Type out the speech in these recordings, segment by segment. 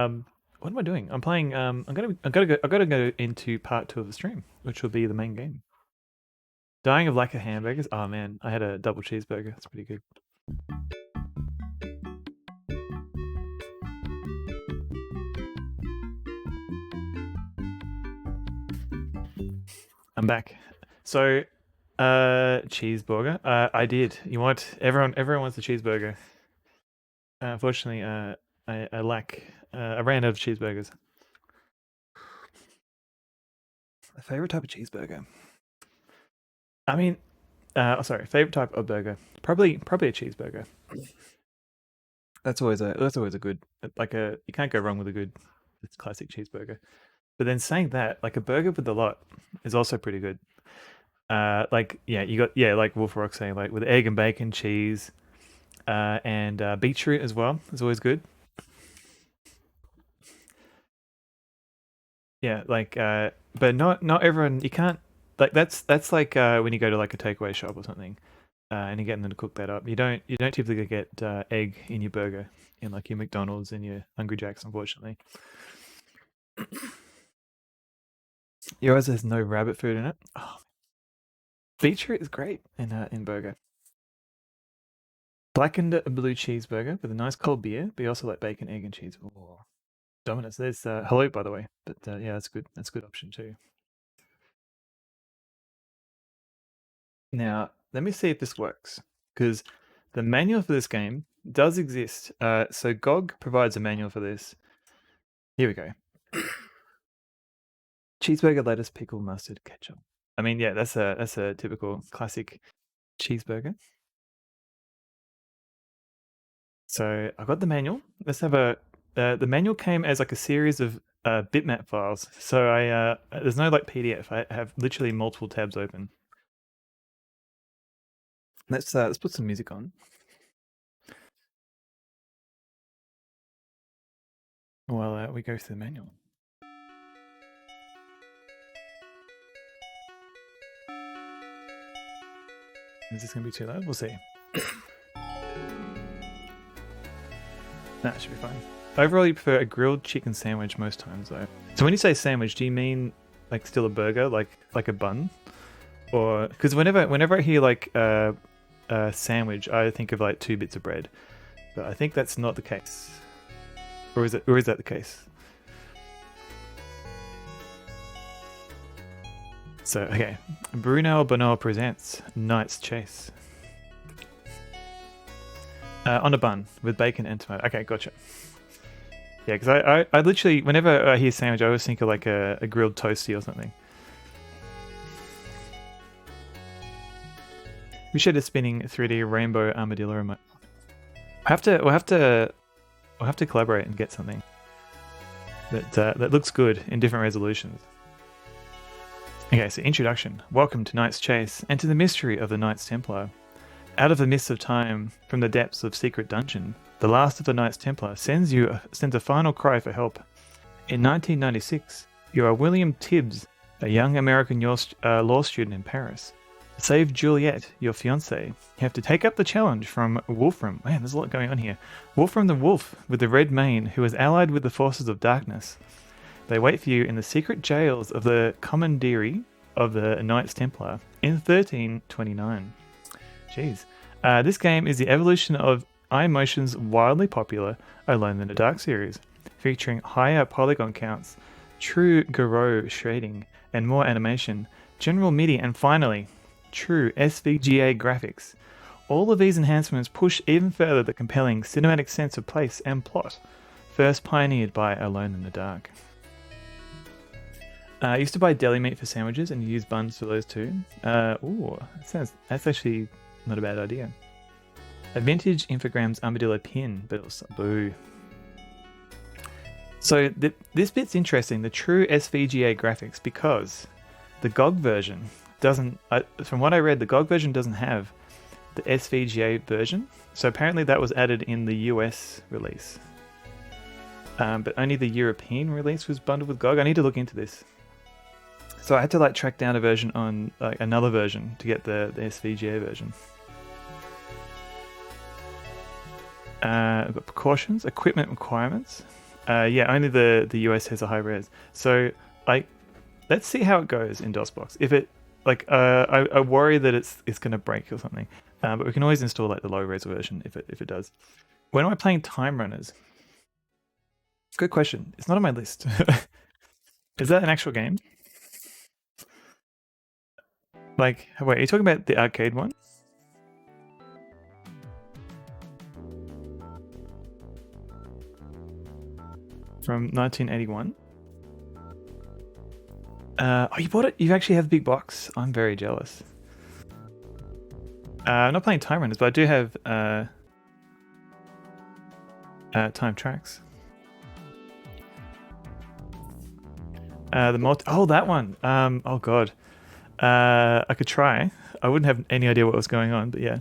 What am I doing? I'm playing. I gotta go into part 2 of the stream, which will be the main game. Dying of lack of hamburgers. Oh man, I had a double cheeseburger. It's pretty good. I'm back. So, cheeseburger. I did. You want everyone wants a cheeseburger. Unfortunately, I lack. I ran out of cheeseburgers. My favorite type of cheeseburger. I mean, sorry, favorite type of burger. Probably a cheeseburger. That's always a good, like, you can't go wrong with a good classic cheeseburger. But then saying that, like, a burger with a lot is also pretty good. Like, yeah, you got, yeah, like Wolf Rock saying, like with egg and bacon, cheese, and beetroot as well is always good. Yeah, like, but not everyone. You can't, like, that's like when you go to like a takeaway shop or something, and you're getting them to cook that up. You don't typically get egg in your burger in like your McDonald's and your Hungry Jacks, unfortunately. Yours has no rabbit food in it. Oh, beetroot is great in burger. Blackened blue cheeseburger with a nice cold beer, but you also like bacon, egg, and cheese. Oh, Domino's. There's hello, by the way, but yeah, that's good. That's a good option too. Now, let me see if this works, because the manual for this game does exist. So GOG provides a manual for this. Here we go. Cheeseburger, lettuce, pickle, mustard, ketchup. I mean, yeah, that's a typical classic cheeseburger. So I got the manual. Let's have a. The manual came as like a series of bitmap files. So I there's no like PDF. I have literally multiple tabs open. Let's put some music on while we go through the manual. Is this going to be too loud? We'll see. Nah, it should be fine. Overall, you prefer a grilled chicken sandwich most times, though. So when you say sandwich, do you mean like still a burger, like a bun, or because whenever I hear like a sandwich, I think of like 2 bits of bread, but I think that's not the case, or is that the case? So okay, Brunel Bonneau presents Knight's Chase. On a bun with bacon and tomato. Okay, gotcha. Yeah, because I literally, whenever I hear sandwich, I always think of like a grilled toasty or something. We should have spinning 3D rainbow armadillo remote. We'll have to collaborate and get something that looks good in different resolutions. Okay, so introduction. Welcome to Knight's Chase and to the mystery of the Knights Templar. Out of the mists of time, from the depths of secret dungeon, the last of the Knights Templar sends a final cry for help. In 1996, you are William Tibbs, a young American law student in Paris. To save Juliet, your fiancée, you have to take up the challenge from Wolfram. Man, there's a lot going on here. Wolfram the Wolf, with the red mane, who is allied with the forces of darkness. They wait for you in the secret jails of the commandery of the Knights Templar in 1329. Jeez. This game is the evolution of iMotion's wildly popular Alone in the Dark series, featuring higher polygon counts, true Garou shading, and more animation, general MIDI, and finally, true SVGA graphics. All of these enhancements push even further the compelling cinematic sense of place and plot, first pioneered by Alone in the Dark. I used to buy deli meat for sandwiches and use buns for those too. That's actually not a bad idea. A vintage Infogrames armadillo pin, but also boo. So this bit's interesting, the true SVGA graphics, because the GOG version doesn't, from what I read, the GOG version doesn't have the SVGA version. So apparently that was added in the US release. But only the European release was bundled with GOG. I need to look into this. So I had to like track down a version on like another version to get the SVGA version. We've got precautions, equipment requirements. Yeah, only the US has a high res. So let's see how it goes in DOSBox. If it I worry that it's going to break or something. But we can always install like the low res version if it does. When am I playing Time Runners? Good question. It's not on my list. Is that an actual game? Like, wait, are you talking about the arcade one? From 1981? Oh, you bought it? You actually have the big box? I'm very jealous. I'm not playing Time Runners, but I do have Time Tracks. Oh, that one. Oh god. I could try. I wouldn't have any idea what was going on, but yeah.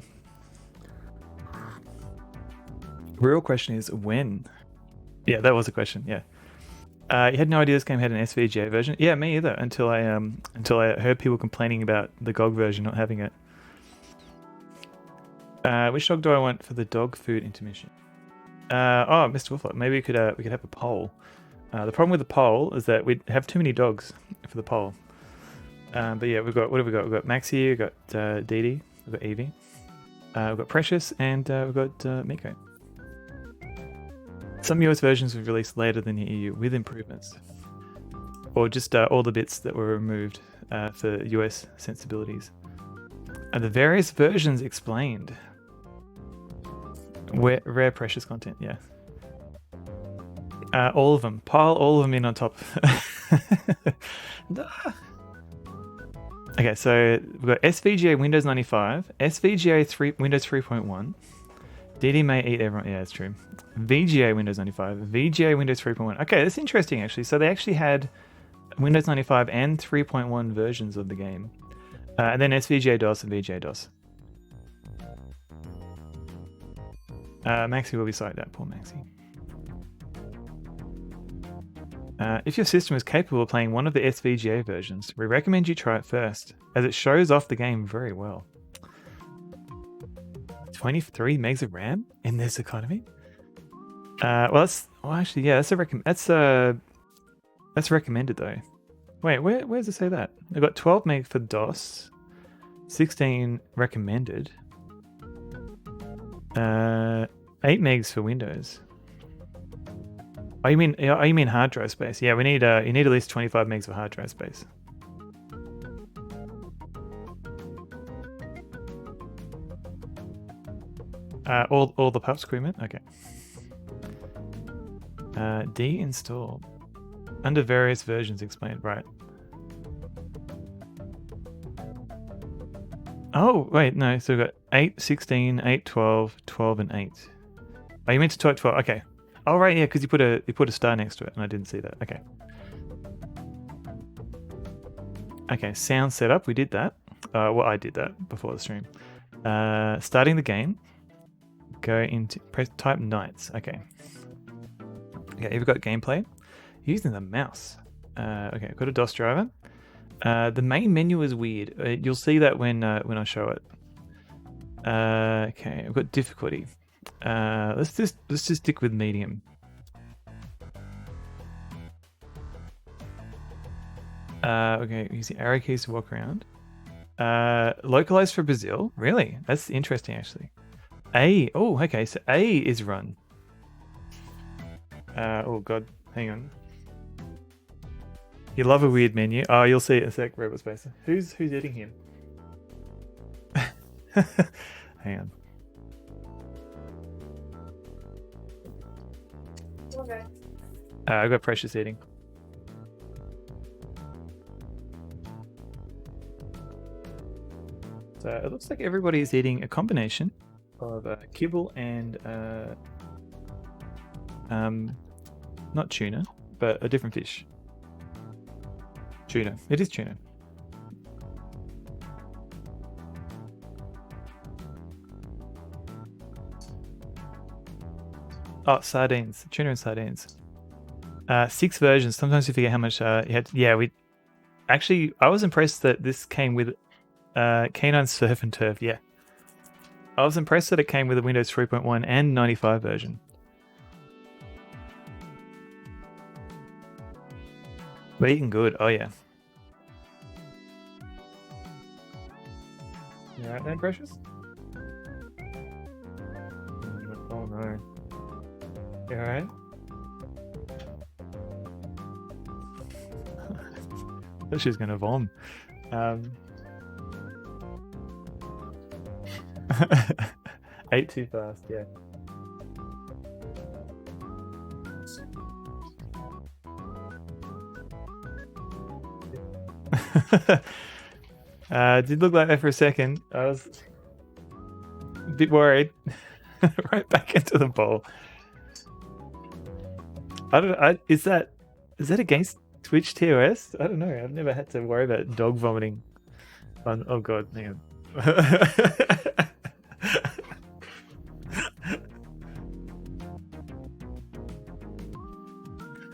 Real question is when? Yeah, that was a question. Yeah. You had no idea this game had an SVGA version? Yeah, me either. Until I heard people complaining about the GOG version not having it. Which dog do I want for the dog food intermission? Oh, Mr. Wolflock, maybe we could have a poll. The problem with the poll is that we have too many dogs for the poll. But yeah, what have we got? We've got Maxie, we've got Dee Dee, we've got Evie, we've got Precious, and we've got Miko. Some US versions were released later than the EU with improvements, or just all the bits that were removed for US sensibilities. And the various versions explained. Rare precious content, yeah. All of them. Pile all of them in on top. Okay, so we've got SVGA Windows 95, SVGA Windows 3.1. DD may eat everyone. Yeah, it's true. VGA Windows 95, VGA Windows 3.1. Okay, that's interesting actually. So they actually had Windows 95 and 3.1 versions of the game. And then SVGA DOS and VGA DOS. Maxi will be psyched out, poor Maxi. If your system is capable of playing one of the SVGA versions, we recommend you try it first, as it shows off the game very well. 23 megs of RAM in this economy? That's recommended though. Wait, where does it say that? I've got 12 meg for DOS, 16 recommended, 8 megs for Windows. Oh, you mean hard drive space? Yeah, you need at least 25 megs of hard drive space. All the pups agreement? Okay. Deinstall. Under various versions explained, right. Oh, wait, no. So we've got 8, 16, 8, 12, 12, and 8. Oh, you meant to type 12. Okay. Oh, right, yeah, because you put a star next to it, and I didn't see that. Okay. Okay, sound setup. We did that. Well, I did that before the stream. Starting the game. Go into type Knights. Okay. Okay, you've got gameplay. Using the mouse. Okay, I've got a DOS driver. The main menu is weird. You'll see that when I show it. Okay, I've got difficulty. Let's just stick with medium. Okay, use the arrow keys to walk around. Localized for Brazil. Really? That's interesting, actually. A. Oh, okay. So A is run. Oh god, hang on. You love a weird menu. Oh, you'll see it in a sec. Robot Spacer. Who's eating him? Hang on. Okay. I've got Precious eating. So it looks like everybody is eating a combination of kibble and not tuna, but a different fish. Tuna. It is tuna. Oh, sardines. Tuna and sardines. 6 versions. Sometimes you forget how much you had. Yeah, I was impressed that this came with Canine Surf and Turf. Yeah. I was impressed that it came with a Windows 3.1 and 95 version. We're eating good. Oh yeah. You alright then, Precious? Oh no. You alright? I thought she was gonna vom. Ate too fast, yeah. Did look like that for a second. I was a bit worried. Right back into the bowl. I don't. Is that against Twitch TOS? I don't know. I've never had to worry about dog vomiting. Oh god, hang on.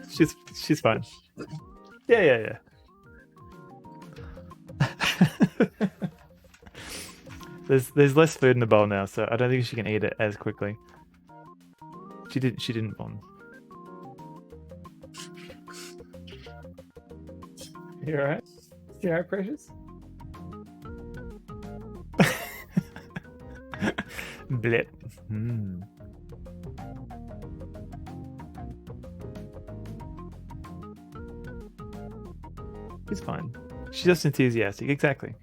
she's fine. Yeah. There's less food in the bowl now, so I don't think she can eat it as quickly. She didn't vom. You alright? You alright, Precious? Blip. She's fine. She's just enthusiastic, exactly.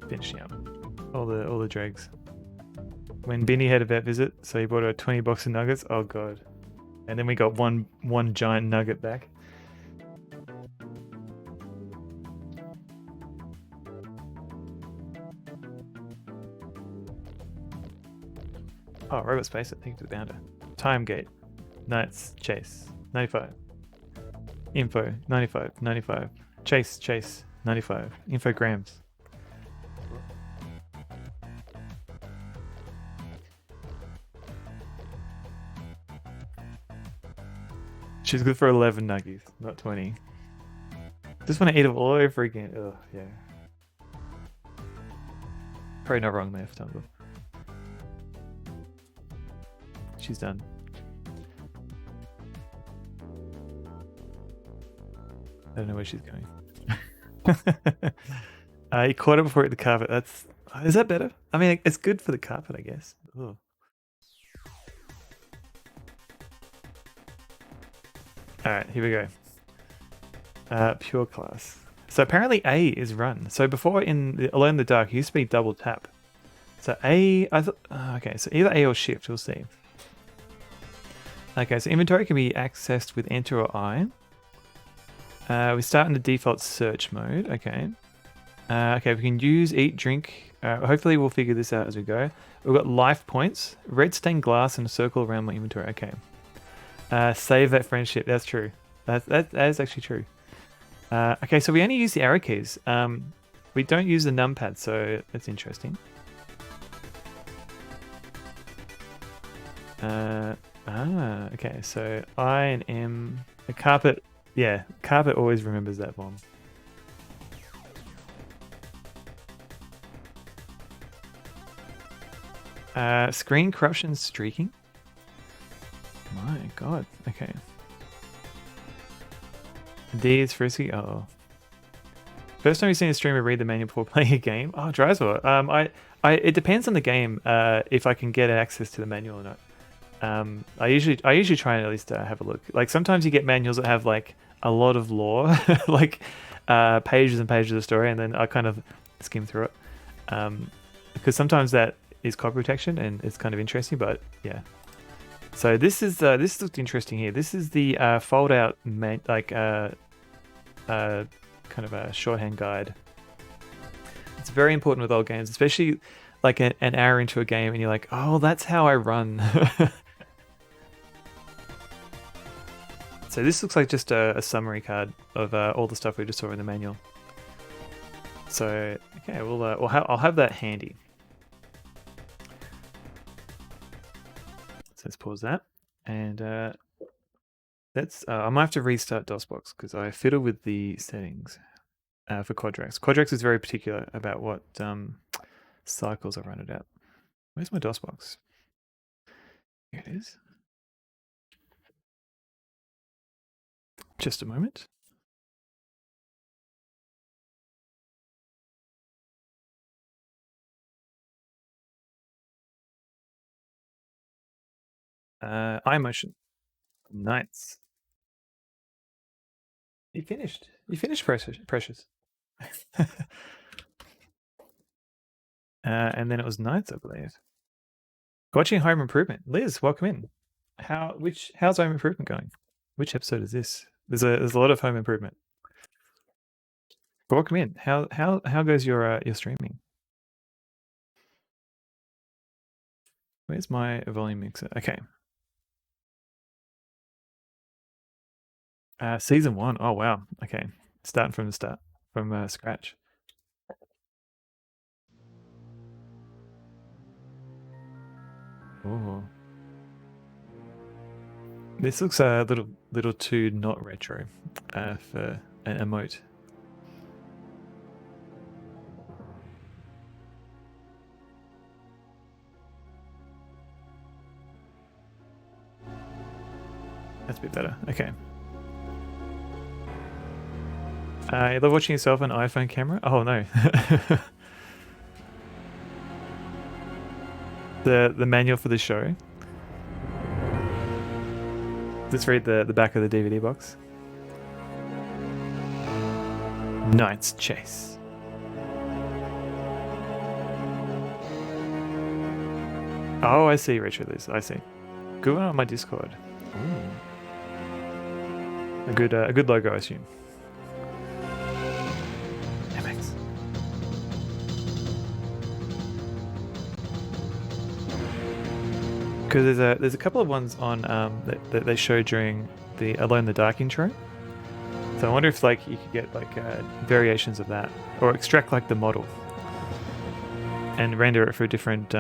Finishing up all the dregs. When Binny had a vet visit, so he bought her 20 box of nuggets. Oh god. And then we got one giant nugget back. Oh, Robot Space, I think to the bounder. Time Gate. Knights, Chase. 95. Info, 95. 95. Chase. 95. Infogrames. She's good for 11 nuggies, not 20. Just want to eat them all over again. Ugh, yeah. Probably not wrong there for Tumble. She's done. I don't know where she's going. You caught it before it hit the carpet. Is that better? I mean, it's good for the carpet, I guess. Ugh. Alright, here we go. Pure class. So apparently A is run. So before in Alone in the Dark, it used to be double tap. So A, I thought, okay, so either A or shift, we'll see. Okay, so inventory can be accessed with enter or I. We start in the default search mode, okay. Okay, we can use, eat, drink. Hopefully we'll figure this out as we go. We've got life points, red stained glass, and a circle around my inventory, okay. Save that friendship, that's true. That is actually true. Okay, so we only use the arrow keys. We don't use the numpad, so that's interesting. Okay, so I and M, the carpet, yeah, carpet always remembers that bomb. Screen corruption streaking. My god, okay. D is frisky. Oh. First time you've seen a streamer read the manual before playing a game? Oh, Dryswell. It depends on the game if I can get access to the manual or not. I usually try and at least have a look. Like sometimes you get manuals that have like a lot of lore, like pages and pages of story, and then I kind of skim through it. Because sometimes that is copy protection and it's kind of interesting, but yeah. So this looked interesting here. This is the fold out kind of a shorthand guide. It's very important with old games, especially like an hour into a game and you're like, oh, that's how I run. So this looks like just a summary card of all the stuff we just saw in the manual. So okay, I'll have that handy. So let's pause that and That's I might have to restart DOSBox because I fiddle with the settings for Quadrax. Quadrax is very particular about what cycles I run it at. Where's my DOSBox? Here it is. Just a moment. iMotion. Nice. You finished. You finished, Precious. And then it was Nights, I believe. Watching Home Improvement. Liz, welcome in. How's Home Improvement going? Which episode is this? There's a lot of Home Improvement. Welcome in. How goes your streaming? Where's my volume mixer? Okay. Season 1. Oh wow. Okay. Starting from the start, from scratch. Oh. This looks a little too not retro for an emote. That's a bit better. Okay. You love watching yourself on iPhone camera? Oh no. the manual for the show. Let's read the back of the DVD box. Knight's Chase. Oh, I see, Richard Liz. I see. Good one on my Discord. Ooh. A good logo, I assume. MX. Because there's a couple of ones on that they show during the Alone in the Dark intro. So I wonder if like you could get like variations of that, or extract like the model and render it for different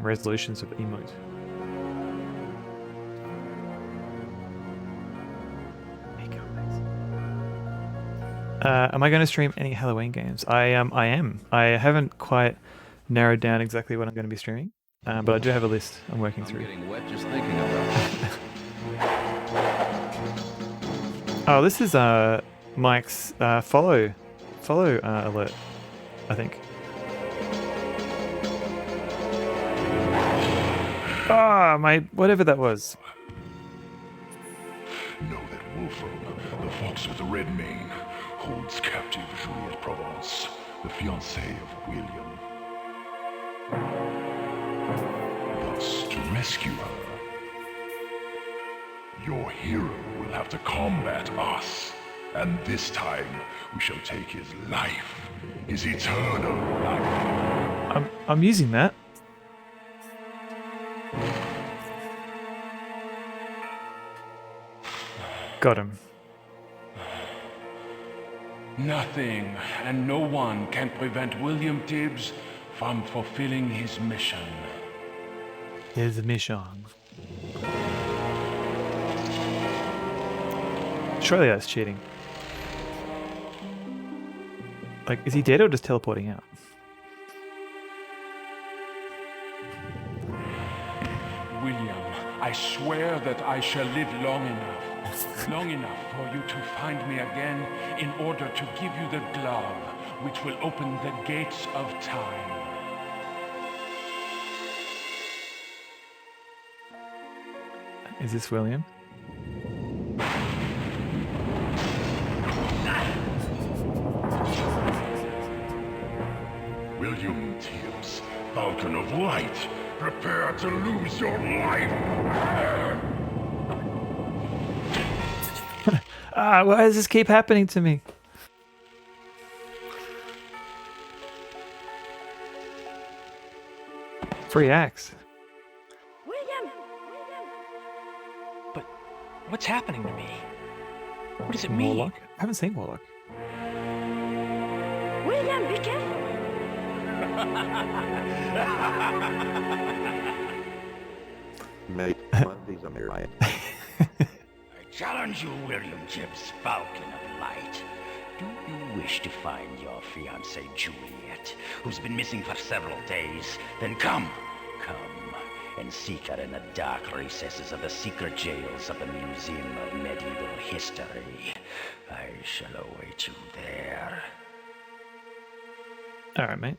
resolutions of emote. Am I going to stream any Halloween games? I am. I haven't quite narrowed down exactly what I'm going to be streaming, but I do have a list I'm working through. Getting wet just thinking about it. Oh, this is Mike's follow alert, I think. Ah, my whatever that was. Know that Wolfram, the fox with the red mane, holds captive Juliette Provence, the fiancée of William. Thus, to rescue her, your hero will have to combat us. And this time, we shall take his life, his eternal life. I'm using that. Got him. Nothing and no one can prevent William Tibbs from fulfilling his mission. His mission. Surely that's cheating. Like, is he dead or just teleporting out? William, I swear that I shall live long enough for you to find me again in order to give you the glove which will open the gates of time. Is this William? William Tibbs, Falcon of Light, prepare to lose your life! Why does this keep happening to me? Free axe. William! But what's happening to me? What does it Warlock? mean? I haven't seen Warlock. William, be careful! Mate, these are right. challenge you, William Gibbs, Falcon of Light. Do you wish to find your fiancée Juliet, who's been missing for several days? Then come and seek her in the dark recesses of the secret jails of the Museum of Medieval History. I shall await you there. All right, mate.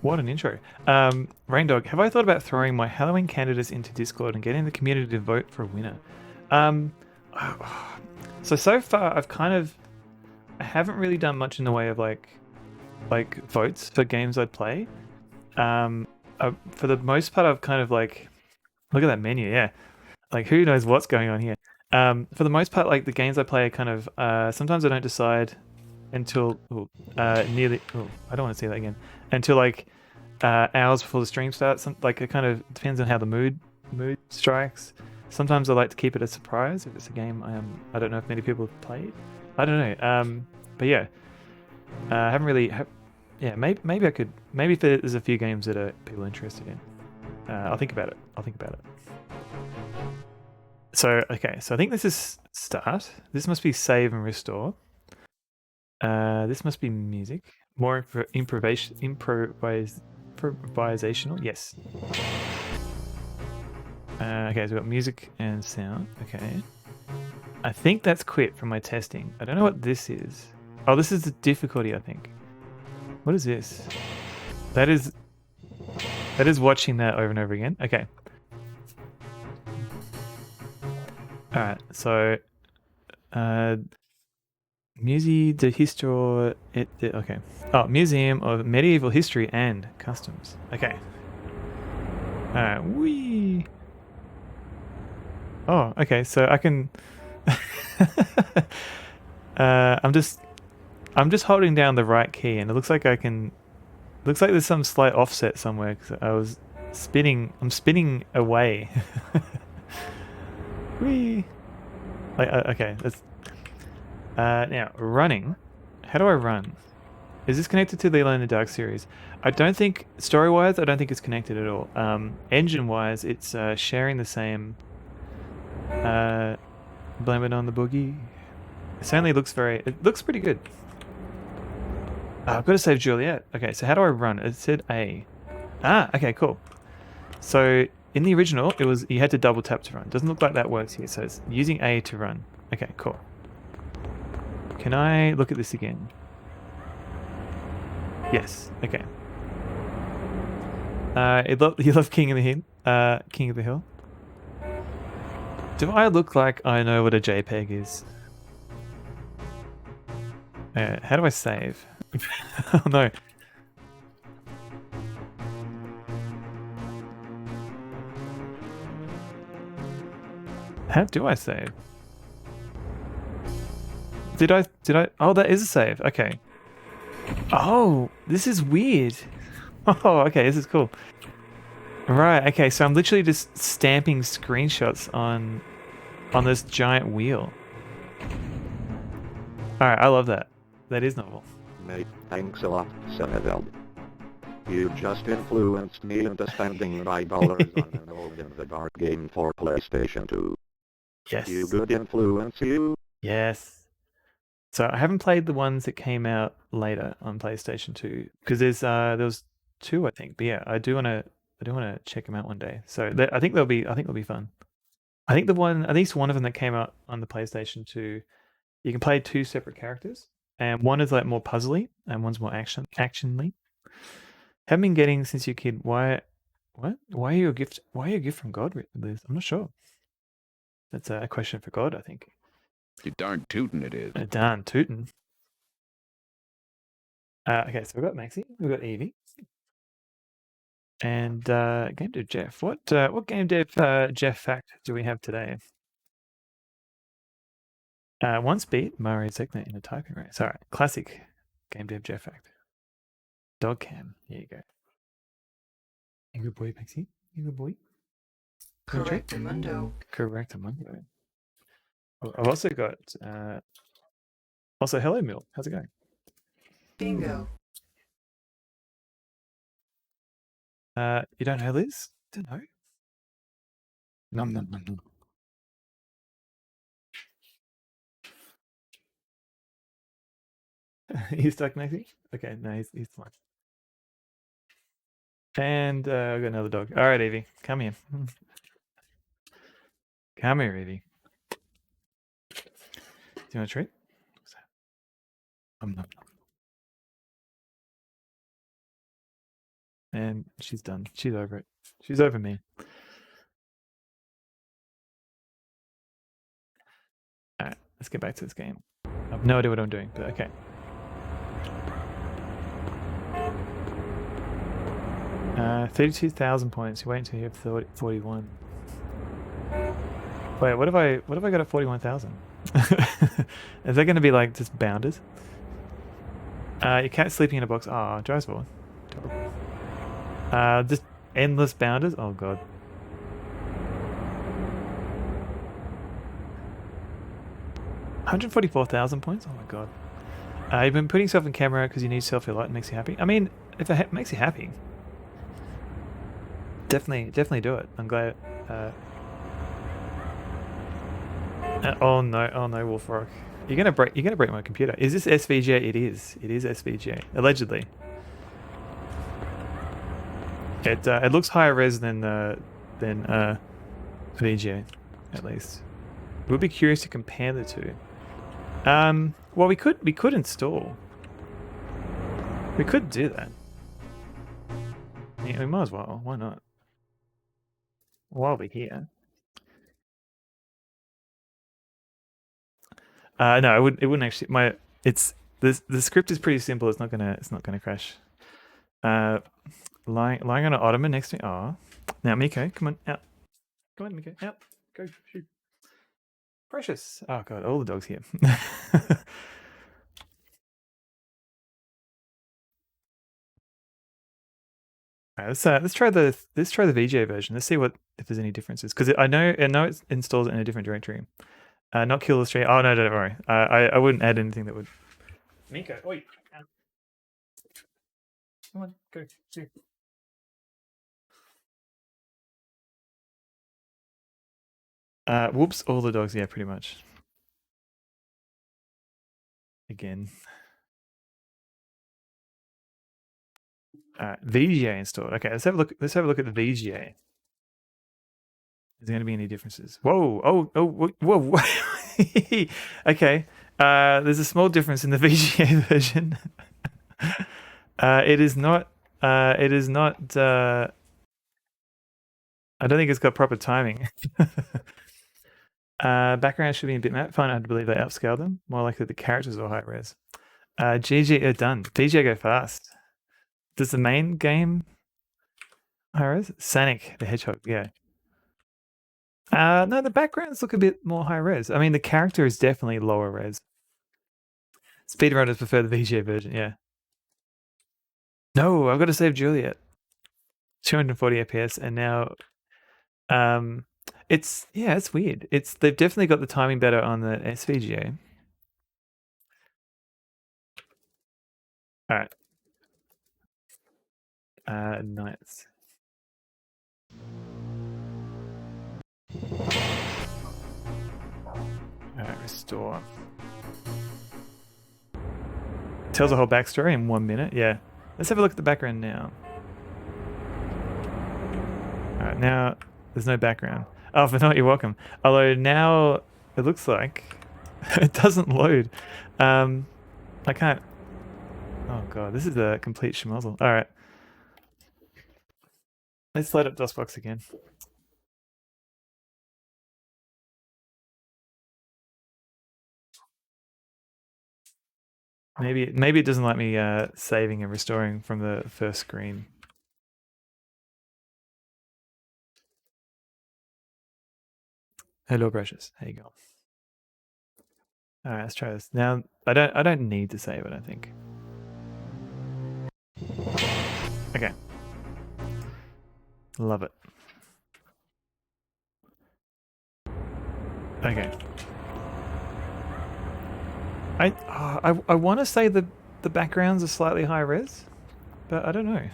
What an intro. Raindog, have I thought about throwing my Halloween candidates into Discord and getting the community to vote for a winner? So far I haven't really done much in the way of like votes for games I'd play. For the most part, I've kind of like, look at that menu, yeah. Like, who knows what's going on here? For the most part, like the games I play are kind of, sometimes I don't decide until nearly. Oh, I don't want to say that again. Until like hours before the stream starts. Like it kind of depends on how the mood strikes. Sometimes I like to keep it a surprise if it's a game I don't know if many people have played. I don't know. But yeah, I haven't really. Yeah, maybe I could. Maybe if there's a few games that are people interested in, I'll think about it. So okay, so I think this is start. This must be save and restore. This must be music. More improvisational. Yes. Okay, so we've got music and sound. Okay. I think that's quit from my testing. I don't know what this is. Oh, this is the difficulty, I think. What is this? That is watching that over and over again. Okay. All right. So, Musée de Histoire okay. Oh, Museum of Medieval History and Customs. Okay. Alright, wee. Oh, okay, so I can I'm just holding down the right key and it looks like looks like there's some slight offset somewhere because I'm spinning away. Wee. Like okay, let's now, running. How do I run? Is this connected to the Alone in the Dark series? I don't think, story-wise, I don't think it's connected at all. Engine-wise, it's sharing the same. Blame it on the boogie. It certainly looks it looks pretty good. I've got to save Juliet. Okay, so how do I run? It said A. Ah, okay, cool. So in the original, you had to double tap to run. Doesn't look like that works here, so it's using A to run. Okay, cool. Can I look at this again? Yes. Okay. You love King of the Hill. King of the Hill. Do I look like I know what a JPEG is? How do I save? Oh no. How do I save? Did I? Oh, that is a save. Okay. Oh, this is weird. Oh, okay, this is cool. Right, okay, so I'm literally just stamping screenshots on this giant wheel. Alright, I love that. That is novel. Mate, thanks a lot, Seneveld. You just influenced me into spending $9 on an old in the dark game for PlayStation 2. Yes. You good influence, you? Yes. So I haven't played the ones that came out later on PlayStation 2 because there was 2, I think. But yeah, I do want to check them out one day. So I think they'll be fun. I think at least one of them that came out on the PlayStation 2, you can play 2 separate characters, and one is like more puzzly and one's more actionly. Haven't been getting since you're a kid. Why are you a gift? Why are you a gift from God, Liz? I'm not sure. That's a question for God, I think. You darn tootin' it is. Darn tootin'. Okay, so we've got Maxi, we've got Evie, and game dev Jeff. What game dev Jeff fact do we have today? Once beat Mario Zekner in a typing race. All right, classic game dev Jeff fact. Dog cam. Here you go. You good boy, Maxi. You good boy. Correctamundo. Correctamundo. I've also got hello Milk. How's it going? Bingo. You don't know Liz? Don't know. Nom nom nom nom. He's stuck, Maxie? Okay, no, he's fine. And I've got another dog. All right, Evie, come here. Come here, Evie. Do you want a treat? Nom nom. And she's done. She's over it. She's over me. Alright, let's get back to this game. I have no idea what I'm doing, but okay. Uh, 32,000 points. You wait until you have 41. Wait, what have I got at 41,000? Is that going to be like just bounders? Your cat sleeping in a box. Ah, dry sport. Just endless bounders. Oh god. 144,000 points. Oh my god. You've been putting yourself in camera because you need selfie light and makes you happy. I mean, if it makes you happy, definitely do it. I'm glad. Oh no, Wolf Rock. You're gonna break my computer. Is this SVGA? It is. It is SVGA. Allegedly. It looks higher res than VGA, at least. We'll be curious to compare the two. Well, we could install. We could do that. Yeah, we might as well. Why not? While we're here. No, it wouldn't actually. The script is pretty simple. It's not gonna crash. Lying on an ottoman next to me. Oh, now Miko, come on out. Come on, Miko, out. Go shoot. Precious. Oh god, all the dogs here. Alright, let's try the VGA version. Let's see if there's any differences because I know it installs it in a different directory. Not kill the stream. Oh no, don't worry. I wouldn't add anything that would. Miko, oi. Come on, go. Shoot. Whoops, all the dogs, yeah, pretty much. Again. VGA installed. Okay, let's have a look at the VGA. Is there going to be any differences? Whoa, whoa. Okay, there's a small difference in the VGA version. It is not, I don't think it's got proper timing. Background should be in bitmap. Fine, I had to believe they upscaled them. More likely the characters are high res. GG are done. VGA go fast. Does the main game high res? Sonic the Hedgehog, yeah. No, the backgrounds look a bit more high res. I mean, the character is definitely lower res. Speedrunners prefer the VGA version, yeah. No, I've got to save Juliet. 240 FPS, and now, it's weird. They've definitely got the timing better on the SVGA. All right. Nice. Alright, restore. Tells a whole backstory in 1 minute. Yeah. Let's have a look at the background now. Alright, now there's no background. Oh, for not, you're welcome. Although now it looks like it doesn't load. I can't. Oh god, this is a complete schmozzle. Alright. Let's load up DOSBox again. Maybe it doesn't like me saving and restoring from the first screen. Hello, Precious. How you going? All right, let's try this. Now, I don't need to save it, I think. Okay. Love it. Okay. I want to say the backgrounds are slightly high res, but I don't know.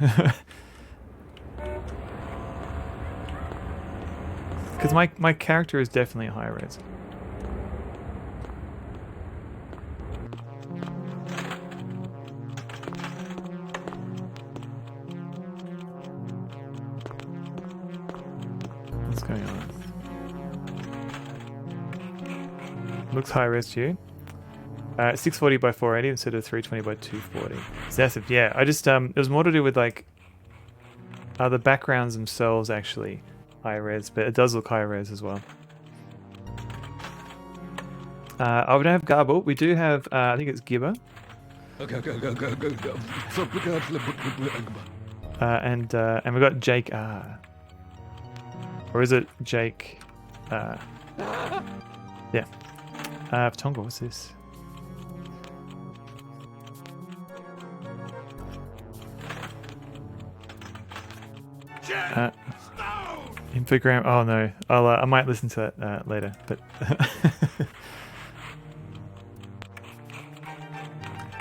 Because my character is definitely high res. What's going on? Looks high res to you. 640 by 480 instead of 320 by 240. Excessive, yeah. I just it was more to do with like the backgrounds themselves actually high res, but it does look high res as well. Oh, we don't have Garble. We do have I think it's Gibber. And we got Jake R. Or is it Jake? Yeah. Tonga, what's this? Infogram. Oh no, I might listen to that later. But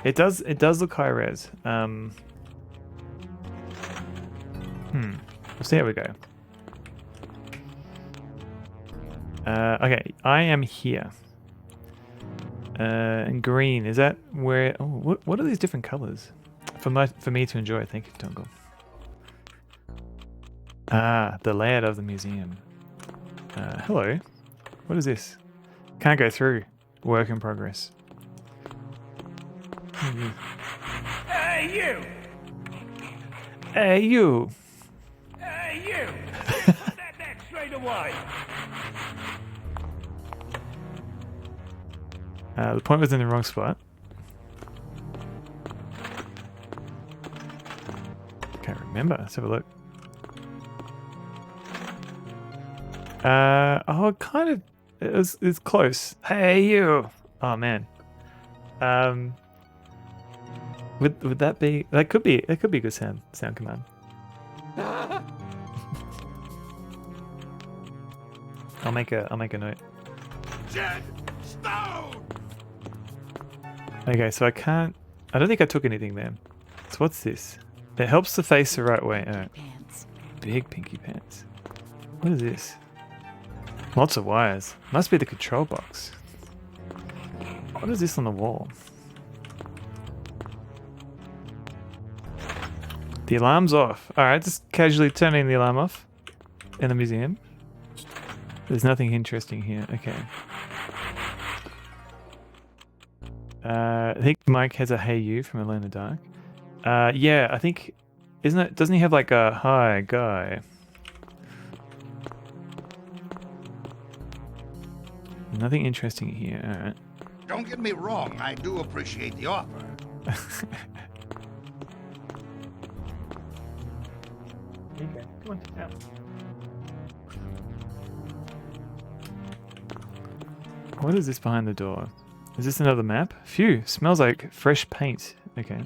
it does look high res. We'll see how we go. Okay, I am here. And green, is that where? Oh, what are these different colors? For me to enjoy. Thank you, Tongo. The layout of the museum. Hello. What is this? Can't go through. Work in progress. Hey, you! Hey, you! Hey, you! Put that back straight away! The point was in the wrong spot. Can't remember. Let's have a look. Oh, kind of. It's close. Hey, you! Oh man. Would that be? That could be a good sound command. I'll make a note. Okay, so I don't think I took anything there. So what's this? It helps the face the right way. Alright. Big pinky pants. What is this? Lots of wires. Must be the control box. What is this on the wall? The alarm's off. Alright, just casually turning the alarm off in the museum. There's nothing interesting here. Okay. I think Mike has a Hey You from Alone in the Dark. Yeah, I think... doesn't he have like a hi guy? Nothing interesting here. Alright. Don't get me wrong, I do appreciate the offer. Okay, come on, out. What is this behind the door? Is this another map? Phew, smells like fresh paint. Okay.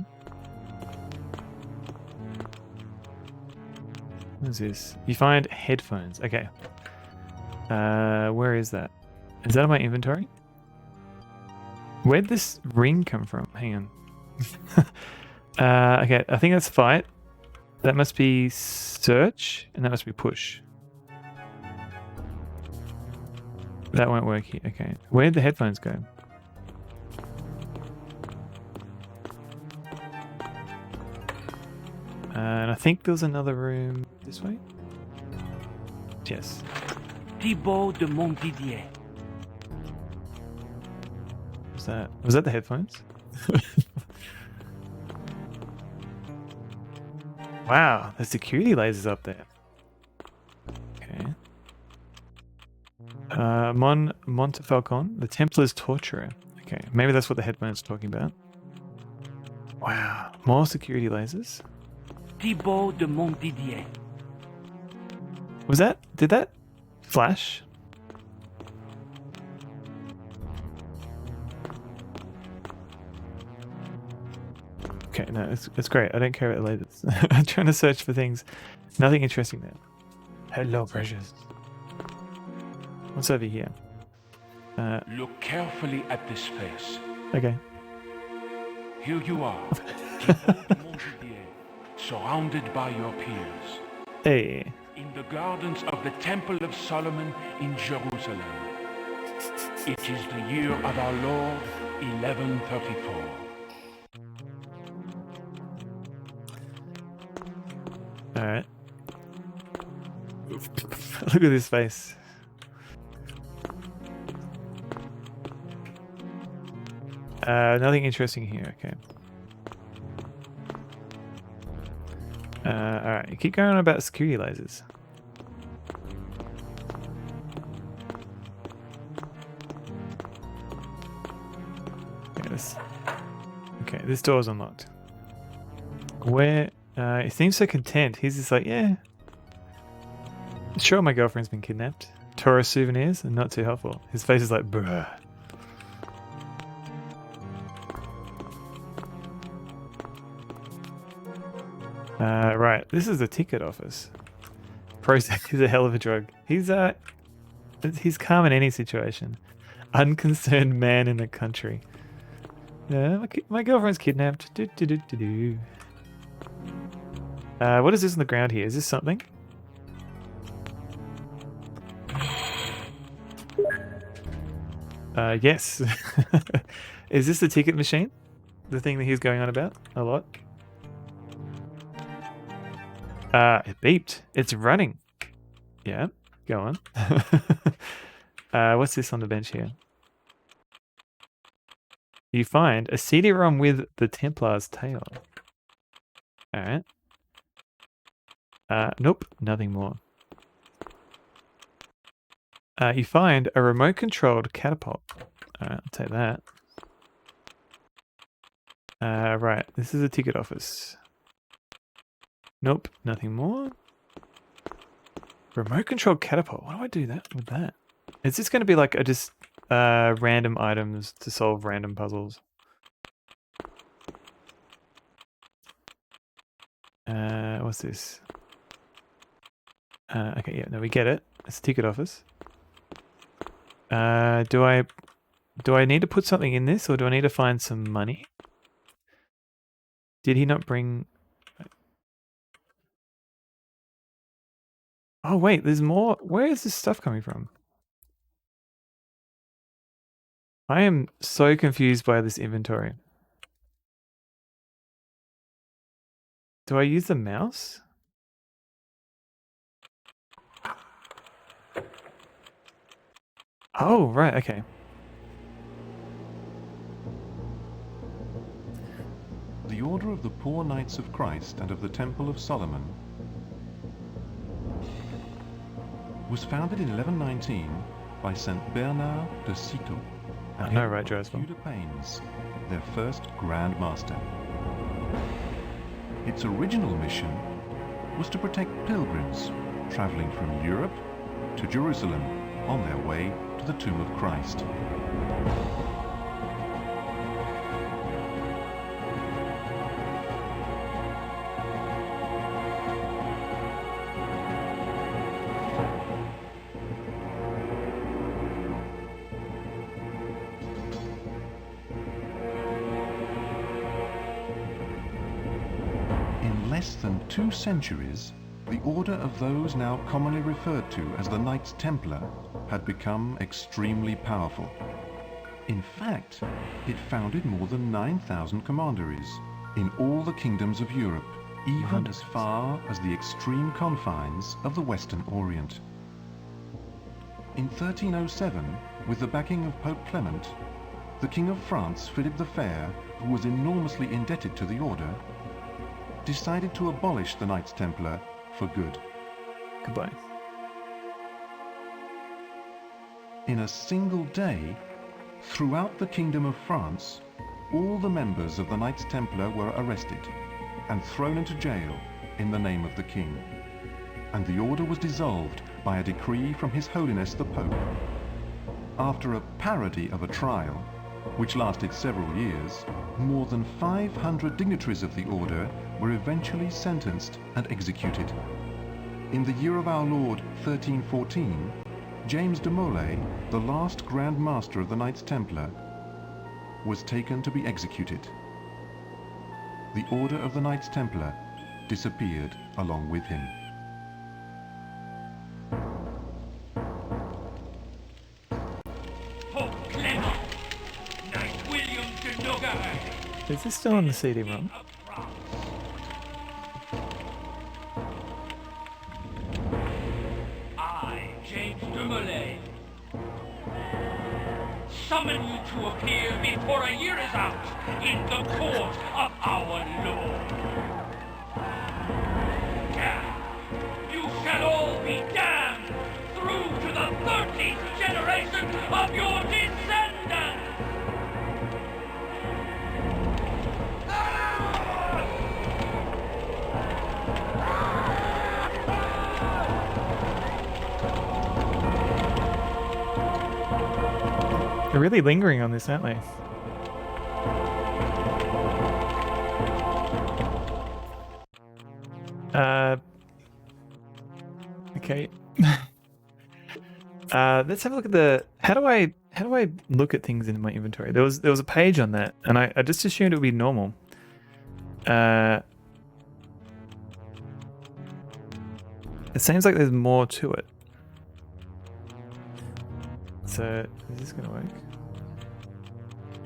What is this? You find headphones. Okay. Where is that? Is that in my inventory? Where'd this ring come from? Hang on. Okay, I think that's fight. That must be search, and that must be push. That won't work here. Okay. Where'd the headphones go? And I think there's another room this way. Yes. Thibaut de Montdidier. Was that the headphones? Wow, the security lasers up there. Okay. Montefalcon, the Templar's torturer. Okay, maybe that's what the headphones are talking about. Wow, more security lasers. Thibaut de Montdidier. Did that flash? Okay, no, it's great. I don't care about the lasers. I'm trying to search for things. Nothing interesting there. Hello, precious. What's over here? Look carefully at this face. Okay. Here you are, Thibaut de Montdidier, surrounded by your peers. Hey. in the gardens of the Temple of Solomon in Jerusalem. It is the year of our Lord, 1134. Alright. Look at this face. Nothing interesting here, okay. Alright, you keep going on about security lasers. Okay, this door's unlocked. Where, he seems so content. He's just like, yeah. Sure, my girlfriend's been kidnapped. Tourist souvenirs are not too helpful. His face is like, bruh. Right, this is the ticket office. Prozac is a hell of a drug. He's calm in any situation. Unconcerned man in the country. My girlfriend's kidnapped. What is this on the ground here? Is this something? Yes. Is this the ticket machine? The thing that he's going on about a lot? It beeped. It's running. Yeah, go on. What's this on the bench here? You find a CD-ROM with the Templar's tail. Alright. Nope, nothing more. You find a remote-controlled catapult. Alright, I'll take that. Right, this is a ticket office. Nope, nothing more. Remote-controlled catapult. What do I do that with that? Is this going to be like a just random items to solve random puzzles? What's this? Okay, yeah, no, we get it. It's a ticket office. Do I need to put something in this, or do I need to find some money? Did he not bring... Oh wait, there's more. Where is this stuff coming from? I am so confused by this inventory. Do I use the mouse? Oh, right, okay. The Order of the Poor Knights of Christ and of the Temple of Solomon was founded in 1119 by Saint Bernard de Citeaux and Tudor Paynes, their first Grand Master. Its original mission was to protect pilgrims traveling from Europe to Jerusalem on their way to the tomb of Christ. In less than 2 centuries, the order of those now commonly referred to as the Knights Templar had become extremely powerful. In fact, it founded more than 9,000 commanderies in all the kingdoms of Europe, even as far as the extreme confines of the Western Orient. In 1307, with the backing of Pope Clement, the King of France, Philip the Fair, who was enormously indebted to the order, decided to abolish the Knights Templar for good. Goodbye. In a single day, throughout the Kingdom of France, all the members of the Knights Templar were arrested and thrown into jail in the name of the King, and the order was dissolved by a decree from His Holiness the Pope. After a parody of a trial, which lasted several years, more than 500 dignitaries of the order were eventually sentenced and executed. In the year of our Lord 1314, James de Molay, the last Grand Master of the Knights Templar, was taken to be executed. The Order of the Knights Templar disappeared along with him. this still on the CD-ROM? I, James Dumoulin, summon you to appear before a year is out in the court of our Lord. You shall all be damned through to the 13th generation of your descendants! They're really lingering on this, aren't they? Okay. Let's have a look at the. How do I look at things in my inventory? There was a page on that, and I just assumed it would be normal. It seems like there's more to it. So is this gonna work?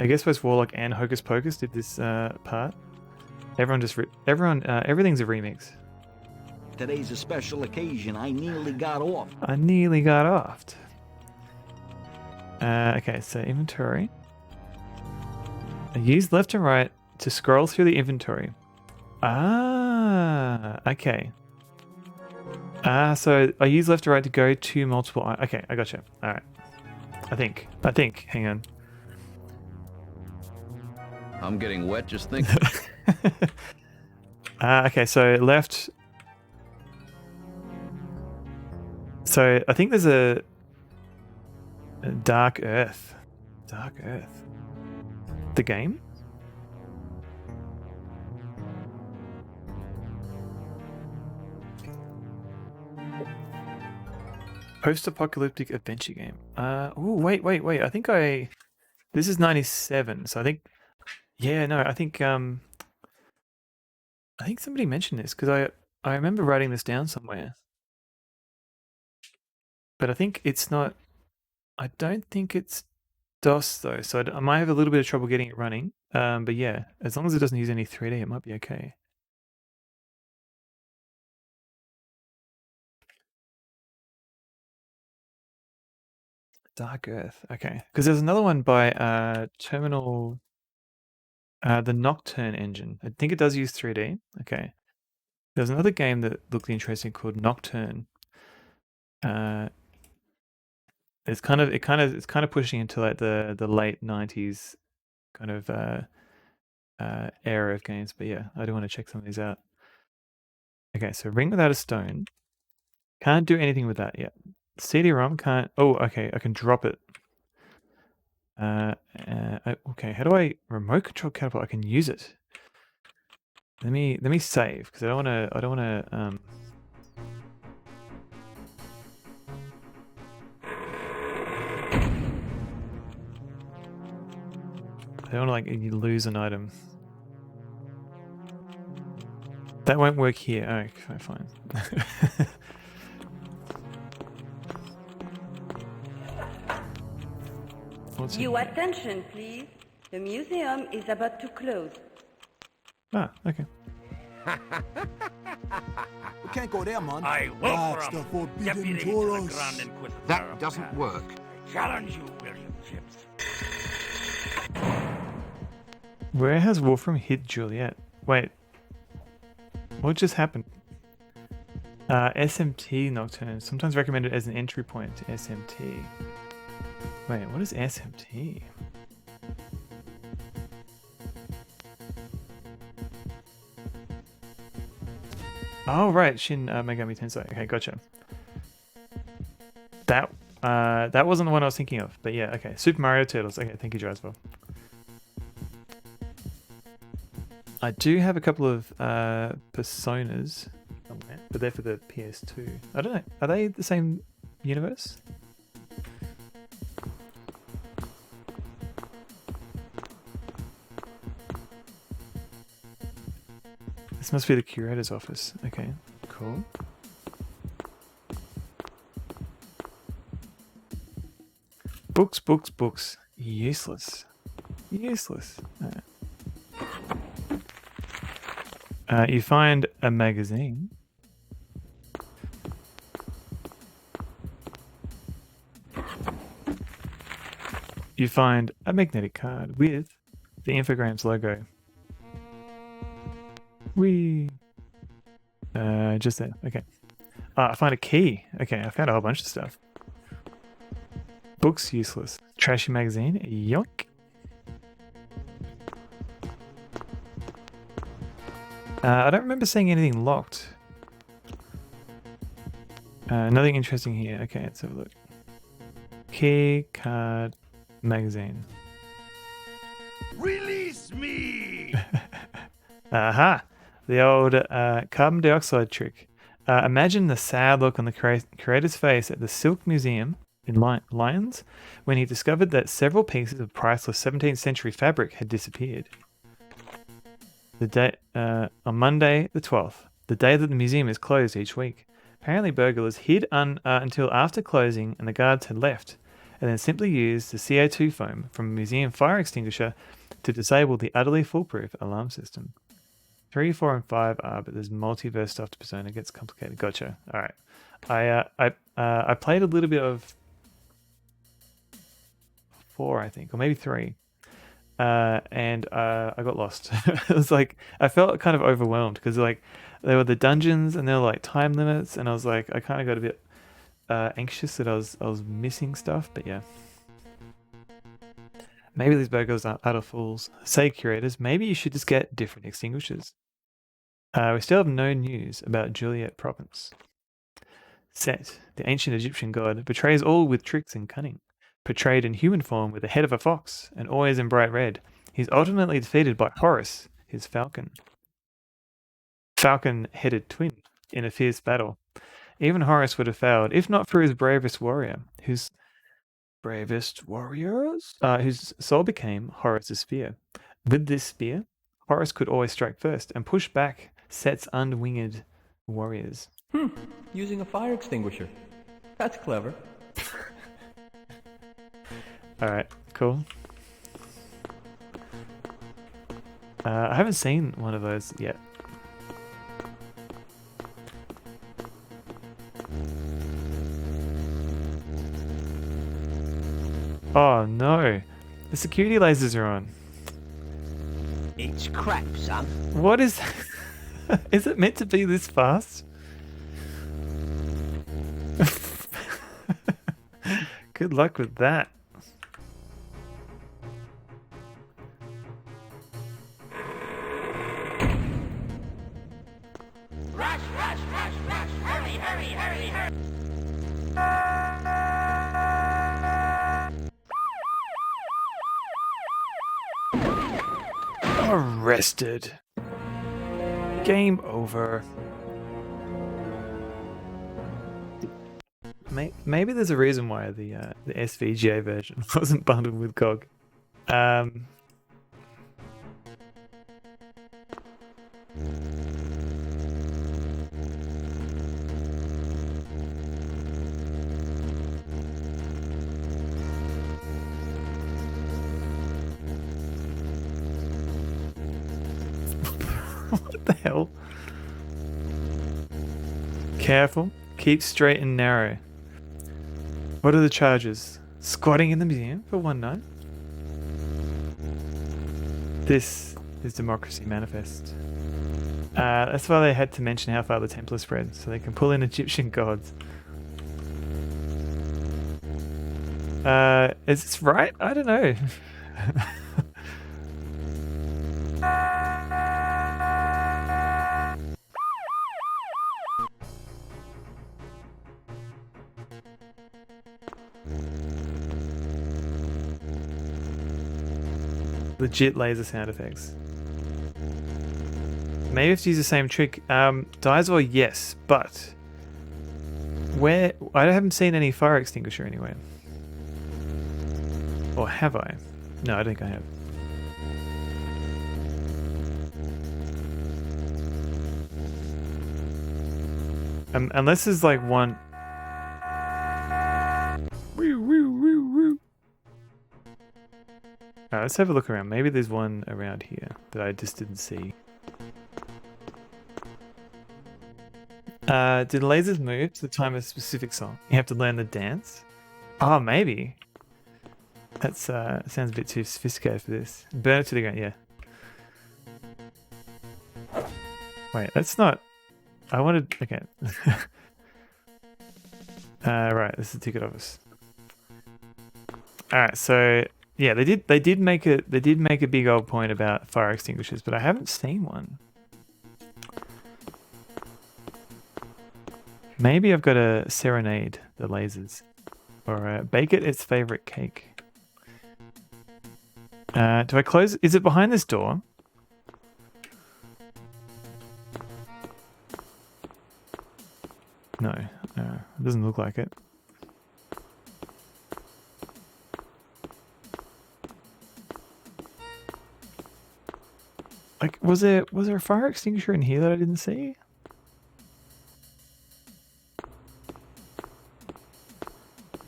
I guess both Warlock and Hocus Pocus did this part. Everything's a remix. Today's a special occasion. I nearly got off. Okay, so inventory. I use left and right to scroll through the inventory. Okay. So I use left to right to go to multiple. Okay, I gotcha. All right. I think. Hang on. I'm getting wet just thinking. Okay, so left. So I think there's a Dark Earth. Dark Earth. The game? Post-apocalyptic adventure game. Oh, wait. I think this is 97, so I think I think somebody mentioned this because I remember writing this down somewhere. But I think it's not. I don't think it's DOS though, so I might have a little bit of trouble getting it running. But yeah, as long as it doesn't use any 3D, it might be okay. Dark Earth, okay. Because there's another one by Terminal, the Nocturne engine. I think it does use 3D. Okay. There's another game that looked interesting called Nocturne. It's kind of pushing into like the late 90s kind of era of games, but yeah, I do want to check some of these out. Okay, so Ring Without a Stone. Can't do anything with that yet. CD-ROM can't. Oh, okay, I can drop it. Okay, how do I remote control catapult? I can use it. Let me save because I don't want to. I don't want to like lose an item. That won't work here. Oh, okay, fine. Your attention, please. The museum is about to close. Ah, okay. We can't go there, man. I will That's the forbidden Taurus. That doesn't work. I challenge you, William Chips. Where has Wolfram hid Juliet? Wait. What just happened? SMT Nocturne. Sometimes recommended as an entry point to SMT. Wait, what is SMT? Oh, right. Shin Megami Tensei. Okay, gotcha. That wasn't the one I was thinking of. But yeah, okay. Super Mario Turtles. Okay, thank you, Jasper. I do have a couple of Personas somewhere, but they're for the PS2. I don't know. Are they the same universe? This must be the curator's office. Okay, cool. Books. Useless. Alright. You find a magazine. You find a magnetic card with the Infogrames logo. Just there. Okay. I find a key. Okay, I found a whole bunch of stuff. Books useless. Trashy magazine. Yoink. I don't remember seeing anything locked. Nothing interesting here. Okay, let's have a look. Key, card, magazine. Release me! Aha! The old carbon dioxide trick. Imagine the sad look on the creator's face at the Silk Museum in Lyons when he discovered that several pieces of priceless 17th century fabric had disappeared. The day on Monday the 12th, the day that the museum is closed each week. Apparently burglars hid until after closing and the guards had left, and then simply used the CO2 foam from a museum fire extinguisher to disable the utterly foolproof alarm system. 3, 4, and 5 are, but there's multiverse stuff to Persona. It gets complicated. Gotcha. All right. I played a little bit of 4, I think, or maybe 3. And I got lost. It was like I felt kind of overwhelmed because like there were the dungeons and there were like time limits, and I was like I kind of got a bit anxious that I was missing stuff. But yeah, maybe these burglars are utter fools. Say curators, maybe you should just get different extinguishers. We still have no news about Juliet Province. Set, the ancient Egyptian god, betrays all with tricks and cunning. Portrayed in human form with the head of a fox and always in bright red, he's ultimately defeated by Horus, his falcon-headed twin, in a fierce battle. Even Horus would have failed, if not for his bravest warrior, whose soul became Horus's spear. With this spear, Horus could always strike first and push back Set's unwinged warriors. Using a fire extinguisher. That's clever. Alright, cool. I haven't seen one of those yet. Oh no! The security lasers are on. It's crap, son. What is... Is it meant to be this fast? Good luck with that. Rush, rush, rush, rush! Hurry, hurry, hurry, hurry! Arrested. Game over. Maybe there's a reason why the SVGA version wasn't bundled with GOG. What the hell? Careful. Keep straight and narrow. What are the charges? Squatting in the museum for one night? This is Democracy Manifest. That's why they had to mention how far the Templar spread, so they can pull in Egyptian gods. Is this right? I don't know. Legit laser sound effects. Maybe if you use the same trick. Dizor, yes, but where I haven't seen any fire extinguisher anywhere. Or have I? No, I don't think I have. Unless there's like one. Let's have a look around. Maybe there's one around here that I just didn't see. Do the lasers move to the time of a specific song? You have to learn the dance? Oh, maybe. That's sounds a bit too sophisticated for this. Burn it to the ground, yeah. Wait, that's not... I wanted... Okay. Right, this is the ticket office. Alright, so... Yeah, they did make a big old point about fire extinguishers, but I haven't seen one. Maybe I've got to serenade the lasers. Or bake it its favorite cake. Do I close? Is it behind this door? No, it doesn't look like it. Like, was there a fire extinguisher in here that I didn't see?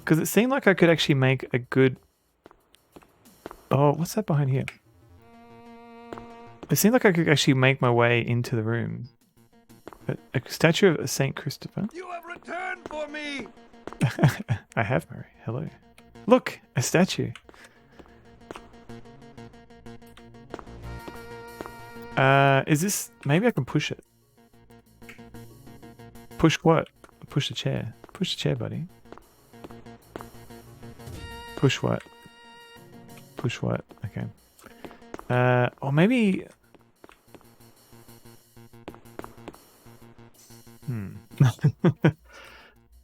Because it seemed like I could actually make a good... Oh, what's that behind here? It seemed like I could actually make my way into the room. A statue of Saint Christopher. You have returned for me! I have, Murray. Hello. Look, a statue. Is this... Maybe I can push it. Push what? Push the chair. Push the chair, buddy. Push what? Push what? Okay. Or maybe...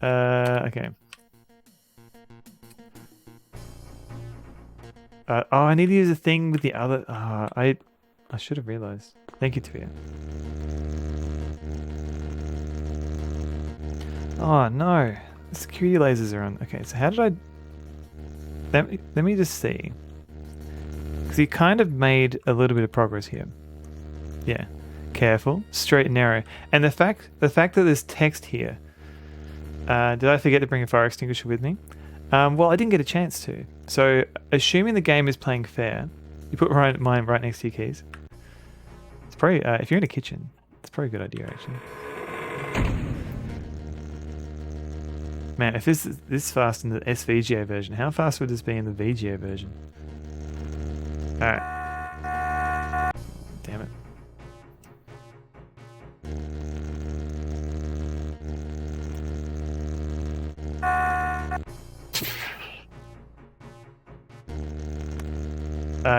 Okay. Oh, I need to use a thing with the other... I should have realized. Thank you, Tia. Oh, no. The security lasers are on. Okay, so how did I... Let me just see. Because he kind of made a little bit of progress here. Yeah. Careful. Straight and narrow. And the fact that there's text here... did I forget to bring a fire extinguisher with me? Well, I didn't get a chance to. So, assuming the game is playing fair, you put mine right next to your keys. It's probably, if you're in a kitchen, it's probably a good idea, actually. Man, if this is this fast in the SVGA version, how fast would this be in the VGA version? Alright. Damn it.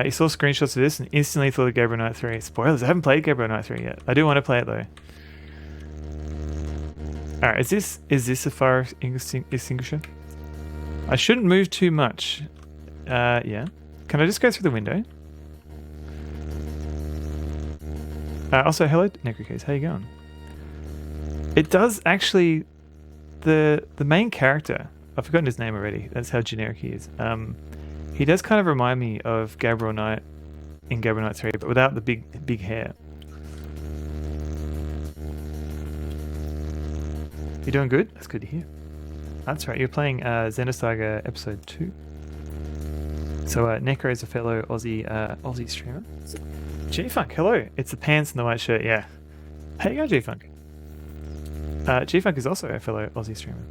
You saw screenshots of this and instantly thought of Gabriel Knight 3. Spoilers, I haven't played Gabriel Knight 3 yet. I do want to play it though. Alright, is this a fire extinguisher? I shouldn't move too much. Yeah. Can I just go through the window? Also, hello Necrocase, how you going? It does actually... The main character, I've forgotten his name already, that's how generic he is. He does kind of remind me of Gabriel Knight in Gabriel Knight 3, but without the big hair. You doing good? That's good to hear. That's right, you're playing Xenosaga Episode 2. So Necro is a fellow Aussie streamer. G-Funk, hello! It's the pants and the white shirt, yeah. How you going, G-Funk? G-Funk is also a fellow Aussie streamer.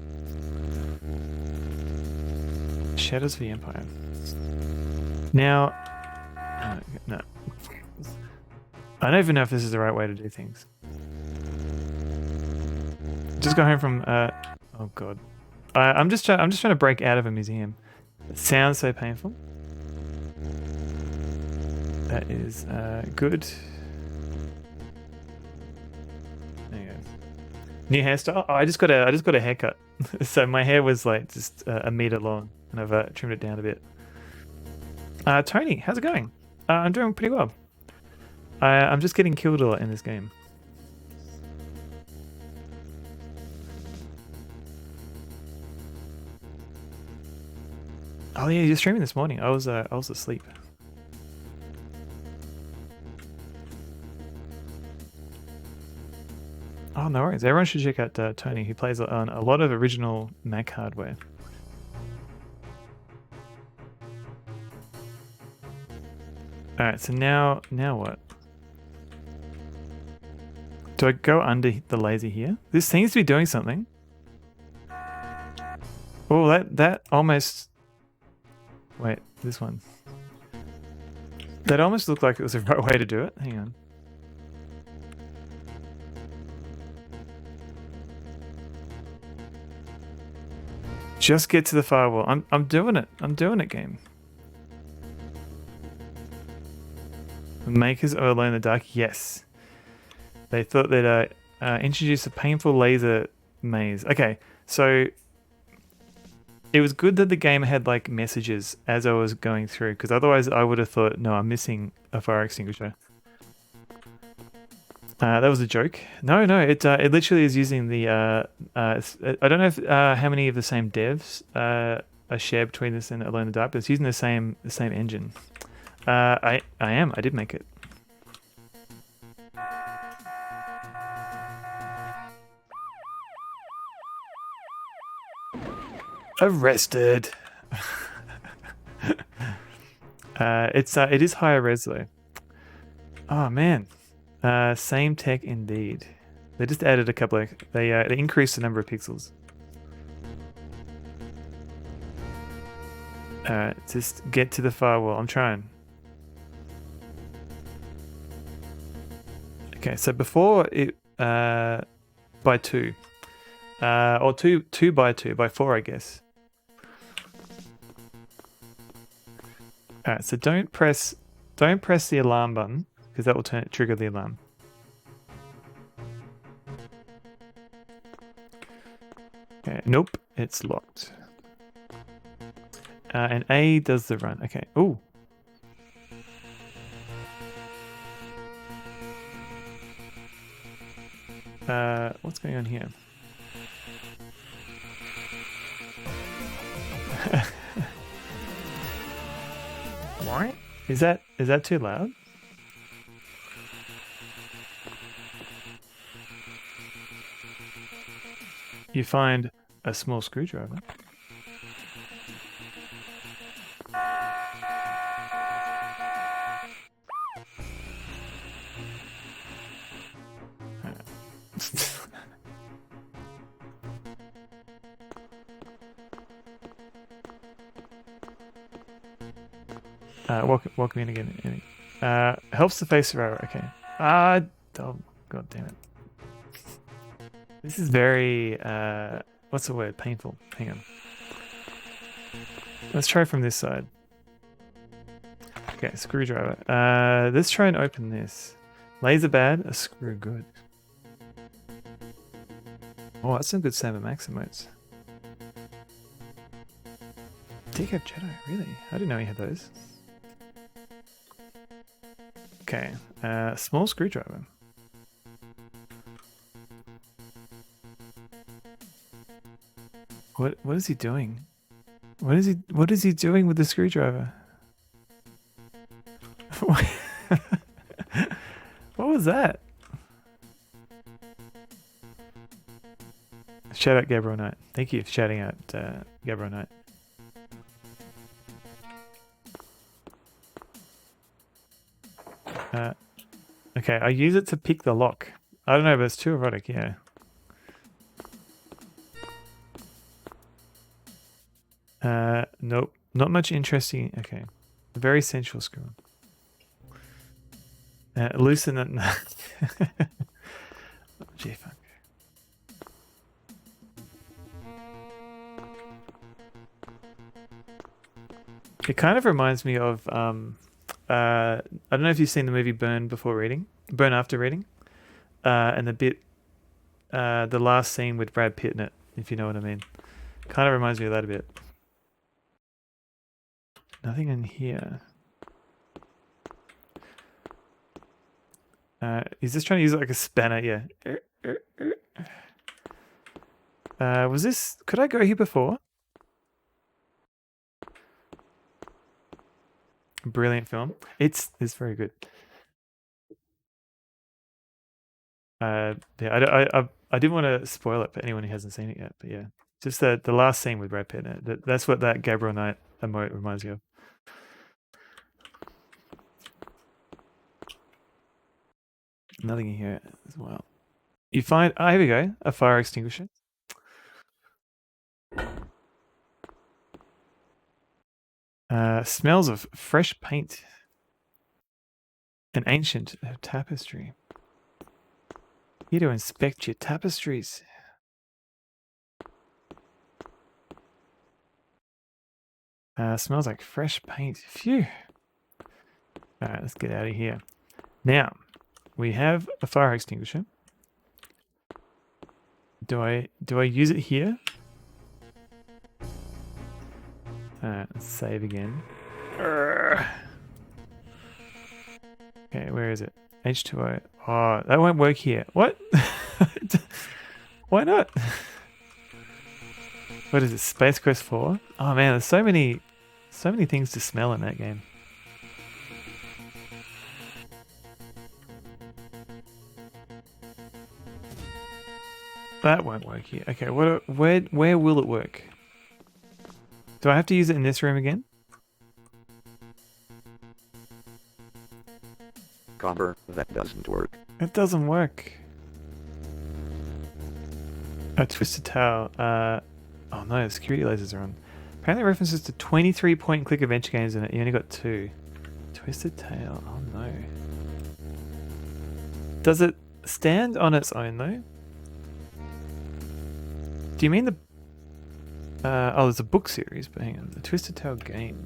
Shadows of the Empire. Now, no. I don't even know if this is the right way to do things. Just got home from, oh god. I'm just trying to break out of a museum. It sounds so painful. That is, good. There you go. New hairstyle? Oh, I just got a haircut. So my hair was like just a meter long, and I've trimmed it down a bit. Tony, how's it going? I'm doing pretty well. I'm just getting killed a lot in this game. Oh yeah, you're streaming this morning. I was asleep. Oh no worries. Everyone should check out Tony. He plays on a lot of original Mac hardware. Alright, so now what? Do I go under the laser here? This seems to be doing something. Oh, that almost... Wait, this one. That almost looked like it was the right way to do it. Hang on. Just get to the firewall. I'm doing it. I'm doing it, game. Makers of Alone in the Dark, yes. They thought they'd introduce a painful laser maze. Okay, so it was good that the game had like messages as I was going through, because otherwise I would have thought, no, I'm missing a fire extinguisher. That was a joke. No, it literally is using the I don't know if how many of the same devs are shared between this and Alone in the Dark, but it's using the same engine. I did make it. Arrested. It is higher res though. Oh man. Same tech indeed. They just added a couple of... They increased the number of pixels. Just get to the firewall. I'm trying. Okay, so before it... by 2. Or 2 by 2. By 4, I guess. Alright, so don't press the alarm button, because that will trigger the alarm. Okay, nope, it's locked. And A does the run. Okay. Ooh. What's going on here? What? Is that too loud? You find a small screwdriver. Welcome in again. Helps the face survivor. Okay. Oh, god damn it. This is very what's the word? Painful. Hang on. Let's try from this side. Okay, screwdriver. Let's try and open this. Laser bad, a screw good. Oh, that's some good Sam Max emotes. Decap Jedi, really? I didn't know he had those. Okay, small screwdriver. What is he doing? What is he doing with the screwdriver? What was that? Shout out Gabriel Knight. Thank you for shouting out Gabriel Knight. Okay, I use it to pick the lock. I don't know, but it's too erotic, yeah. Nope. Not much interesting. Okay. Very sensual screw. Loosen it. Gee, fuck. It kind of reminds me of I don't know if you've seen the movie Burn After Reading, and the last scene with Brad Pitt in it, if you know what I mean. Kind of reminds me of that a bit. Nothing in here. He's just trying to use it like a spanner, yeah. Could I go here before? Brilliant film. It's very good. Yeah, I didn't want to spoil it for anyone who hasn't seen it yet, but yeah. Just the last scene with Brad Pitt in it. That's what that Gabriel Knight emote reminds me of. Nothing in here as well. You find, here we go, a fire extinguisher. Smells of fresh paint. An ancient tapestry. Here to inspect your tapestries. Smells like fresh paint. Phew. Alright, let's get out of here. Now, we have a fire extinguisher. Do I use it here? Alright, let's save again. Okay, where is it? H2O. Oh, that won't work here. What? Why not? What is it? Space Quest 4? Oh man, there's so many things to smell in that game. That won't work here. Okay, where will it work? Do I have to use it in this room again? Cover, that doesn't work. It doesn't work. A twisted tail. Oh no, the security lasers are on. Apparently references to 23 point click adventure games in it. You only got 2. Twisted tail. Oh no. Does it stand on its own though? Do you mean the... oh, there's a book series, but hang on. The Twisted Tail game.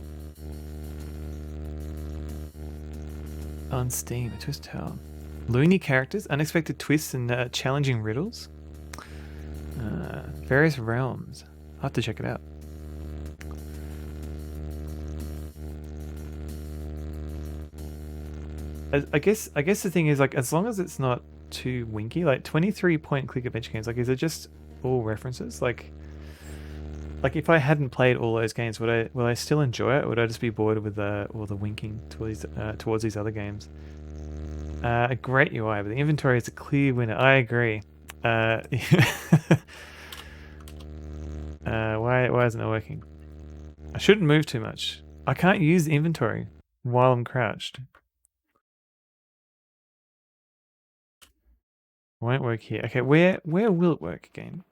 On Steam, a Twisted Tail. Loony characters, unexpected twists and challenging riddles. Various realms. I'll have to check it out. I guess the thing is, like, as long as it's not too winky, like 23 point click adventure games, like, is it just all references? Like if I hadn't played all those games, would I still enjoy it? Or would I just be bored with all the winking towards these other games? A great UI, but the inventory is a clear winner. I agree. Why isn't it working? I shouldn't move too much. I can't use the inventory while I'm crouched. Won't work here. Okay, where will it work again?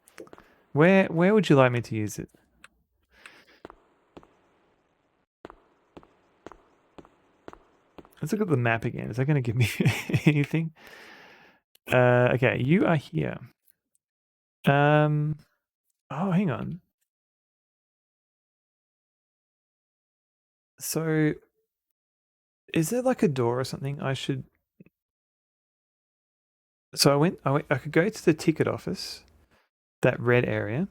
Where would you like me to use it? Let's look at the map again. Is that going to give me anything? Okay, you are here. Oh, hang on. So, is there like a door or something I should... So I could go to the ticket office, that red area,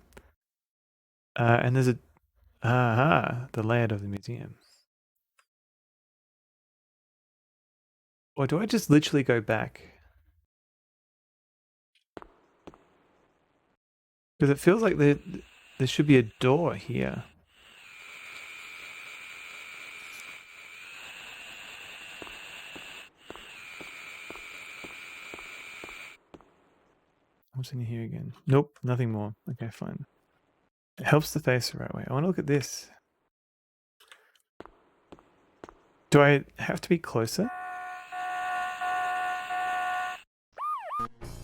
and there's a... the layout of the museum. Or do I just literally go back? Because it feels like there should be a door here. What's in here again? Nope, nothing more. Okay, fine. It helps the face the right way. I want to look at this. Do I have to be closer?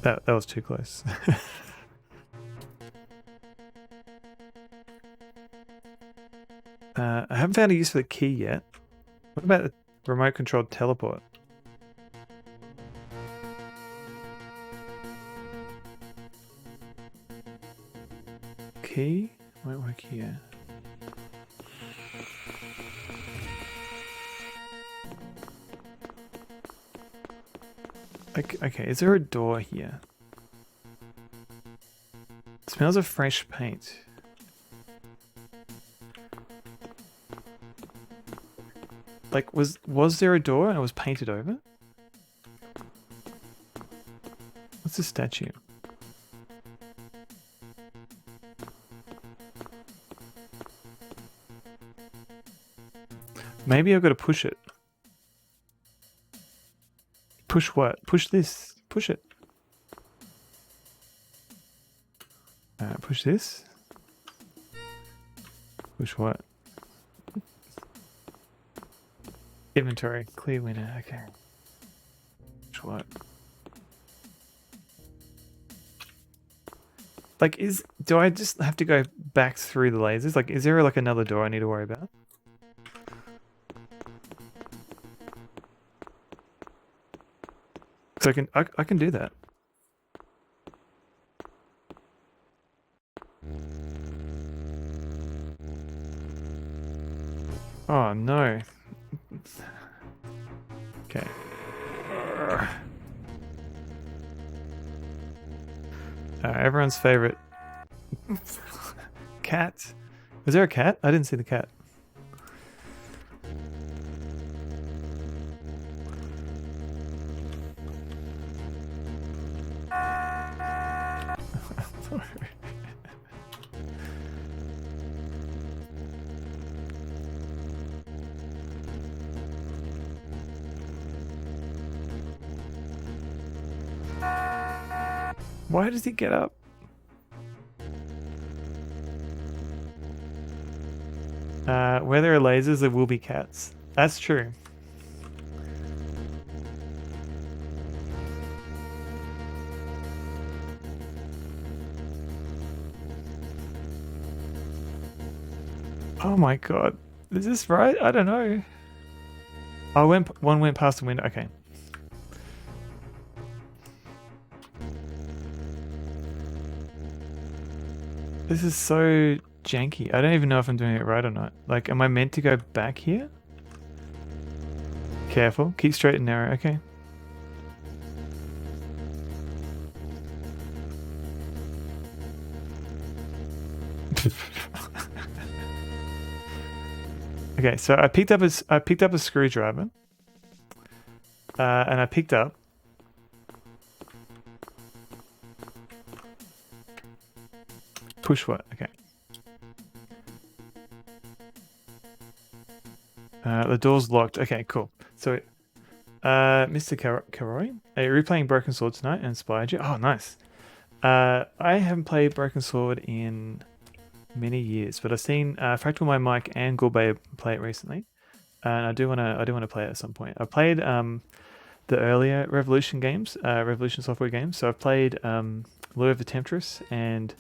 That was too close. I haven't found a use for the key yet. What about the remote controlled teleport? Key? Won't work here. Okay, is there a door here? Smells of fresh paint. Like, was there a door and it was painted over? What's this statue? Maybe I've got to push it. Push what? Push this. Push it. Push this. Push what? Inventory. Clear winner. Okay. Push what? Like, do I just have to go back through the lasers? Like, is there like another door I need to worry about? So I can do that. Oh no. Okay. Everyone's favorite cat. Was there a cat? I didn't see the cat. Why does he get up? Where there are lasers, there will be cats. That's true. Oh my god. Is this right? I don't know. Oh, one went past the window. Okay. This is so janky. I don't even know if I'm doing it right or not. Like, am I meant to go back here? Careful. Keep straight and narrow. Okay. Okay, so I picked up a screwdriver, and I picked up push what? Okay. The door's locked. Okay, cool. So, Mr. Karoy, are you replaying Broken Sword tonight and inspired you? Oh, nice. I haven't played Broken Sword in many years, but I've seen Fractal My Mic and Gourbe play it recently, and I do want to play it at some point. I played the earlier Revolution games, Revolution software games. So I've played Lure of the Temptress and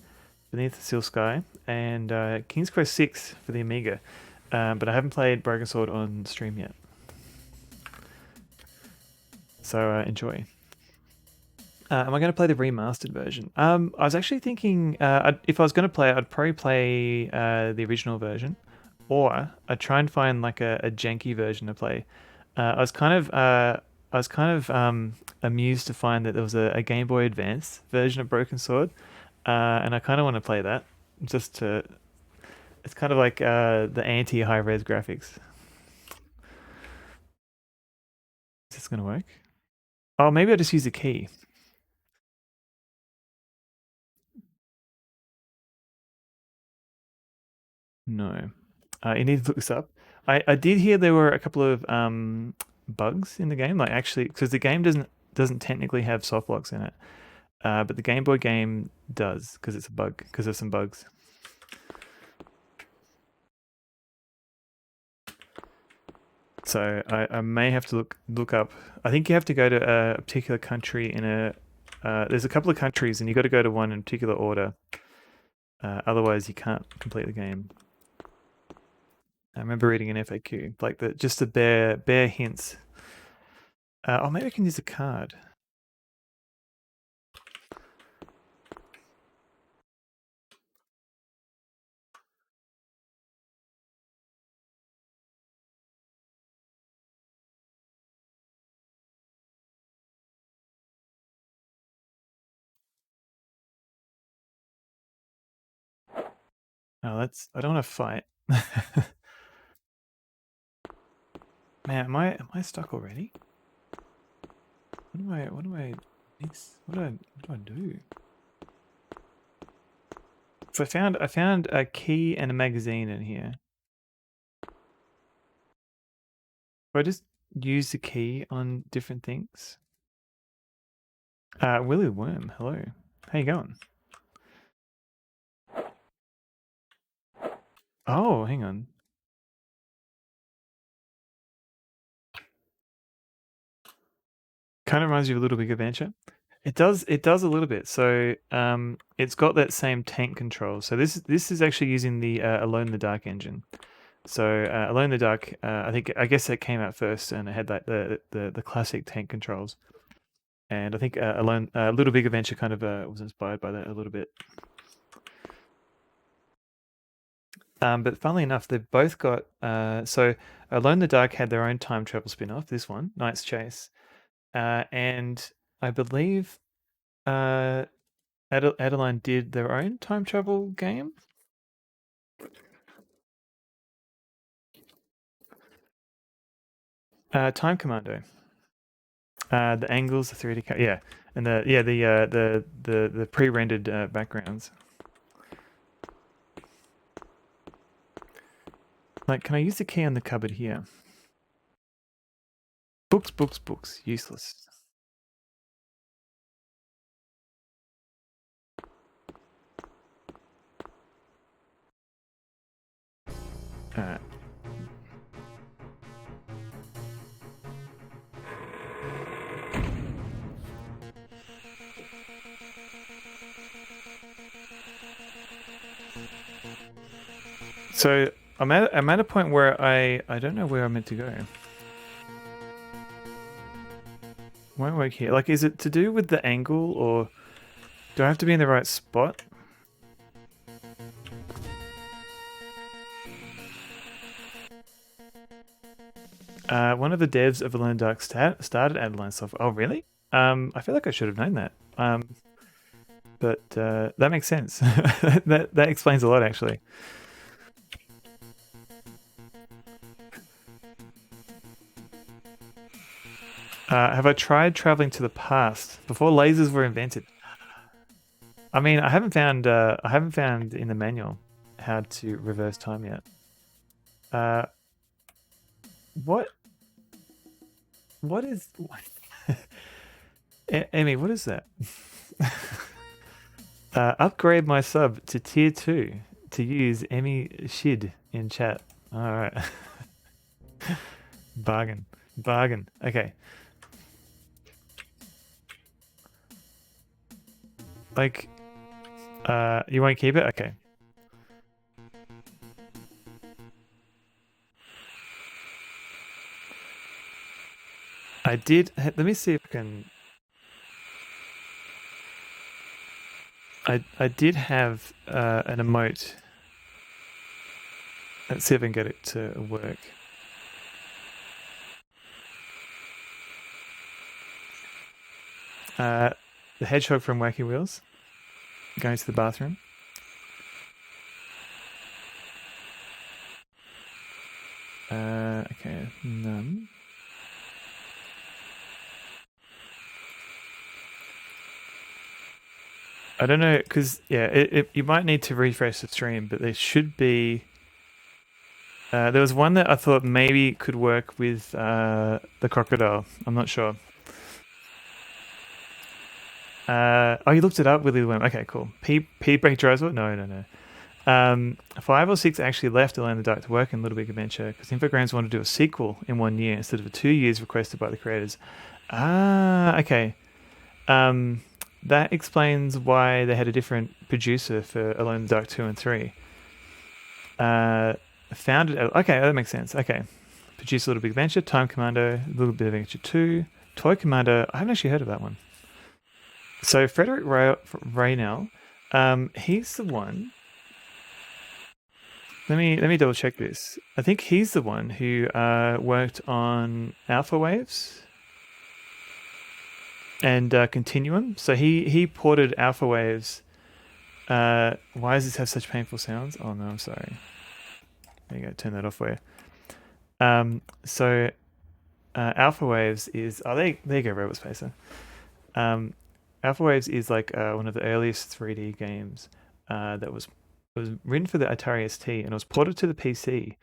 Beneath the Steel Sky and King's Quest 6 for the Amiga, but I haven't played Broken Sword on stream yet. So enjoy. Am I going to play the remastered version? I was actually thinking if I was going to play it, I'd probably play the original version, or I'd try and find like a janky version to play. I was kind of amused to find that there was a Game Boy Advance version of Broken Sword, and I kind of want to play that just to. It's kind of like the anti-high res graphics. Is this going to work? Oh, maybe I'll just use a key. No. You need to look this up. I did hear there were a couple of bugs in the game, like actually, because the game doesn't technically have soft locks in it, but the Game Boy game does because it's a bug, because there's some bugs. So I may have to look up. I think you have to go to a particular country in a. There's a couple of countries, and you got to go to one in particular order. Otherwise, you can't complete the game. I remember reading an FAQ, like just the bare hints. Oh, maybe I can use a card. Oh, I don't want to fight. Man, am I stuck already? What do I miss? What do I do? So I found a key and a magazine in here. Do I just use the key on different things? Willy Worm, hello. How you going? Oh, hang on. Kind of reminds you of a Little Big Adventure. It does a little bit. So it's got that same tank control. So this is actually using the Alone in the Dark engine. So Alone in the Dark, I guess it came out first, and it had like the classic tank controls. And I think Little Big Adventure kind of was inspired by that a little bit. But funnily enough, they've both got so Alone in the Dark had their own time travel spin-off. This one, Night's Chase, and I believe Adeline did their own time travel game. Time Commando. The angles, the 3D, yeah, and the pre-rendered backgrounds. Like, can I use the key on the cupboard here? Books, books, books. Useless. Alright. So I'm at a point where I don't know where I'm meant to go. Won't work here. Like, is it to do with the angle, or do I have to be in the right spot? One of the devs of Alone in the Dark started Adeline Software. Oh, really? I feel like I should have known that. But that makes sense. that explains a lot, actually. Have I tried traveling to the past before lasers were invented? I mean, I haven't found in the manual how to reverse time yet. What is Amy, what is that? Upgrade my sub to tier 2 to use Emmy Shid in chat. All right. Bargain. Okay. Like, you won't keep it? Okay. I did. Let me see if I can. I did have an emote. Let's see if I can get it to work. The hedgehog from Wacky Wheels going to the bathroom. Okay, none. I don't know, because yeah, you might need to refresh the stream, but there should be. There was one that I thought maybe could work with the crocodile. I'm not sure. Oh, you looked it up, Willy the Worm. Okay, cool. P break Drysdale? No. 5 or 6 actually left Alone in the Dark to work in Little Big Adventure because Infogrames wanted to do a sequel in 1 year instead of 2 years requested by the creators. Ah, okay. That explains why they had a different producer for Alone in the Dark 2 and 3. Founded... Okay, that makes sense. Okay. Produced Little Big Adventure, Time Commando, Little Big Adventure 2, Toy Commander. I haven't actually heard of that one. So Frederick Raynell, he's the one... Let me double check this. I think he's the one who worked on Alpha Waves and Continuum. So he ported Alpha Waves. Why does this have such painful sounds? Oh no, I'm sorry. There you go. Turn that off for you. So Alpha Waves is there you go, Robot Spacer. Alpha Waves is like one of the earliest 3D games that was written for the Atari ST, and it was ported to the PC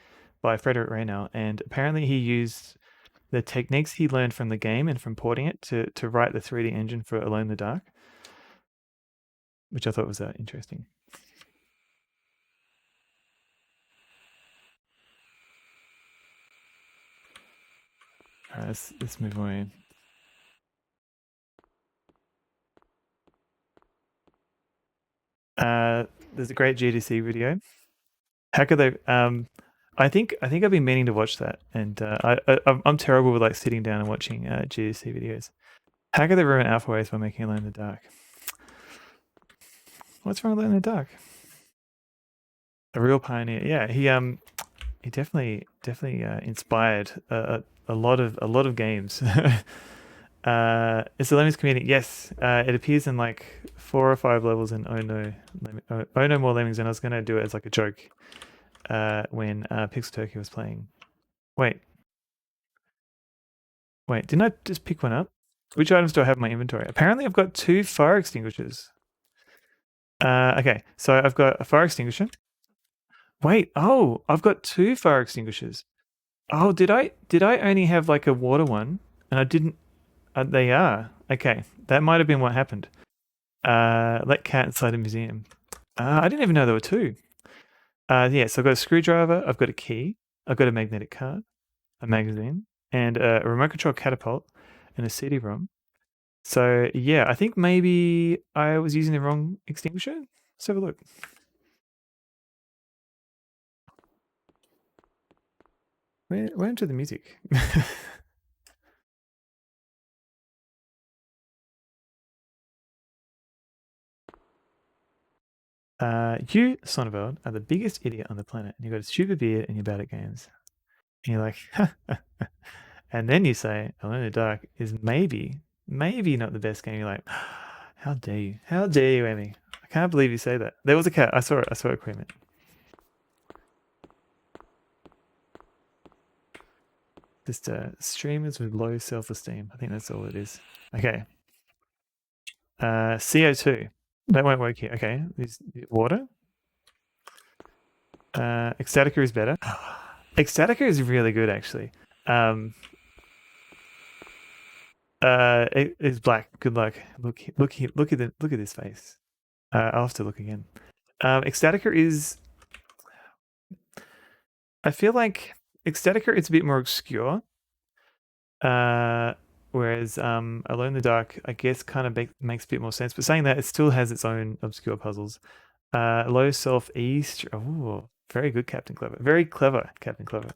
by Frederick Raynell, and apparently he used the techniques he learned from the game and from porting it to write the 3D engine for Alone in the Dark, which I thought was interesting. All right, let's move on. There's a great GDC video. How could they? I think I've been meaning to watch that, and I'm terrible with like sitting down and watching GDC videos. How could they ruin Alpha Waves by making Alone in the Dark? What's wrong with Alone in the Dark? A real pioneer. Yeah, he definitely inspired a lot of games. It's the Lemmings community. Yes, it appears in like 4 or 5 levels in Oh No More Lemmings, and I was gonna do it as like a joke when Pixel Turkey was playing. Wait, didn't I just pick one up? Which items do I have in my inventory? Apparently, I've got 2 fire extinguishers. Okay, so I've got a fire extinguisher. Wait, oh, I've got 2 fire extinguishers. Oh, did I only have like a water one, and I didn't? They are okay. That might have been what happened. Let cat inside a museum. I didn't even know there were 2. Yeah, so I've got a screwdriver, I've got a key, I've got a magnetic card, a magazine, and a remote control catapult, and a CD-ROM. So yeah, I think maybe I was using the wrong extinguisher. Let's have a look. Where into the music? You, Sonneveld, are the biggest idiot on the planet. And you've got a stupid beard and you're bad at games. And you're like, and then you say, Alone in the Dark is maybe not the best game. You're like, how dare you? How dare you, Emmy? I can't believe you say that. There was a cat. I saw it. I saw it, Queen. Just streamers with low self-esteem. I think that's all it is. Okay. CO2. That won't work here. Okay. This water. Ecstatica is better. Ecstatica is really good, actually. It is black. Good luck. Look at this face. I'll have to look again. Ecstatica is. I feel like Ecstatica is a bit more obscure. Whereas Alone in the Dark, I guess, kind of makes a bit more sense. But saying that, it still has its own obscure puzzles. Low self east. Oh, very good, Captain Clever. Very clever, Captain Clever.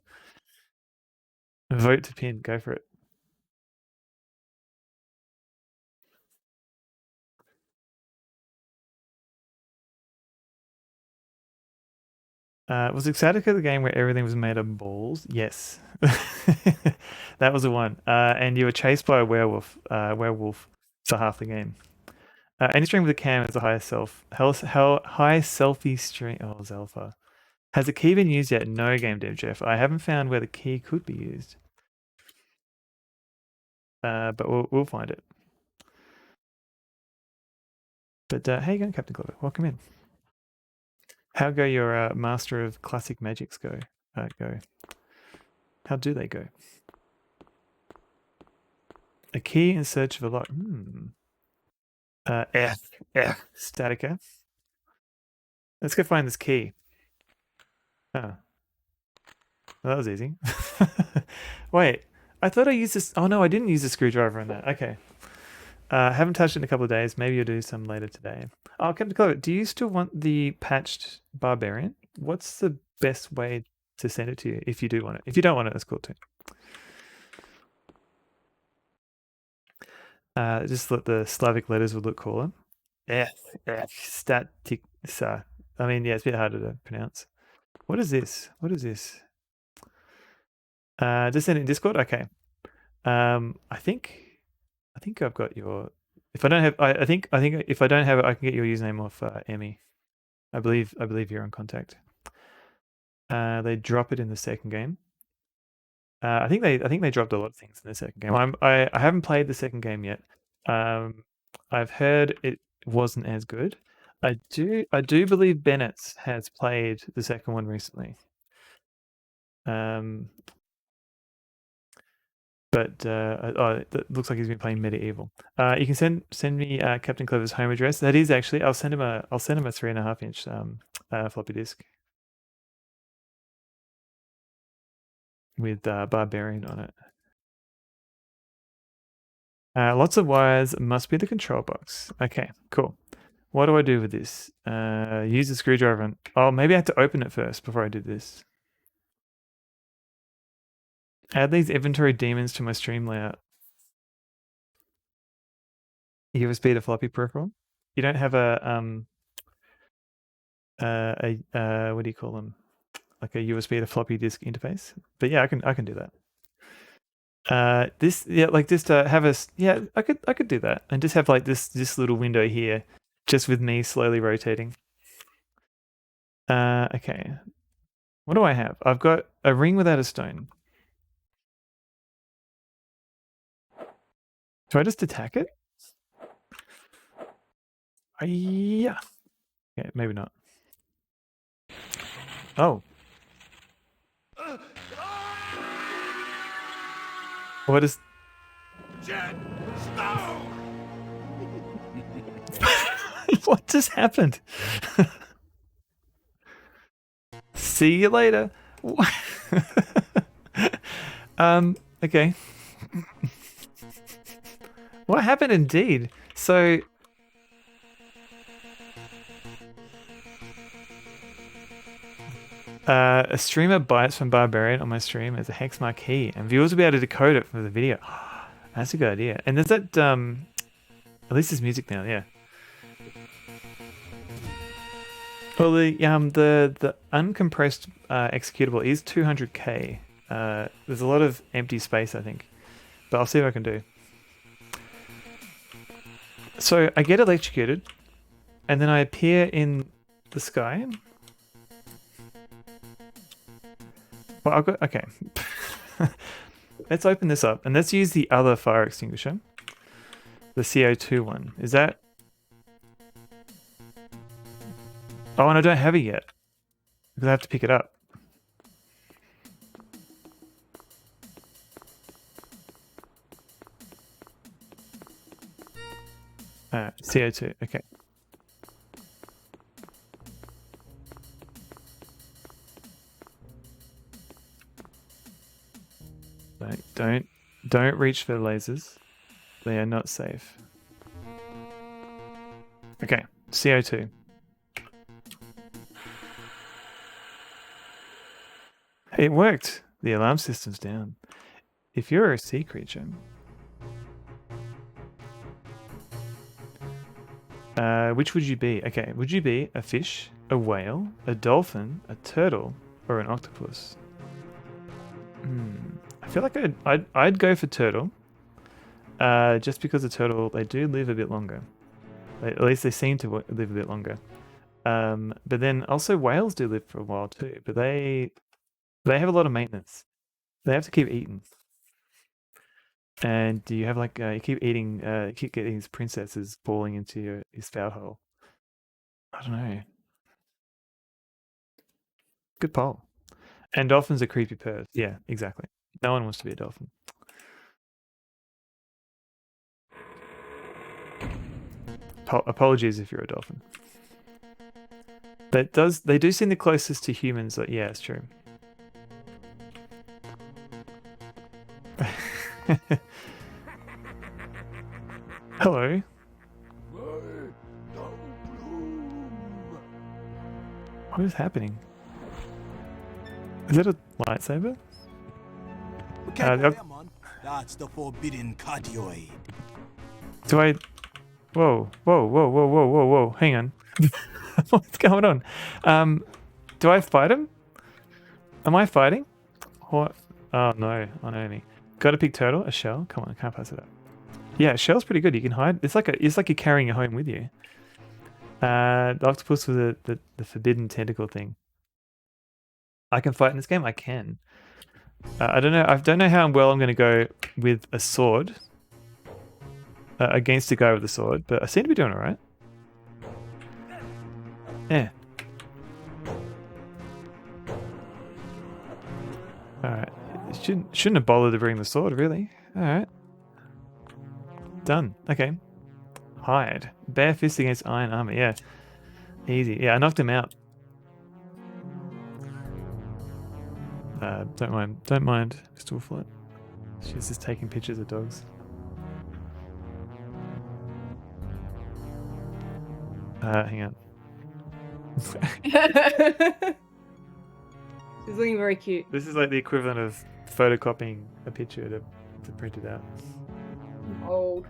Vote to pin. Go for it. Was Ecstatica the game where everything was made of balls? Yes. That was the one. And you were chased by a werewolf for half the game. Any stream with a cam has a high selfie stream. Oh, Zelfa. Has the key been used yet? No, Game Dev Jeff. I haven't found where the key could be used. But we'll find it. But how you going, Captain Clever? Welcome in. How go your Master of Classic Magics go? How do they go? A key in search of a lock. Statica. Let's go find this key. Oh. Well, that was easy. Wait, I thought I used this. Oh no, I didn't use a screwdriver on that. Okay. Haven't touched it in a couple of days. Maybe you'll do some later today. Oh, Captain Clever, do you still want the patched Barbarian? What's the best way to send it to you if you do want it? If you don't want it, that's cool too. Just let the Slavic letters would look cooler. Static. I mean, yeah, it's a bit harder to pronounce. What is this? What is this? Just send it in Discord. Okay. I think I've got your. If I don't have, I think if I don't have it, I can get your username off Emmy. I believe you're on contact. They drop it in the second game. I think they dropped a lot of things in the second game. I haven't played the second game yet. I've heard it wasn't as good. I do believe Bennett has played the second one recently. But it looks like he's been playing Medieval. You can send me Captain Clever's home address. That is actually I'll send him a 3.5-inch floppy disk with Barbarian on it. Lots of wires must be the control box. Okay, cool. What do I do with this? Use the screwdriver and... Oh, maybe I have to open it first before I do this. Add these inventory demons to my stream layout. USB to floppy peripheral. You don't have a what do you call them? Like a USB to floppy disk interface. But yeah, I can do that. This have a I could do that and just have like this little window here, just with me slowly rotating. Okay. What do I have? I've got a ring without a stone. Do I just attack it? Yeah. Okay, maybe not. Oh. What is... What just happened? See you later. Okay. What happened indeed? So... a streamer bites from Barbarian on my stream as a hex marquee, and viewers will be able to decode it from the video. That's a good idea. And there's that, at least there's music now, yeah. Well, the uncompressed executable is 200k. There's a lot of empty space, I think, but I'll see what I can do. So I get electrocuted, and then I appear in the sky. Well, I've got, okay. Let's open this up and let's use the other fire extinguisher. The CO2 one. Is that... Oh, and I don't have it yet. Because I have to pick it up. CO2, okay. Don't reach for the lasers. They are not safe. Okay, CO2. It worked. The alarm system's down. If you're a sea creature, which would you be? Okay, would you be a fish, a whale, a dolphin, a turtle, or an octopus? I feel like I'd go for turtle, just because the turtle, they do live a bit longer. At least they seem to live a bit longer. But then also whales do live for a while too, but they have a lot of maintenance. They have to keep eating. And do you have like you keep eating, keep getting these princesses falling into your spout hole? I don't know. Good poll. And dolphins are creepy purrs. Yeah, exactly. No one wants to be a dolphin. Apologies if you're a dolphin. They do seem the closest to humans. But yeah, it's true. Hello. What is happening? Is that a lightsaber? That's the forbidden cardioid. Do I... Whoa. Hang on. What's going on? Do I fight him? Am I fighting? What? Oh no, on enemy. Got a big turtle, a shell. Come on, I can't pass it up. Yeah, a shell's pretty good. You can hide. It's like you're carrying it home with you. The octopus with the forbidden tentacle thing. I can fight in this game. I can. I don't know. I don't know how well I'm going to go with a sword against a guy with a sword, but I seem to be doing all right. Yeah. All right. Shouldn't have bothered to bring the sword, really. All right. Done. Okay. Hide. Bare fist against iron armor. Yeah. Easy. Yeah, I knocked him out. Don't mind, Mr. Wolflight. She's just taking pictures of dogs. Hang on. She's looking very cute. This is like the equivalent of photocopying a picture to print it out. Old.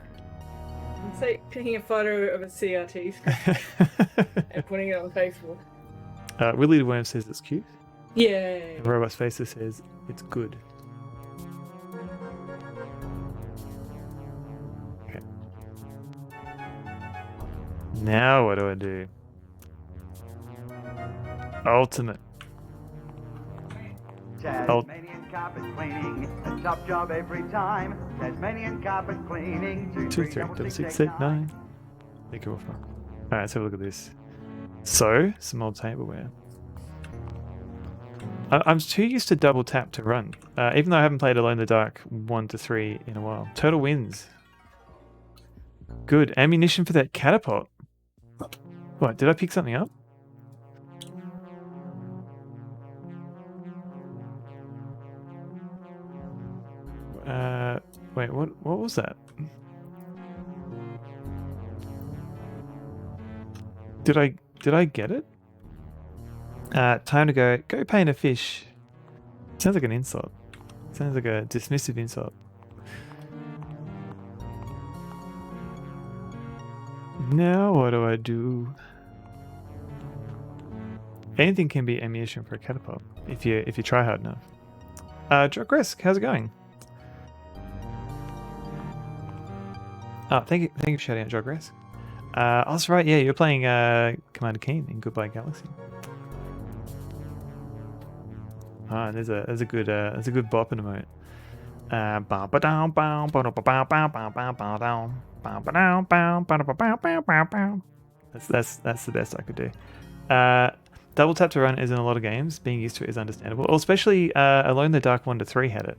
It's like taking a photo of a CRT and putting it on Facebook. Willie the Worm says it's cute. Yeah. And Robot Spacer says it's good. Okay. Now what do I do? Ultimate. Tasmanian carpet cleaning, a top job every time. Tasmanian carpet cleaning, 2368689. Think it will fun. Alright, let's have a look at this. So, some old tableware. I'm too used to double tap to run, even though I haven't played Alone in the Dark 1 to 3 in a while. Total wins. Good. Ammunition for that catapult. What, did I pick something up? Wait, what was that? Did I get it? Time to go paint a fish. Sounds like an insult. Sounds like a dismissive insult. Now what do I do? Anything can be ammunition for a catapult if you try hard enough. Jogresk, how's it going? Oh, thank you for shouting out Jogresk. Oh, that's right. Yeah, you're playing Commander Keen in Goodbye Galaxy. Ah, there's a good bop in a moment. That's the best I could do. Double tap to run is in a lot of games. Being used to it is understandable. Or especially Alone in the Dark 1 to 3 had it.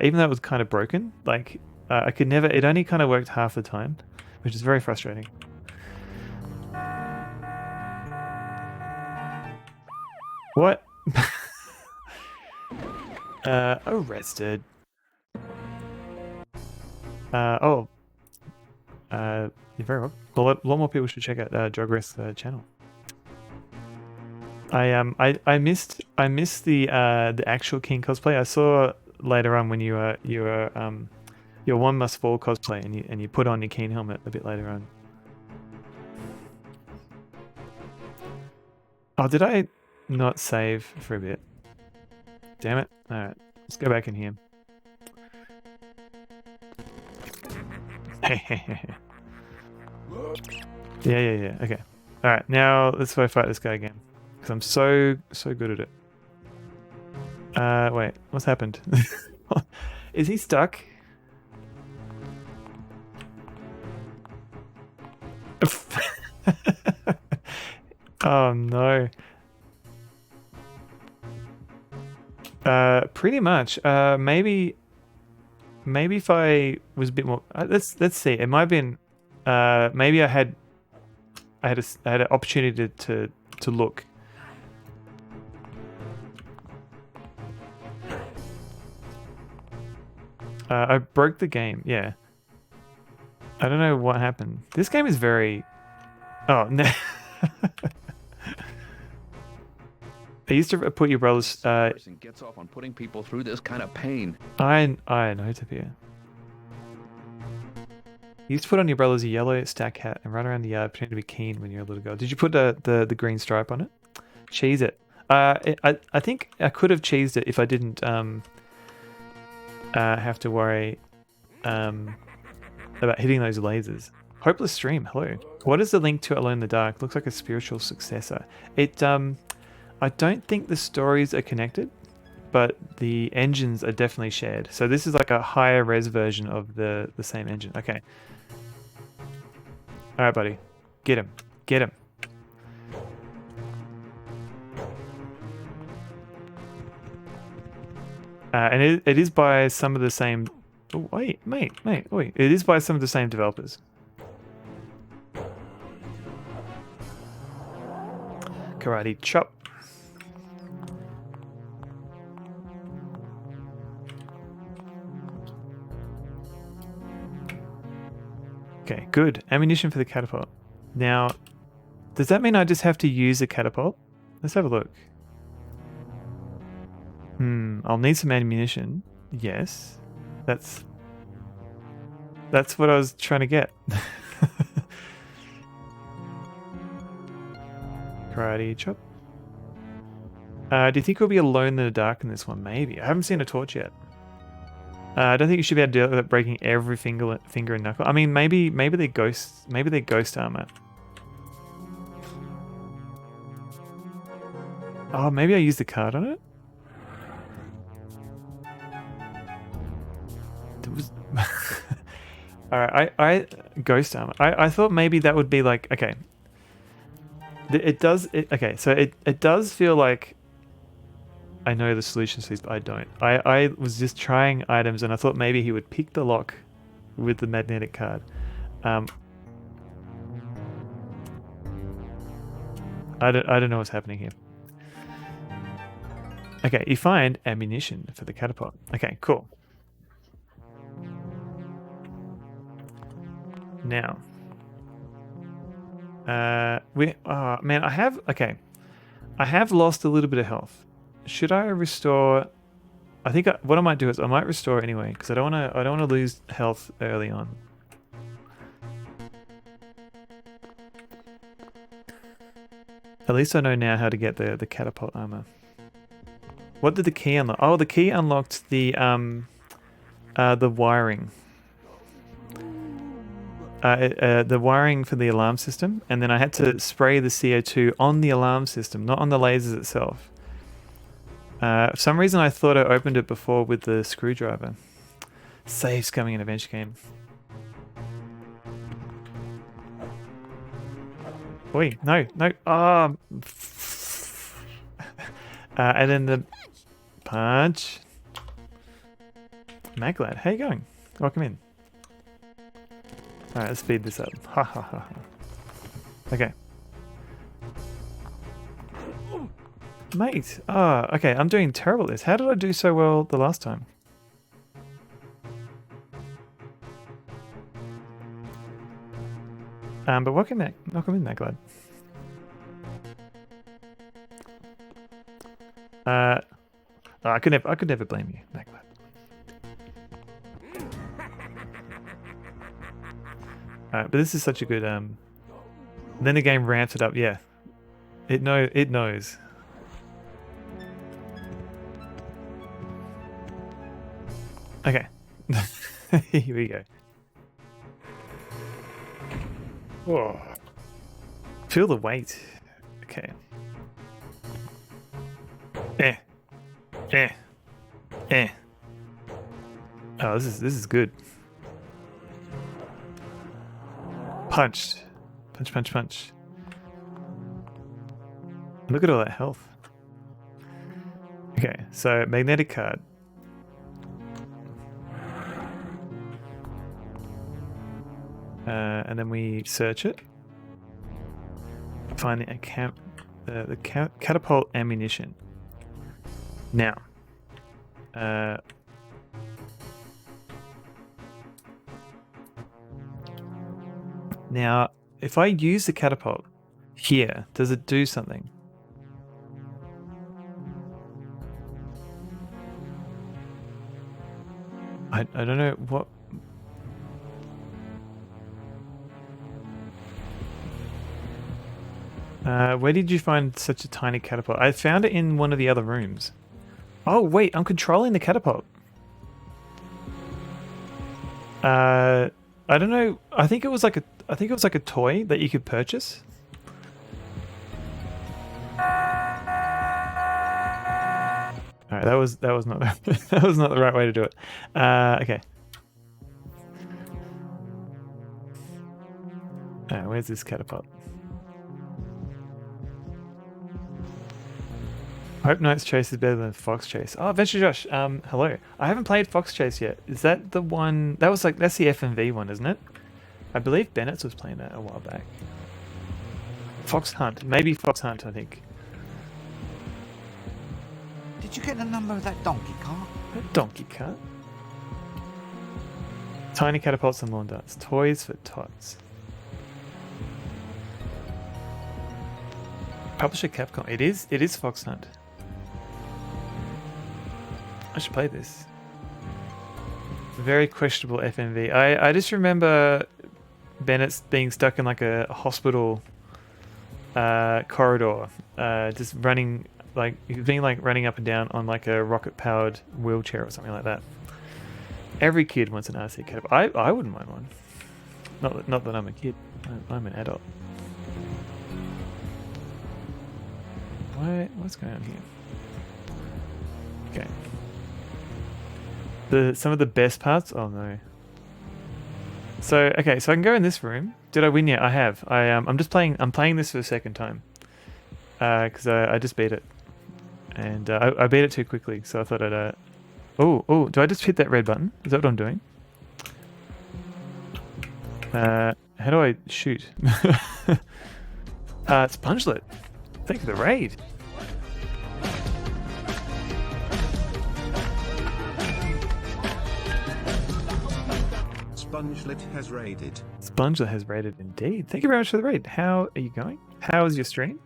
Even though it was kind of broken, like I could never. It only kind of worked half the time, which is very frustrating. What? Arrested. You're very welcome. Well, a lot more people should check out Jogress channel. I missed the actual King cosplay. I saw later on when you were your One Must Fall cosplay and you put on your Keen helmet a bit later on. Oh, did I not save for a bit? Damn it. Alright, let's go back in here. Yeah. Okay. Alright, now let's go fight this guy again. Because I'm so good at it. Wait, what's happened? Is he stuck? Oh no. Pretty much. Maybe if I was a bit more. Let's see. It might have been. Maybe I had an opportunity to look. I broke the game. Yeah. I don't know what happened. This game is very. Oh no. I used to put your brothers. Person gets off on putting people through this kind of pain. I know, Tapia. You used to put on your brother's yellow stack hat and run around the yard pretending to be Keen when you're a little girl. Did you put the green stripe on it? Cheese it. I think I could have cheesed it if I didn't have to worry about hitting those lasers. Hopeless Stream, hello. What is the link to Alone in the Dark? Looks like a spiritual successor. I don't think the stories are connected, but the engines are definitely shared. So this is like a higher res version of the same engine. Okay. All right, buddy. Get him. Get him. And it is by some of the same... Oh, wait, mate. Wait. It is by some of the same developers. Karate chop. Okay, good. Ammunition for the catapult. Now, Does that mean I just have to use a catapult? Let's have a look. I'll need some ammunition. Yes. That's what I was trying to get. Karate chop. Do you think we'll be alone in the dark in this one? Maybe. I haven't seen a torch yet. I don't think you should be able to do it without breaking every finger and knuckle. I mean, maybe they're ghosts. Maybe they're ghost armor. Oh, maybe I use the card on it. Alright, I ghost armor. I thought maybe that would be like, okay. It does feel like I know the solutions to these, but I don't. I was just trying items and I thought maybe he would pick the lock with the magnetic card. I don't know what's happening here. Okay, you find ammunition for the catapult. Okay, cool. Now, man, I have lost a little bit of health. Should I restore? I think what I might do is I might restore anyway because I don't want to lose health early on. At least I know now how to get the catapult armor. What did the key unlock? Oh, the key unlocked the wiring. The wiring for the alarm system, and then I had to spray the CO2 on the alarm system, not on the lasers itself. For some reason I thought I opened it before with the screwdriver. Saves coming in Adventure Game. Oi, no. Oh. And then the punch. Maglad, how you going? Welcome in. Alright, let's speed this up. Ha ha ha. Okay. Mate! Oh, okay, I'm doing terrible at this. How did I do so well the last time? But welcome in, Maglad. I could never blame you, Maglad. But this is such a good then the game ramps it up. Yeah, it knows. Okay. Here we go. Whoa. Feel the weight. Okay. Oh, this is good. Punched. Punch. Look at all that health. Okay, so magnetic card. And then we search it. Find the catapult ammunition. Now. Now, if I use the catapult here, does it do something? I don't know what... where did you find such a tiny catapult? I found it in one of the other rooms. Oh wait, I'm controlling the catapult. I don't know. I think it was like a toy that you could purchase. Alright, that was not that was not the right way to do it. Okay. Where's this catapult? Hope Knight's Chase is better than Fox Chase. Oh, Venture Josh, hello. I haven't played Fox Chase yet. Is that the one? That's the FMV one, isn't it? I believe Bennett's was playing that a while back. Fox Hunt. Maybe Fox Hunt, I think. Did you get the number of that donkey cart? That donkey cart? Tiny catapults and lawn darts. Toys for tots. Publisher Capcom. It is Fox Hunt. I should play this. Very questionable FMV. I just remember Bennett being stuck in like a hospital corridor, just running like being like running up and down on like a rocket powered wheelchair or something like that. Every kid wants an RC cat. I wouldn't mind one. Not that I'm a kid. I'm an adult. What's going on here? Okay. Some of the best parts. Oh no. So okay, so I can go in this room. Did I win yet? I have. I'm just playing. I'm playing this for the second time. Because I just beat it, and I beat it too quickly. So I thought I'd. Oh! Do I just hit that red button? Is that what I'm doing? How do I shoot? Spongelet. Thank you for the raid. Spongelet has raided. Spongelet has raided indeed. Thank you very much for the raid. How are you going? How is your stream?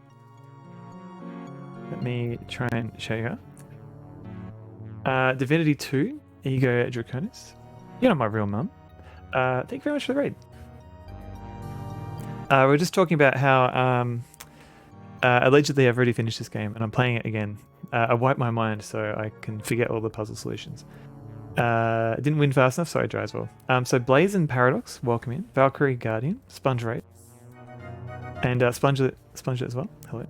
Let me try and show you her. Divinity 2, Ego Draconis. You're not my real mum. Thank you very much for the raid. We're just talking about how allegedly I've already finished this game and I'm playing it again. I wiped my mind so I can forget all the puzzle solutions. Didn't win fast enough, sorry, Dry well. So Blaze and Paradox, welcome in. Valkyrie Guardian, Sponge Raid, and Spongelet as well. Hello.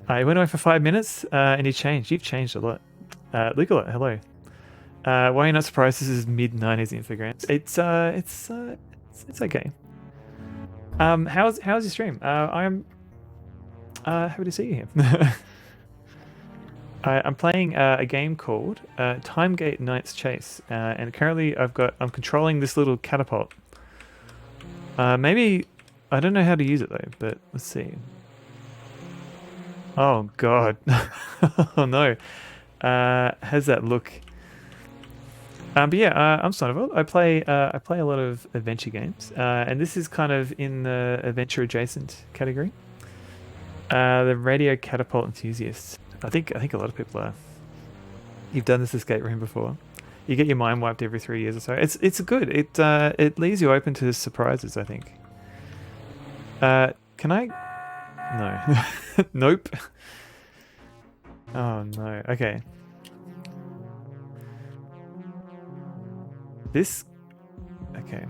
I went away for 5 minutes and you changed. You've changed a lot. Lucolot, hello. Why are you not surprised this is mid-90s Infogrames? It's okay. How's your stream? I'm happy to see you here. I'm playing a game called Timegate Knight's Chase, and currently I'm controlling this little catapult. Maybe I don't know how to use it though, but let's see. Oh god. Oh no. How's that look? But yeah, I'm Sonneville. I play a lot of adventure games, and this is kind of in the adventure adjacent category. The radio catapult enthusiasts. I think a lot of people are. You've done this escape room before. You get your mind wiped every 3 years or so. It's good. It leaves you open to surprises, I think. Can I? No. Nope. Oh no. Okay. Okay.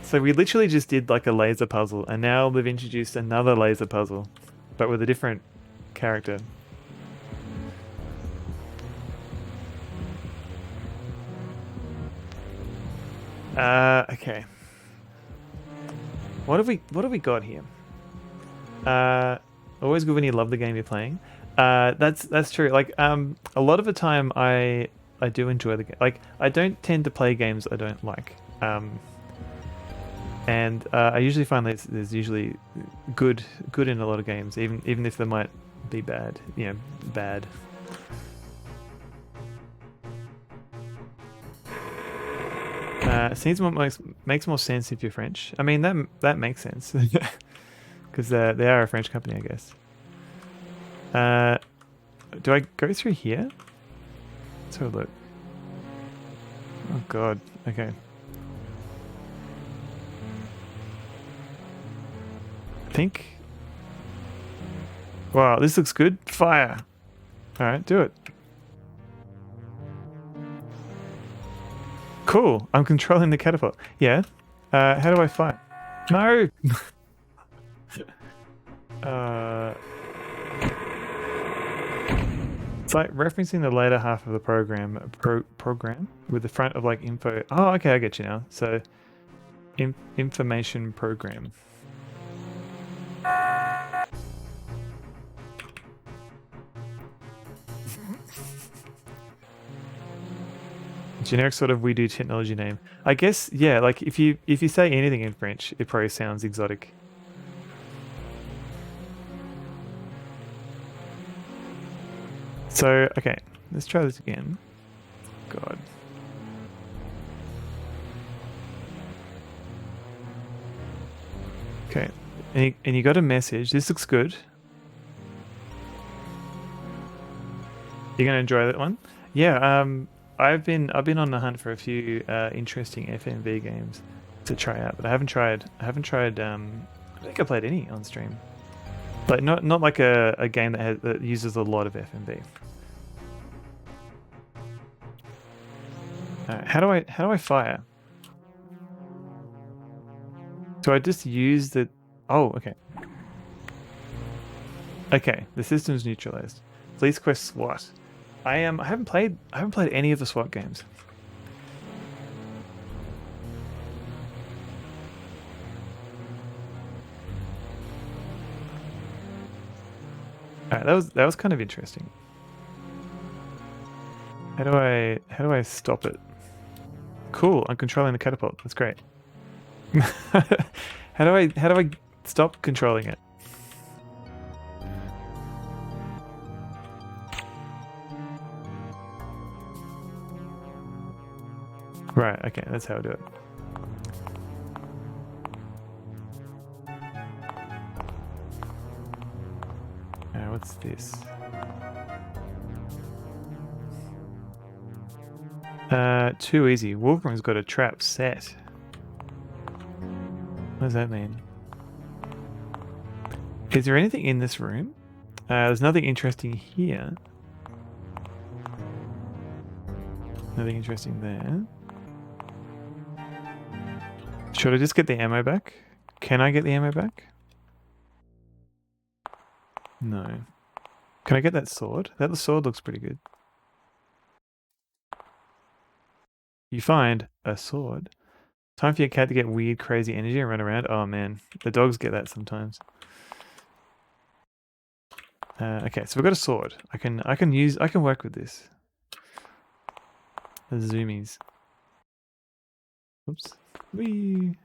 So we literally just did like a laser puzzle, and now they've introduced another laser puzzle, but with a different character. Okay. What have we got here? Always good when you love the game you're playing. That's true. Like a lot of the time I do enjoy the game. Like I don't tend to play games I don't like. And I usually find that there's usually good in a lot of games, even if they might be bad. You know, bad. Seems makes more sense if you're French. I mean that makes sense because they are a French company, I guess. Do I go through here? Let's have a look. Oh god. Okay. I think. Wow, this looks good. Fire. All right, do it. Cool. I'm controlling the catapult. Yeah. How do I fire? No. It's like referencing the later half of the program with the front of like info. Oh, okay, I get you now. So, information program. Generic sort of we do technology name. I guess yeah. Like if you say anything in French, it probably sounds exotic. So, okay, let's try this again. God. Okay, And you got a message. This looks good. You're gonna enjoy that one. Yeah. I've been on the hunt for a few interesting FMV games to try out, but I haven't tried. I don't think I played any on stream. Like not like a game that uses a lot of FMV. How do I fire? So I just use the. Oh, okay. Okay, the system's neutralized. Please quest SWAT. I haven't played any of the SWAT games. Alright, that was kind of interesting. How do I stop it? Cool, I'm controlling the catapult. That's great. How do I stop controlling it? Right, okay, that's how I do it. What's this? Too easy. Wolfram's got a trap set. What does that mean? Is there anything in this room? There's nothing interesting here. Nothing interesting there. Should I just get the ammo back? Can I get the ammo back? No. Can I get that sword? That sword looks pretty good. You find a sword. Time for your cat to get weird, crazy energy and run around. Oh man, the dogs get that sometimes. Okay, so we've got a sword. I can work with this. The zoomies. Oops. Whee.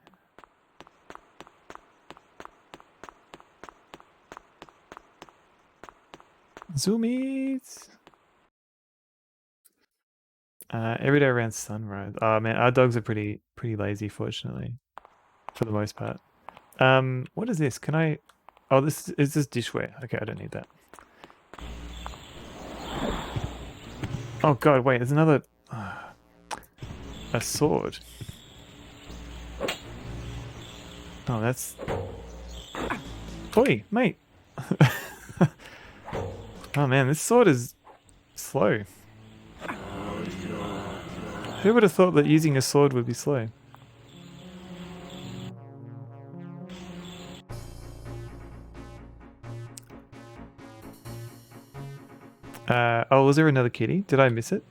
Zoomies. Every day around sunrise. Oh man, our dogs are pretty lazy, fortunately, for the most part. What is this? Can I? Oh, this is dishware. Okay, I don't need that. Oh god, wait, there's another. A sword. Oh, that's. Oi, mate. Oh man, this sword is slow. Who would have thought that using a sword would be slow? Oh, was there another kitty? Did I miss it?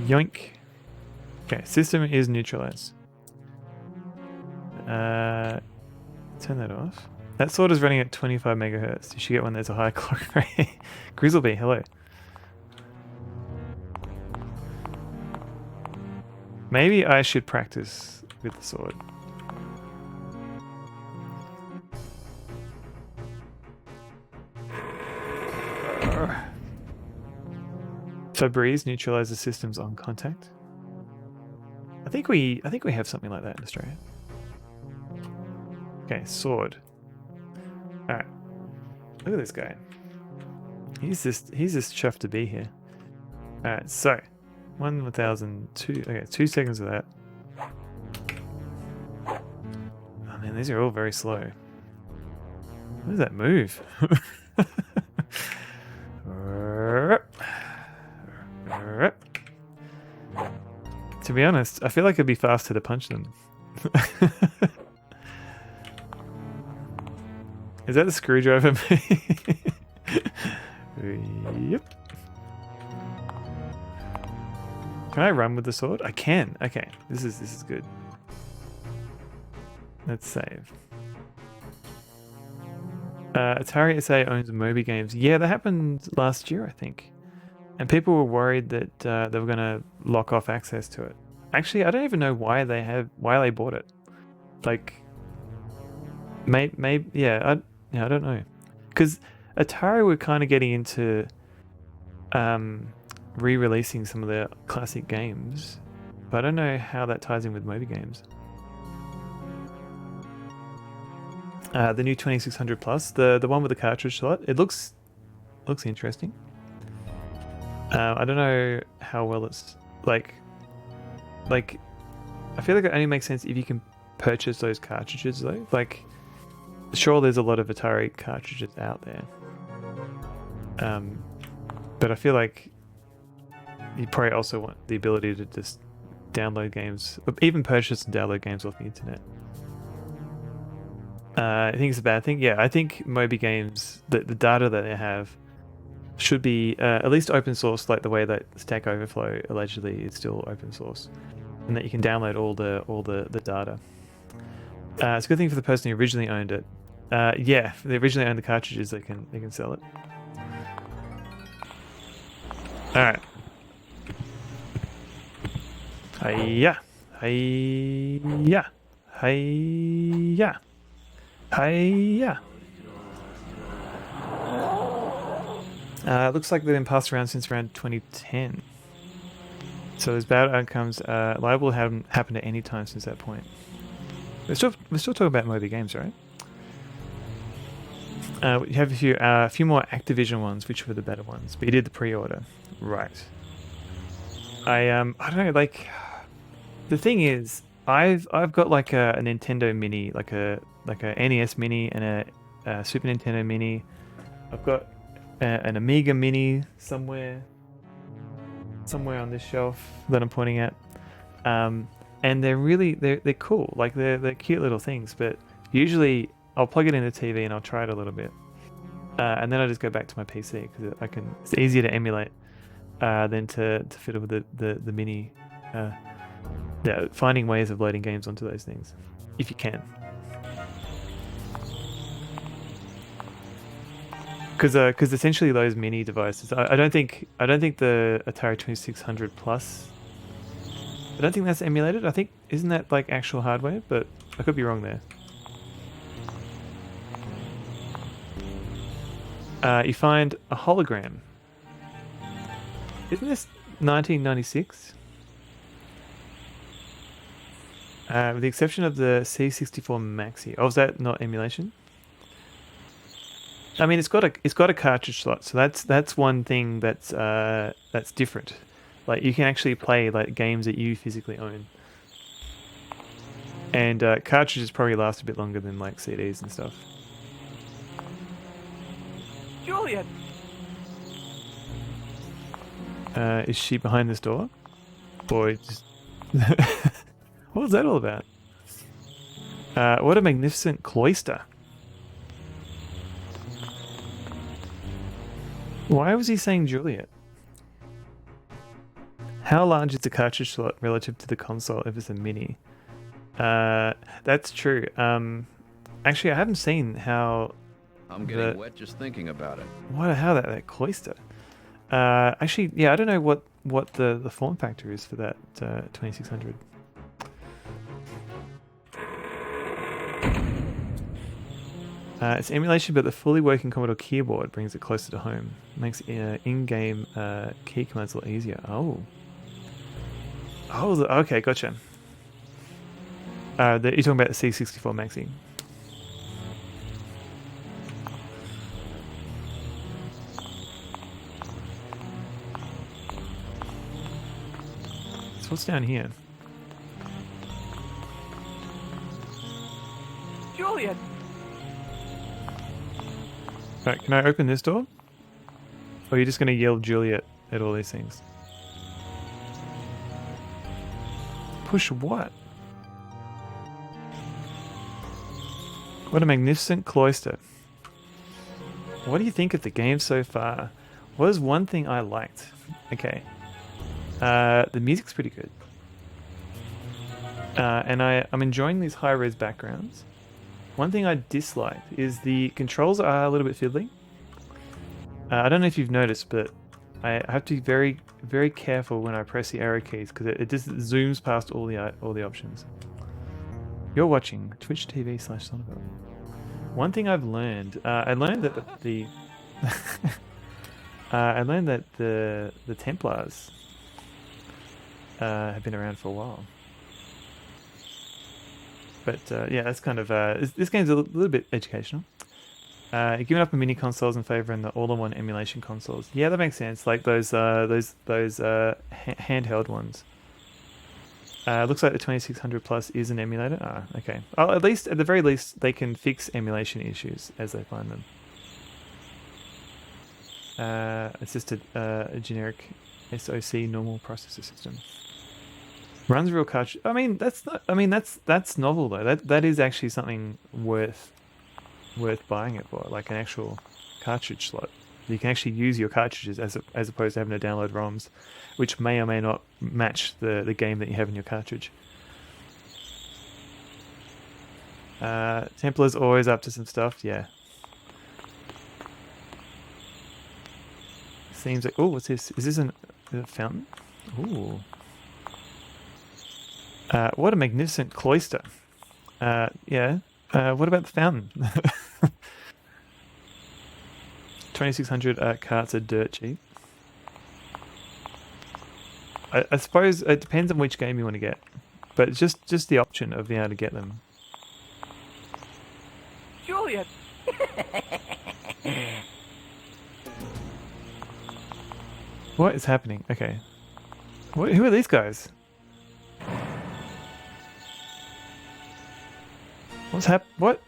Yoink. Okay, system is neutralized. Turn that off. That sword is running at 25 megahertz. You should get one that's a high clock rate. Grizzleby, hello. Maybe I should practice with the sword. Febreze neutralizes systems on contact. I think we have something like that in Australia. Okay, sword. Alright. Look at this guy. He's just chuffed to be here. Alright, so 1,002. Okay, 2 seconds of that. Oh man, these are all very slow. What does that move? To be honest, I feel like it'd be faster to punch them. Is that the screwdriver? Yep. Can I run with the sword? I can. Okay, this is good. Let's save. Atari SA owns Moby Games. Yeah, that happened last year, I think. And people were worried that they were going to lock off access to it. Actually, I don't even know why they bought it. Like, maybe yeah, I don't know, because Atari were kind of getting into re-releasing some of their classic games, but I don't know how that ties in with Moby Games. The new 2600 Plus, the one with the cartridge slot, it looks interesting. I don't know how well it's like. I feel like it only makes sense if you can purchase those cartridges though. Like, sure, there's a lot of Atari cartridges out there, but I feel like you probably also want the ability to just download games, even purchase and download games off the internet. I think it's a bad thing. Yeah, I think Moby Games, the data that they have, should be at least open source, like the way that Stack Overflow allegedly is still open source, and that you can download all the data. It's a good thing for the person who originally owned it. Yeah, if they originally owned the cartridges, they can sell it. All right. Hiya, hiya, hiya, hiya. It looks like they've been passed around since around 2010. So as bad outcomes liable to haven't happened at any time since that point. We're still talking about Moby Games, right? We have a few more Activision ones, which were the better ones. But you did the pre-order, right? I don't know. Like, the thing is, I've got like a Nintendo Mini, like a NES Mini and a Super Nintendo Mini. I've got an Amiga Mini somewhere on this shelf that I'm pointing at, and they're cool. Like they're cute little things. But usually I'll plug it in the TV and I'll try it a little bit, and then I just go back to my PC because it's easier to emulate than to fit it with the Mini. Yeah, finding ways of loading games onto those things, if you can. Because essentially those mini devices, I don't think the Atari 2600 Plus, I don't think that's emulated. I think, isn't that like actual hardware? But I could be wrong there. You find a hologram. Isn't this 1996? With the exception of the C64 Maxi. Oh, is that not emulation? I mean, it's got a cartridge slot, so that's one thing that's different. Like, you can actually play like games that you physically own, and cartridges probably last a bit longer than like CDs and stuff. Juliet! Is she behind this door? Boy, just what was that all about? What a magnificent cloister! Why was he saying Juliet? How large is the cartridge slot relative to the console if it's a mini? That's true. Actually, I haven't seen how. I'm getting wet just thinking about it. How that cloister? Actually, yeah, I don't know what the form factor is for that 2600. It's emulation, but the fully working Commodore keyboard brings it closer to home. Makes in-game key commands a lot easier. Oh, okay, gotcha. You're talking about the C64 Maxi. So what's down here? Juliet! Right, can I open this door? Or are you just going to yell Juliet at all these things? Push what? What a magnificent cloister. What do you think of the game so far? What is one thing I liked? Okay. The music's pretty good. And I'm enjoying these high-res backgrounds. One thing I disliked is the controls are a little bit fiddly. I don't know if you've noticed, but I have to be very, very careful when I press the arrow keys because it just zooms past all the options. You're watching Twitch TV/Sonovel. One thing I've learned, I learned that the Templars have been around for a while. But yeah, that's kind of this game's a little bit educational. Giving up on mini consoles in favor of the all-in-one emulation consoles. Yeah, that makes sense. Like those handheld ones. Looks like the 2600 Plus is an emulator. Ah, okay. Oh, at the very least, they can fix emulation issues as they find them. It's just a generic SoC normal processor system. Runs real cartridge. I mean, that's not. I mean, that's novel though. That is actually something worth buying it for, like an actual cartridge slot. You can actually use your cartridges as opposed to having to download ROMs, which may or may not match the game that you have in your cartridge. Templar's always up to some stuff, yeah. Seems like, oh, what's this? Is this a fountain? Ooh. What a magnificent cloister. Yeah. What about the fountain? 2600 carts are dirt cheap. I suppose it depends on which game you want to get, but it's just the option of being able to get them. Julia. What is happening? Okay. Who are these guys? What?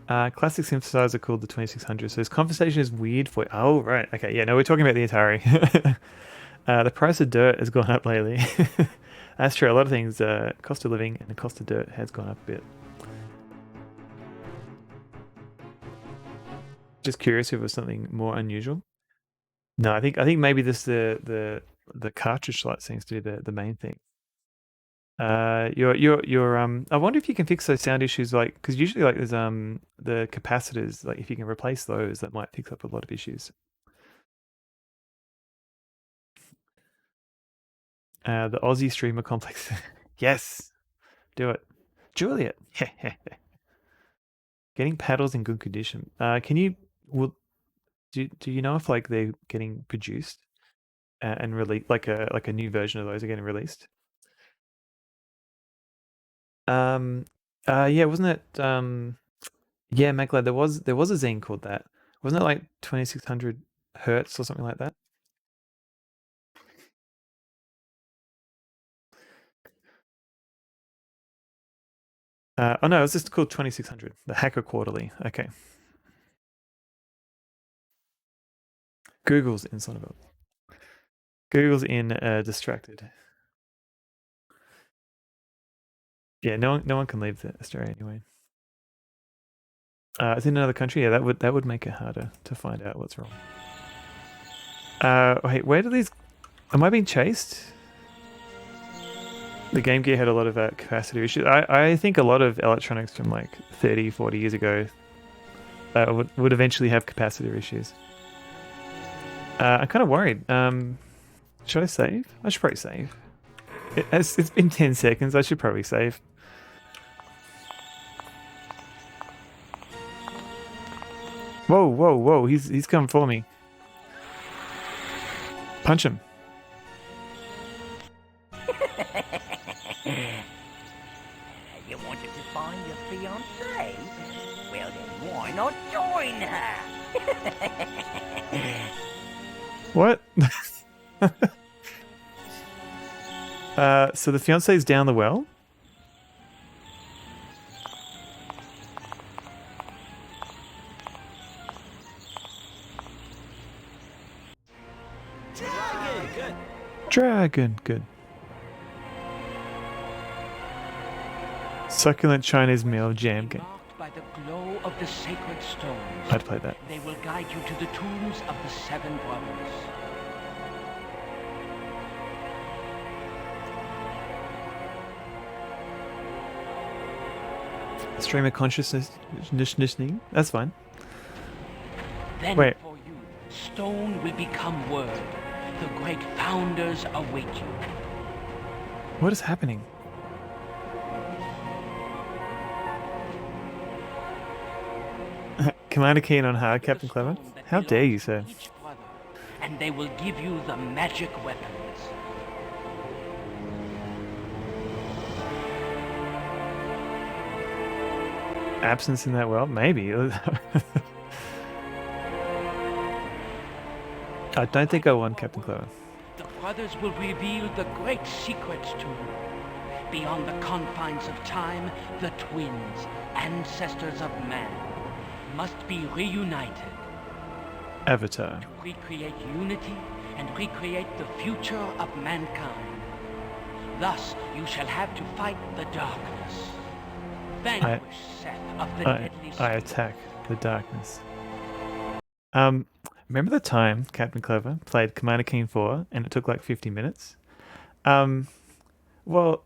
Classic synthesizer called the 2600. So this conversation is weird for you. Oh, right. Okay. Yeah, no, we're talking about the Atari. The price of dirt has gone up lately. That's true. A lot of things, cost of living and the cost of dirt has gone up a bit. Just curious if it was something more unusual. No, I think maybe this the cartridge slot seems to be the main thing. I wonder if you can fix those sound issues, like, because usually like there's the capacitors, like if you can replace those, that might fix up a lot of issues. The Aussie streamer complex. Yes, do it, Juliet. Getting paddles in good condition. Do you know if like they're getting produced and released, like a new version of those are getting released? Yeah, wasn't it yeah, MacLad, there was a zine called that. Wasn't it like 2600 hertz or something like that? Oh no, it was just called 2600, the Hacker Quarterly. Okay. Google's in son of a. Google's in distracted. Yeah, no one can leave Australia anyway. It's in another country. Yeah, that would make it harder to find out what's wrong. Wait, where do these? Am I being chased? The Game Gear had a lot of capacitor issues. I think a lot of electronics from like 30, 40 years ago would eventually have capacitor issues. I'm kind of worried. Should I save? I should probably save. It's been 10 seconds. I should probably save. Whoa, whoa, whoa. He's coming for me. Punch him. You wanted to find your fiancée? Well then, why not join her? What? So the fiance's down the well? Dragon, good. Succulent Chinese meal jam game. By the glow of the sacred stones, I'd play that. They will guide you to the tombs of the seven brothers. Stream of consciousness. That's fine. Then wait. For you, stone will become word. The great founders await you. What is happening? Commander Keen on hard, Captain Clever. How dare you, sir? and they will give you the magic weapons. Absence in that world? Maybe. I don't think I won, Captain Clover. The brothers will reveal the great secrets to you. Beyond the confines of time, the twins, ancestors of man, must be reunited. Avatar. To recreate unity and recreate the future of mankind. Thus, you shall have to fight the darkness. Vanquish Seth of the deadly I attack the darkness. Remember the time Captain Clever played Commander Keen 4 and it took like 50 minutes? Well,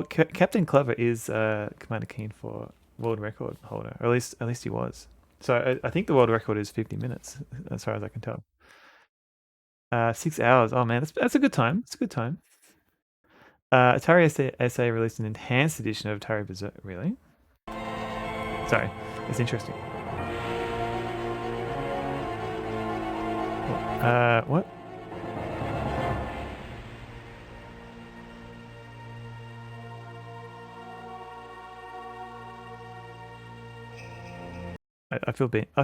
Captain Clever is Commander Keen 4 world record holder, or at least he was. So I think the world record is 50 minutes, as far as I can tell. 6 hours. Oh man, that's a good time. It's a good time. Atari SA released an enhanced edition of Atari Berserk. Really? Sorry, it's interesting. What? I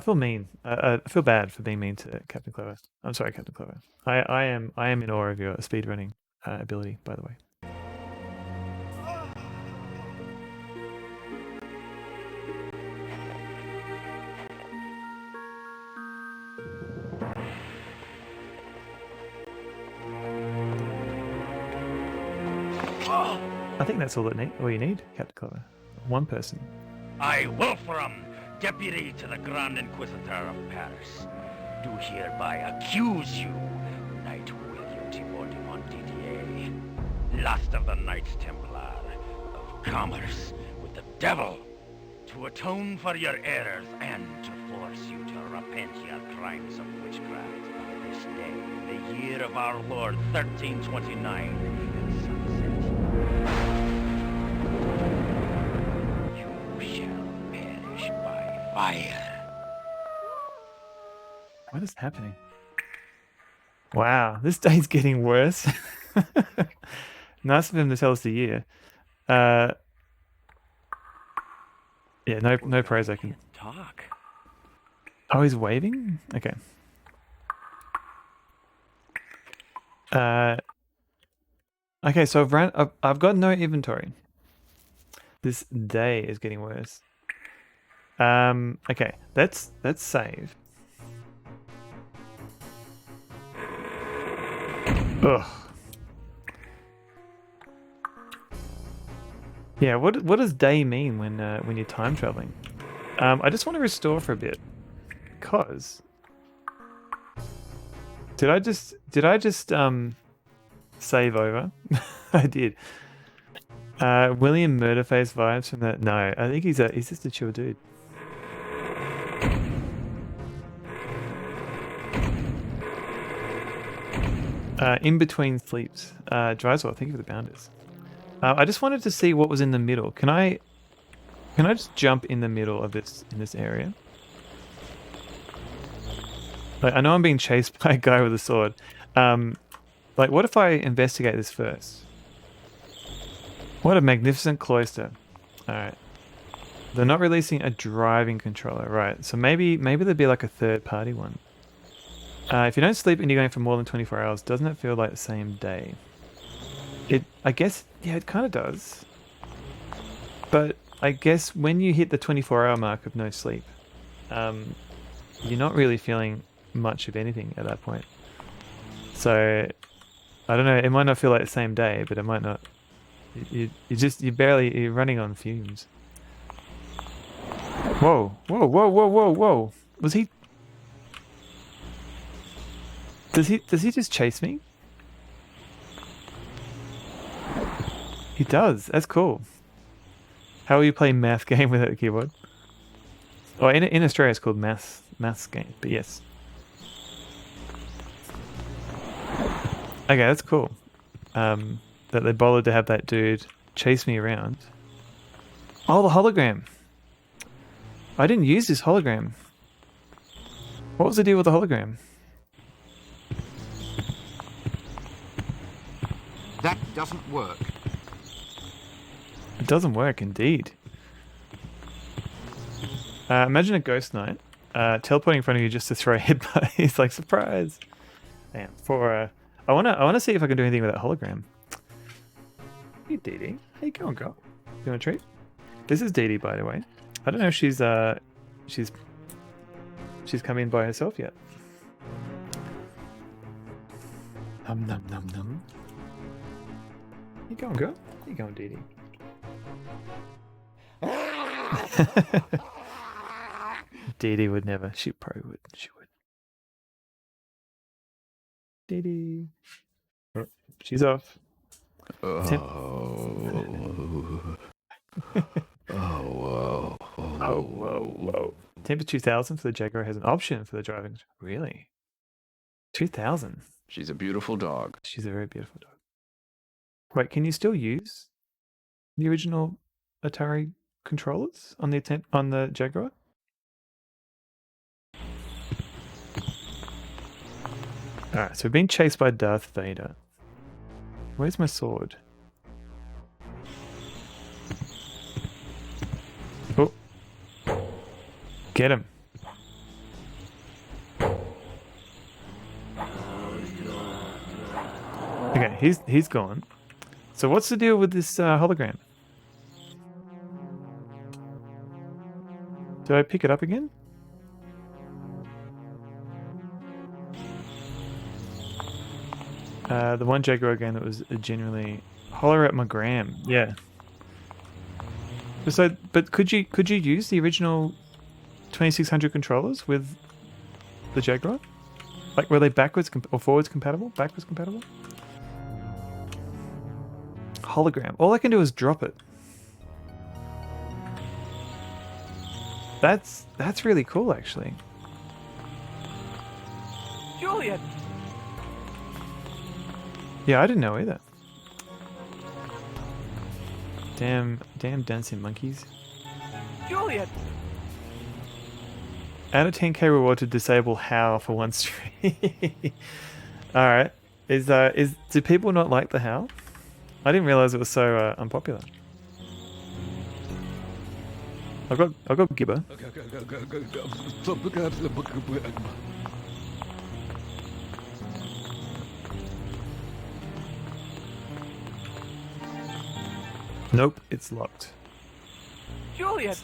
feel mean. I feel bad for being mean to Captain Clever. I'm sorry, Captain Clever. I am in awe of your speedrunning ability, by the way. I think that's all you need, Captain Clever. One person. I, Wolfram, Deputy to the Grand Inquisitor of Paris, do hereby accuse you, Knight William Thibault de Montdidier, last of the Knights Templar, of commerce with the devil, to atone for your errors and to force you to repent your crimes of witchcraft this day, in the year of our Lord 1329, at sunset. You shall perish by fire. What is happening? Wow, this day's getting worse. Nice of him to tell us the year. Yeah, no praise I can talk. Oh, he's waving? Okay. Okay, so I've got no inventory. This day is getting worse. Okay, let's save. Ugh. Yeah, what does day mean when you're time traveling? I just want to restore for a bit, because did I just save over? I did. William Murderface vibes from that. No, I think he's just a chill dude. In between sleeps. Dryswell, thank you for the bounders. I just wanted to see what was in the middle. Can I just jump in the middle of this area? Like, I know I'm being chased by a guy with a sword. Like, what if I investigate this first? What a magnificent cloister. Alright. They're not releasing a driving controller, right? So maybe there'd be like a third-party one. If you don't sleep and you're going for more than 24 hours, doesn't it feel like the same day? I guess, yeah, it kind of does. But I guess when you hit the 24-hour mark of no sleep, you're not really feeling much of anything at that point. So, I don't know, it might not feel like the same day, but it might not. You're running on fumes. Whoa, whoa, whoa, whoa, whoa, whoa. Was he... Does he just chase me? He does. That's cool. How will you play math game without a keyboard? Oh, in Australia it's called maths game, but yes. Okay, that's cool. That they bothered to have that dude chase me around. Oh, the hologram. I didn't use this hologram. What was the deal with the hologram? That doesn't work. It doesn't work, indeed. Imagine a ghost knight teleporting in front of you just to throw a headbutt. He's like, surprise! Damn. I wanna see if I can do anything with that hologram. Hey, Dee Dee. How you going, girl? You want a treat? This is Dee Dee, by the way. I don't know if she's come in by herself yet. Num num num num. You going, girl? You going, Dee Dee? Dee Dee would never. She probably would. She would. Dee Dee. Oh, she's off. Whoa. Oh, whoa. Temper 2000 for the Jaguar has an option for the driving. Really? 2000. She's a beautiful dog. She's a very beautiful dog. Wait, can you still use the original Atari controllers on the Jaguar? Alright, so we're being chased by Darth Vader. Where's my sword? Oh. Get him. Okay, he's gone. So what's the deal with this hologram? Do I pick it up again? The one Jaguar game that was genuinely holler at my gram. Yeah. So, but could you use the original 2600 controllers with the Jaguar? Like, were they backwards or forwards compatible? Backwards compatible? Hologram. All I can do is drop it. That's really cool, actually. Julian! Yeah, I didn't know either. Damn dancing monkeys. Julian! Add a 10k reward to disable howl for one stream. Alright. Do people not like the howl? I didn't realize it was so unpopular. I've got Gibber. Nope, it's locked. Julian!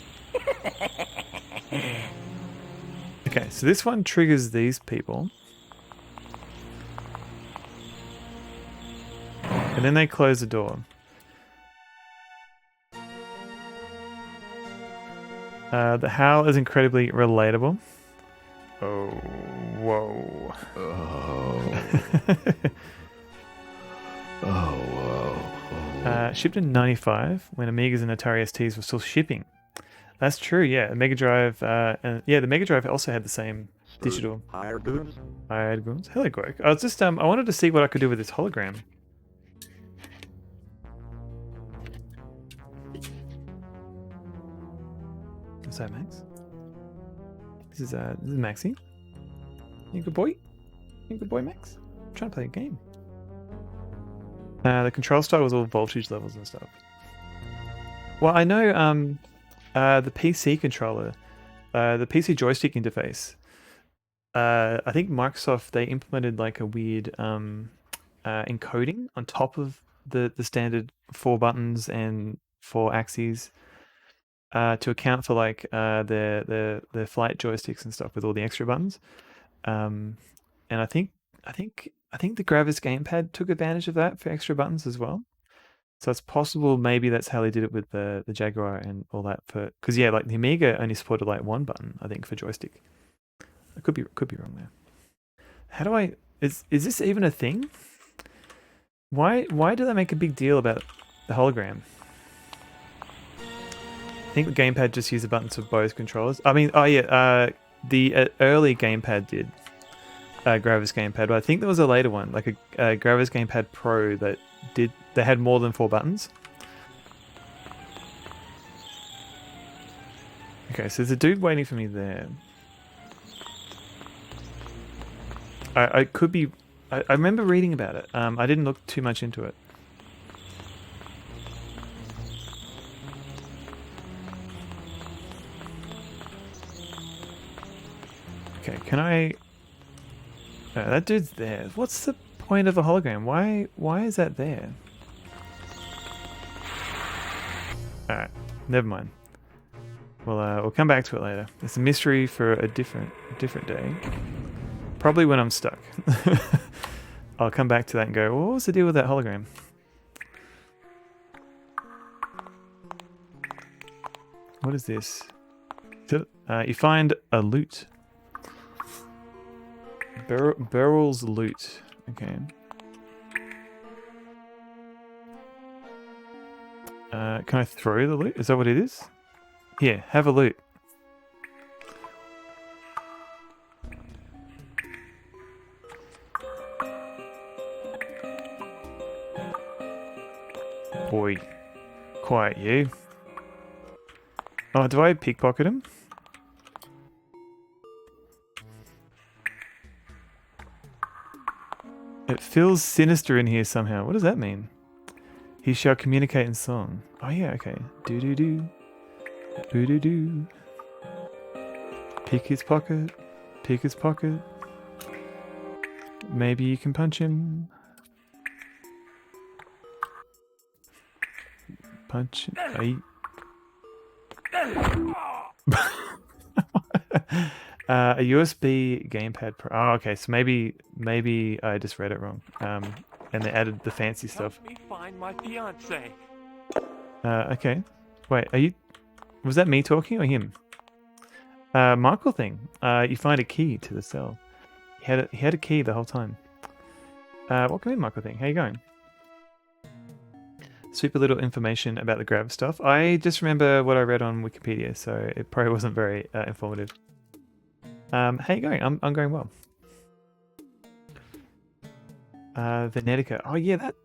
Okay, so this one triggers these people. And then they close the door. The howl is incredibly relatable. Oh, whoa. Shipped in 95 when Amigas and Atari STs were still shipping. That's true, yeah. The Mega Drive, the Mega Drive also had the same digital. Hired goons. Hello, Gork. I was just, I wanted to see what I could do with this hologram. What's that, Max? This is Maxie. You good boy? You good boy, Max? I'm trying to play a game. The control style was all voltage levels and stuff. Well, I know the PC controller, the PC joystick interface. I think Microsoft, they implemented like a weird encoding on top of the standard 4 buttons and 4 axes to account for like the flight joysticks and stuff with all the extra buttons. And I think the Gravis gamepad took advantage of that for extra buttons as well. So it's possible maybe that's how they did it with the Jaguar and all that because yeah, like the Amiga only supported like 1 button, I think, for joystick. I could be wrong there. How do I is this even a thing? Why do they make a big deal about the hologram? I think the gamepad just used the buttons for both controllers. I mean, oh yeah, the early gamepad did. Gravis gamepad, but I think there was a later one, like a Gravis gamepad Pro that had more than 4 buttons. Okay, so there's a dude waiting for me there. I could be. I remember reading about it. I didn't look too much into it. Okay, can I? That dude's there. What's the point of a hologram? Why is that there? All right, never mind. We'll come back to it later. It's a mystery for a different day. Probably when I'm stuck. I'll come back to that and go, well, what was the deal with that hologram? What is this? You find a loot. Beryl's loot. Okay. Can I throw the loot? Is that what it is? Here, have a loot. Boy, quiet you. Oh, do I pickpocket him? It feels sinister in here somehow. What does that mean? He shall communicate in song. Oh yeah, okay. Do do do. Do do do. Pick his pocket. Pick his pocket. Maybe you can punch him. Punch. A USB gamepad pro. Oh, okay. So maybe I just read it wrong. And they added the fancy stuff. Help me find my fiance. Okay. Wait, was that me talking or him? Michael thing. You find a key to the cell. He had a key the whole time. Welcome in, Michael thing. How you going? Super little information about the grav stuff. I just remember what I read on Wikipedia, so it probably wasn't very informative. How you going? I'm going well. Venetica. Oh yeah, that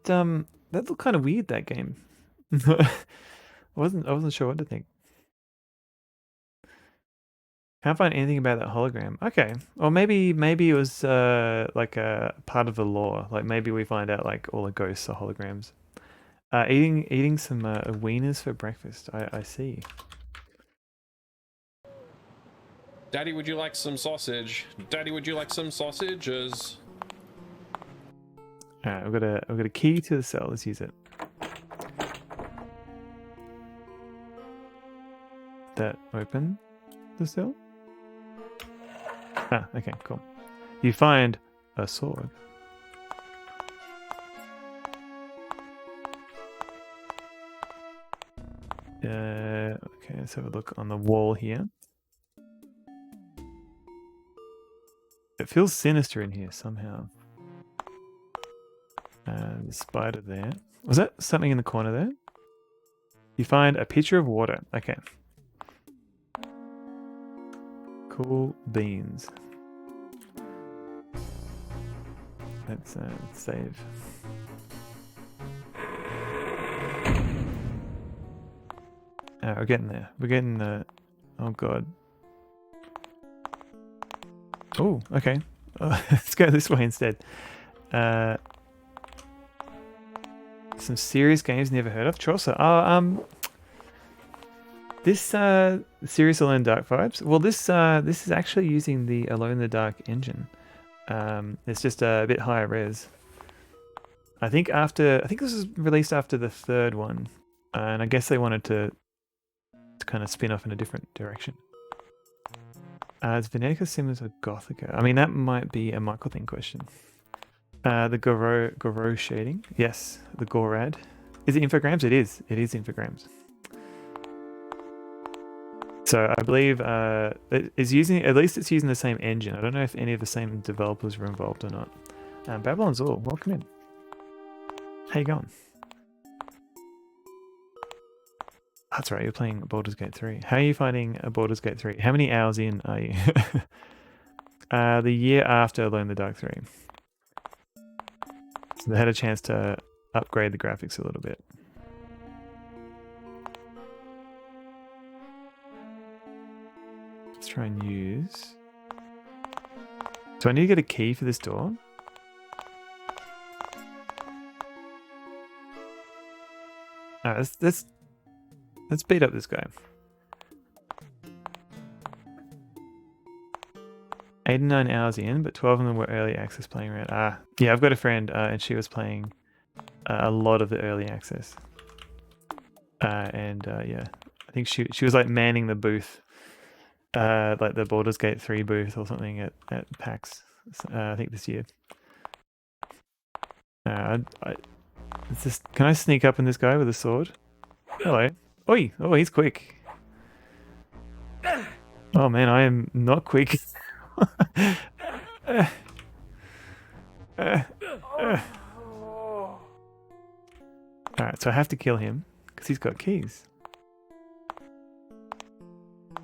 looked kind of weird, that game. I wasn't sure what to think. Can't find anything about that hologram. Okay. Or maybe it was like a part of the lore. Like maybe we find out like all the ghosts are holograms. Eating some wieners for breakfast. I see. Daddy, would you like some sausage? Daddy, would you like some sausages? Alright, I've got a key to the cell. Let's use it. That open the cell? Ah, okay, cool. You find a sword. Okay, let's have a look on the wall here. It feels sinister in here somehow. The spider there. Was that something in the corner there? You find a pitcher of water. Okay. Cool beans. Let's save. We're getting there. We're getting the... Oh god. Oh, okay. Let's go this way instead. Some serious games never heard of. Chaucer. Oh, this Serious Alone in the Dark vibes. Well, this is actually using the Alone in the Dark engine. It's just a bit higher res. I think this was released after the third one, and I guess they wanted to kind of spin off in a different direction. Is Venetica similar to Gothica? I mean, that might be a Michael thing question. The Goro shading. Yes, the Gorad. Is it Infogrames? It is. It is Infogrames. So I believe it is using, at least it's using the same engine. I don't know if any of the same developers were involved or not. Babylon's All, welcome in. How you going? That's right, you're playing Baldur's Gate 3. How are you finding Baldur's Gate 3? How many hours in are you? The year after Alone in the Dark 3. So they had a chance to upgrade the graphics a little bit. Let's try and use... So I need to get a key for this door. Alright, let's beat up this guy. 89 hours in, but 12 of them were early access playing around. Yeah, I've got a friend, and she was playing a lot of the early access. Yeah, I think she was like manning the booth, like the Baldur's Gate 3 booth or something at PAX. I think this year. Can I sneak up on this guy with a sword? Hello. Oi! Oh, he's quick. Oh man, I am not quick. Alright, so I have to kill him because he's got keys.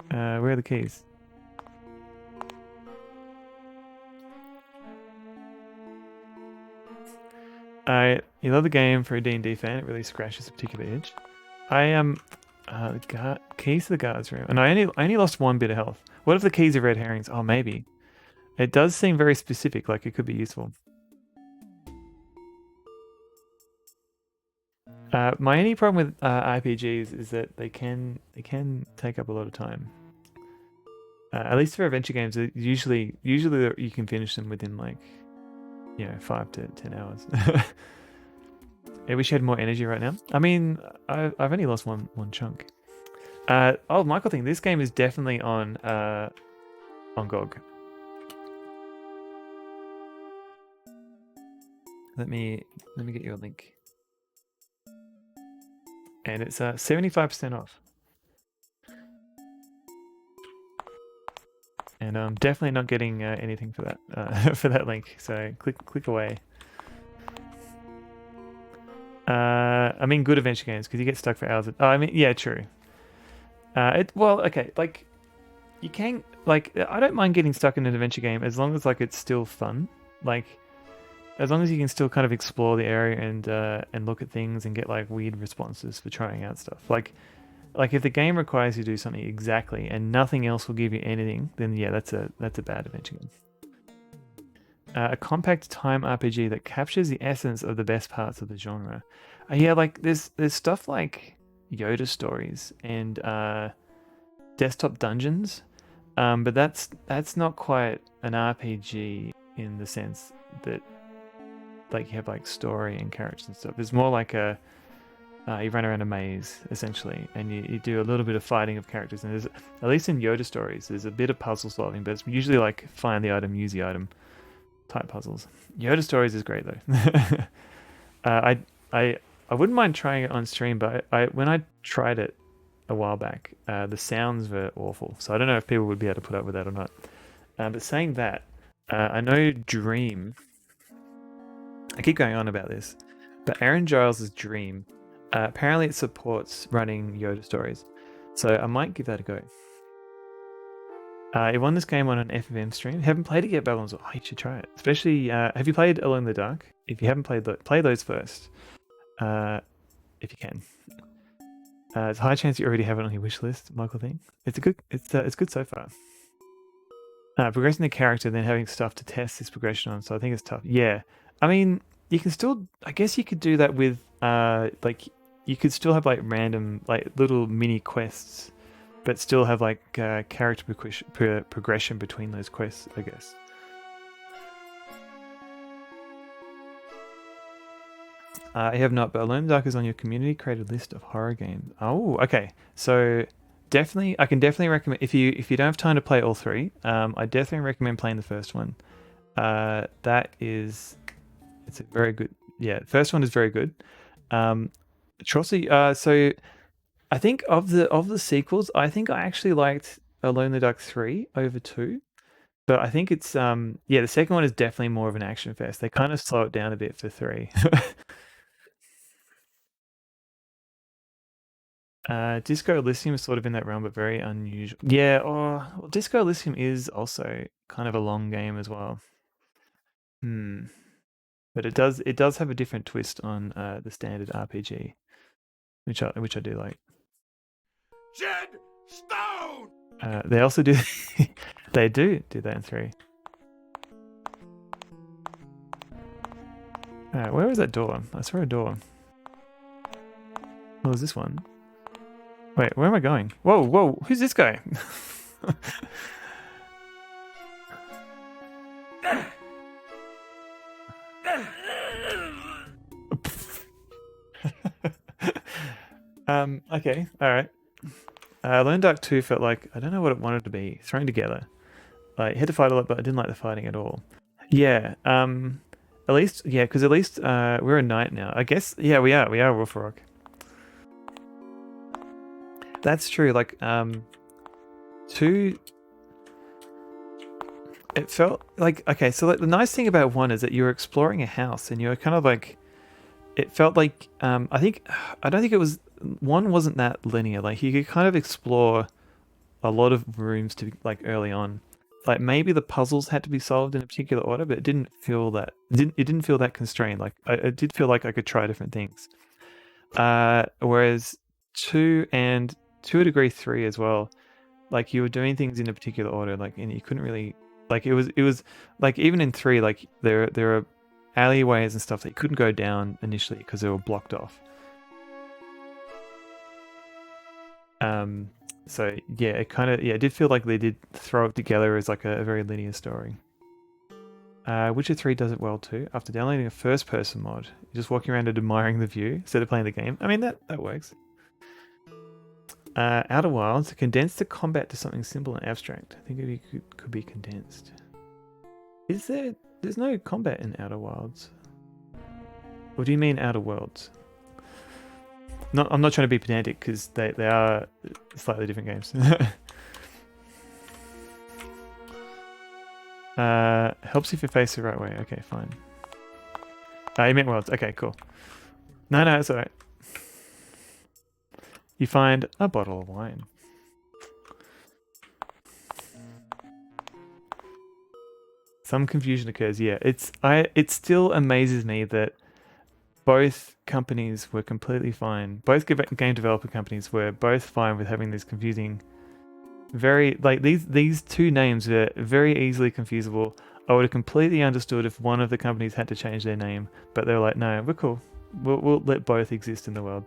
Where are the keys? You love the game for a D&D fan. It really scratches a particular itch. I am keys to the guards room, and I only lost 1 bit of health. What if the keys are red herrings? Oh, maybe. It does seem very specific, like it could be useful. My only problem with RPGs is that they can take up a lot of time. At least for adventure games, usually you can finish them within like 5 to 10 hours. I wish you had more energy right now. I mean, I've only lost one chunk. Oh, Michael, think this game is definitely on GOG. Let me get you a link. And it's 75% off. And I'm definitely not getting anything for that for that link. So click away. I mean, good adventure games because you get stuck for hours. Oh, I mean, yeah, true. Well, okay, like you can I don't mind getting stuck in an adventure game as long as like it's still fun. Like as long as you can still kind of explore the area and look at things and get like weird responses for trying out stuff. Like if the game requires you to do something exactly and nothing else will give you anything, then yeah, that's a bad adventure game. A compact time RPG that captures the essence of the best parts of the genre. Yeah, like there's stuff like Yoda stories and desktop dungeons, but that's not quite an RPG in the sense that like you have like story and characters and stuff. It's more like you run around a maze essentially, and you do a little bit of fighting of characters. And there's, at least in Yoda stories, there's a bit of puzzle solving, but it's usually like find the item, use the item type puzzles. Yoda stories is great though. I wouldn't mind trying it on stream, but when I tried it a while back, the sounds were awful. So I don't know if people would be able to put up with that or not. But saying that, I know Dream. I keep going on about this, but Aaron Giles' Dream, apparently it supports running Yoda stories, so I might give that a go. He won this game on an FFM stream. Haven't played it yet, Babylon's. Oh, you should try it. Especially, have you played Alone in the Dark? If you haven't played play those first, if you can. It's a high chance you already have it on your wish list, Michael. Thing. It's good so far. Progressing the character, then having stuff to test this progression on. So I think it's tough. Yeah. I mean, you can still, I guess you could do that with, like, you could still have, like, random, like, little mini quests, but still have, like, character progression between those quests, I guess. I have not, but Alone in the Dark is on your community-created list of horror games. Oh, okay. So, definitely, I can definitely recommend, if you don't have time to play all three, I definitely recommend playing the first one. It's a very good, yeah, the first one is very good. Chaucer, so I think of the sequels, I think I actually liked Alone in the Dark 3 over 2. But I think it's yeah, the second one is definitely more of an action fest. They kind of slow it down a bit for 3. Disco Elysium is sort of in that realm, but very unusual. Yeah, well, Disco Elysium is also kind of a long game as well. But it does have a different twist on the standard RPG, which I do like. Jed Stone. They also do they do that in 3. Where was that door? I saw a door. What was this one? Wait, where am I going? Whoa, whoa, who's this guy? Okay, alright. Lone Dark 2 felt like, I don't know what it wanted to be, thrown together. Like, had to fight a lot, but I didn't like the fighting at all. Yeah, at least, yeah, because at least we're a knight now. I guess, yeah, we are Wolfrock. That's true, like, 2... It felt like, okay, so like, the nice thing about 1 is that you're exploring a house, and you're kind of like, it felt like, I don't think it was, 1 wasn't that linear, like, you could kind of explore a lot of rooms to, like, early on. Like, maybe the puzzles had to be solved in a particular order, but it didn't feel that, it didn't feel that constrained, like, it did feel like I could try different things. Whereas 2 and, to a degree 3 as well, like, you were doing things in a particular order, like, and you couldn't really, like, it was like, even in 3, like, there are alleyways and stuff that you couldn't go down initially because they were blocked off. So yeah, it kind of, it did feel like they did throw it together as like a very linear story. Witcher 3 does it well too. After downloading a first-person mod, you're just walking around and admiring the view instead of playing the game. I mean, that works. Outer Wilds, condense the combat to something simple and abstract. I think it could be condensed. Is there? There's no combat in Outer Wilds. Or do you mean Outer Worlds? I'm not trying to be pedantic because they are slightly different games. Helps if you face the right way. Okay, fine. You meant Worlds. Okay, cool. No, it's alright. You find a bottle of wine. Some confusion occurs. Yeah, it still amazes me that both companies were completely fine. Both game developer companies were both fine with having this confusing, very, like, these two names are very easily confusable. I would have completely understood if one of the companies had to change their name, but they were like, no, we're cool. We'll let both exist in the world.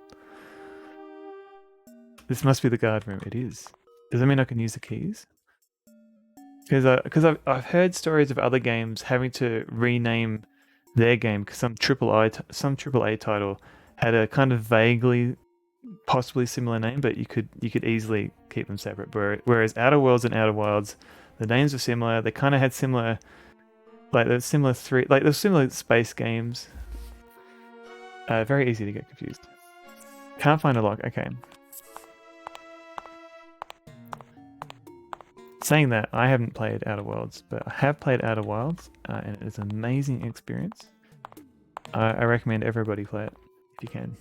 This must be the guard room. It is. Does that mean I can use the keys? Because I've heard stories of other games having to rename their game because some AAA title had a kind of vaguely, possibly similar name, but you could easily keep them separate. Whereas Outer Worlds and Outer Wilds, the names were similar. They kind of had similar, like there's similar space games. Very easy to get confused. Can't find a lock. Okay. Saying that, I haven't played Outer Worlds, but I have played Outer Wilds, and it is an amazing experience. I recommend everybody play it, if you can.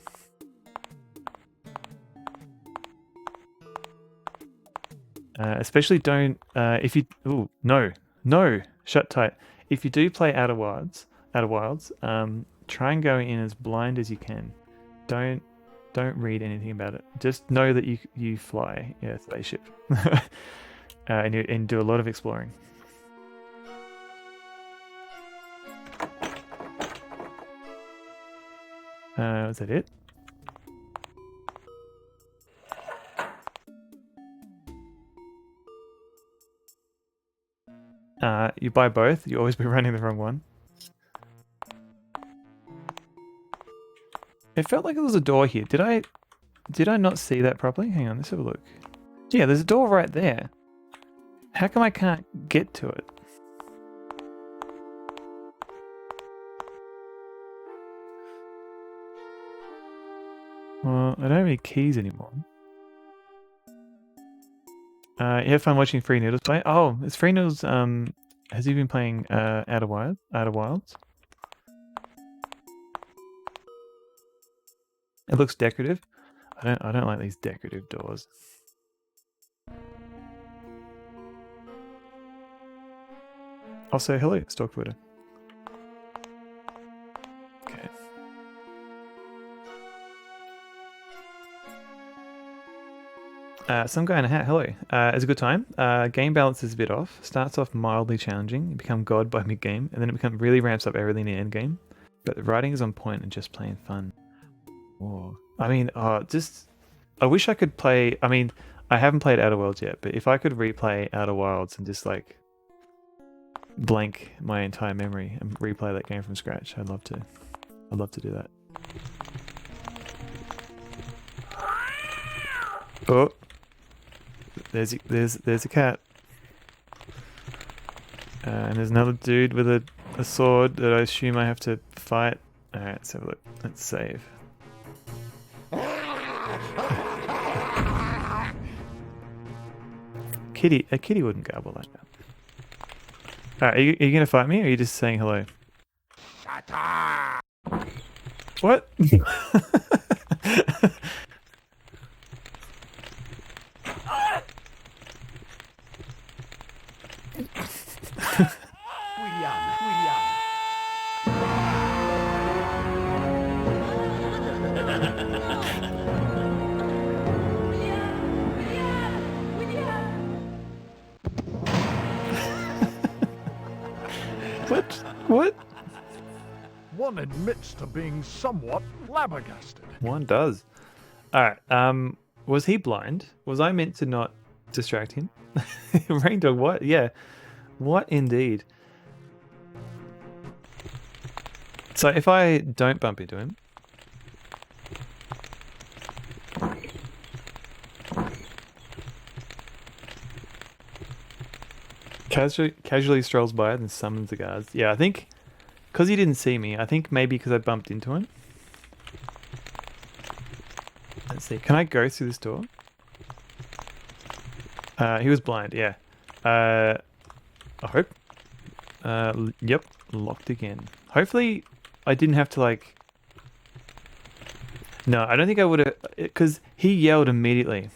Especially don't, if you, ooh, no, shut tight. If you do play Outer Wilds, try and go in as blind as you can. Don't read anything about it. Just know that you fly a spaceship. And do a lot of exploring. Was that it? You buy both, you always be running the wrong one. It felt like there was a door here. Did I not see that properly? Hang on, let's have a look. Yeah, there's a door right there. How come I can't get to it? Well, I don't have any keys anymore. You have fun watching Free Noodles play? Oh, is Free Noodles, has he been playing Outer Wilds? It looks decorative. I don't like these decorative doors. I'll say hello, Stock Twitter. Okay. Some guy in a hat, hello. It's a good time. Game balance is a bit off. Starts off mildly challenging. You become god by mid-game, and then it really ramps up everything in end game. But the writing is on point and just plain fun. Oh, I mean, I wish I could play. I mean, I haven't played Outer Worlds yet, but if I could replay Outer Wilds and just like blank my entire memory and replay that game from scratch, I'd love to. I'd love to do that. Oh, there's a cat, and there's another dude with a sword that I assume I have to fight. All right, let's have a look. Let's save. A kitty wouldn't garble like that. All right, are you gonna fight me, or are you just saying hello? What? What? One admits to being somewhat flabbergasted. One does. Alright, was he blind? Was I meant to not distract him? Rain Dog, what? Yeah. What indeed? So if I don't bump into him... Casually strolls by and summons the guards. Yeah, I think... Because he didn't see me, I think maybe because I bumped into him. Let's see, can I go through this door? He was blind, yeah. I hope. Yep, locked again. Hopefully I didn't have to like... No, I don't think I would have... Because he yelled immediately.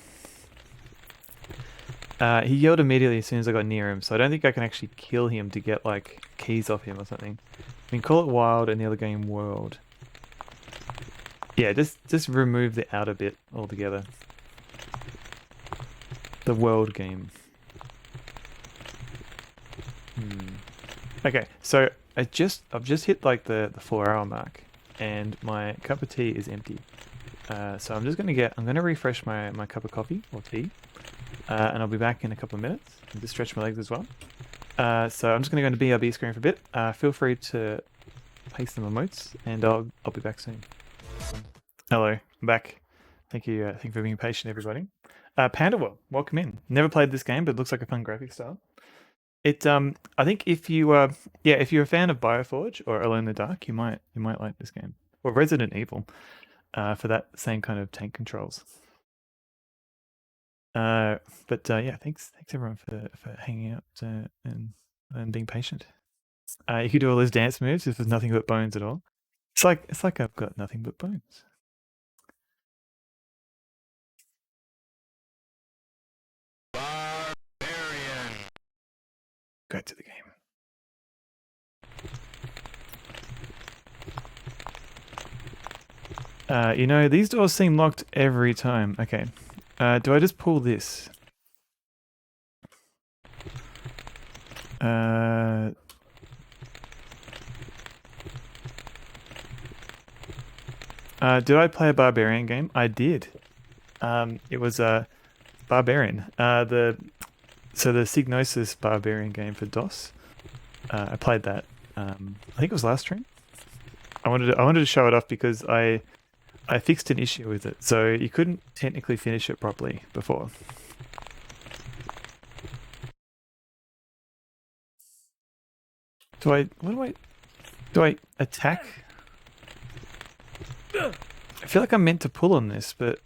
He yelled immediately as soon as I got near him, so I don't think I can actually kill him to get like keys off him or something. I mean, call it wild and the other game world. Yeah, just remove the outer bit altogether. The world game. Okay, so I've just hit like the 4-hour mark, and my cup of tea is empty. So I'm gonna refresh my cup of coffee or tea, and I'll be back in a couple of minutes. And just stretch my legs as well. So I'm just gonna go into BRB screen for a bit. Feel free to paste some emotes, and I'll be back soon. Hello, I'm back. Thank you for being patient, everybody. Panda World, welcome in. Never played this game, but it looks like a fun graphic style. I think if you're a fan of Bioforge or Alone in the Dark, you might like this game, or Resident Evil, for that same kind of tank controls. Yeah, thanks everyone for hanging out and being patient. You could do all those dance moves if there's nothing but bones at all. It's like I've got nothing but bones. Go to the game. These doors seem locked every time. Okay. Do I just pull this? Did I play a barbarian game? I did. It was a barbarian. The Signosis barbarian game for DOS. I played that. I think it was last stream. I wanted to show it off because I fixed an issue with it, so you couldn't technically finish it properly before. Do I attack? I feel like I'm meant to pull on this, but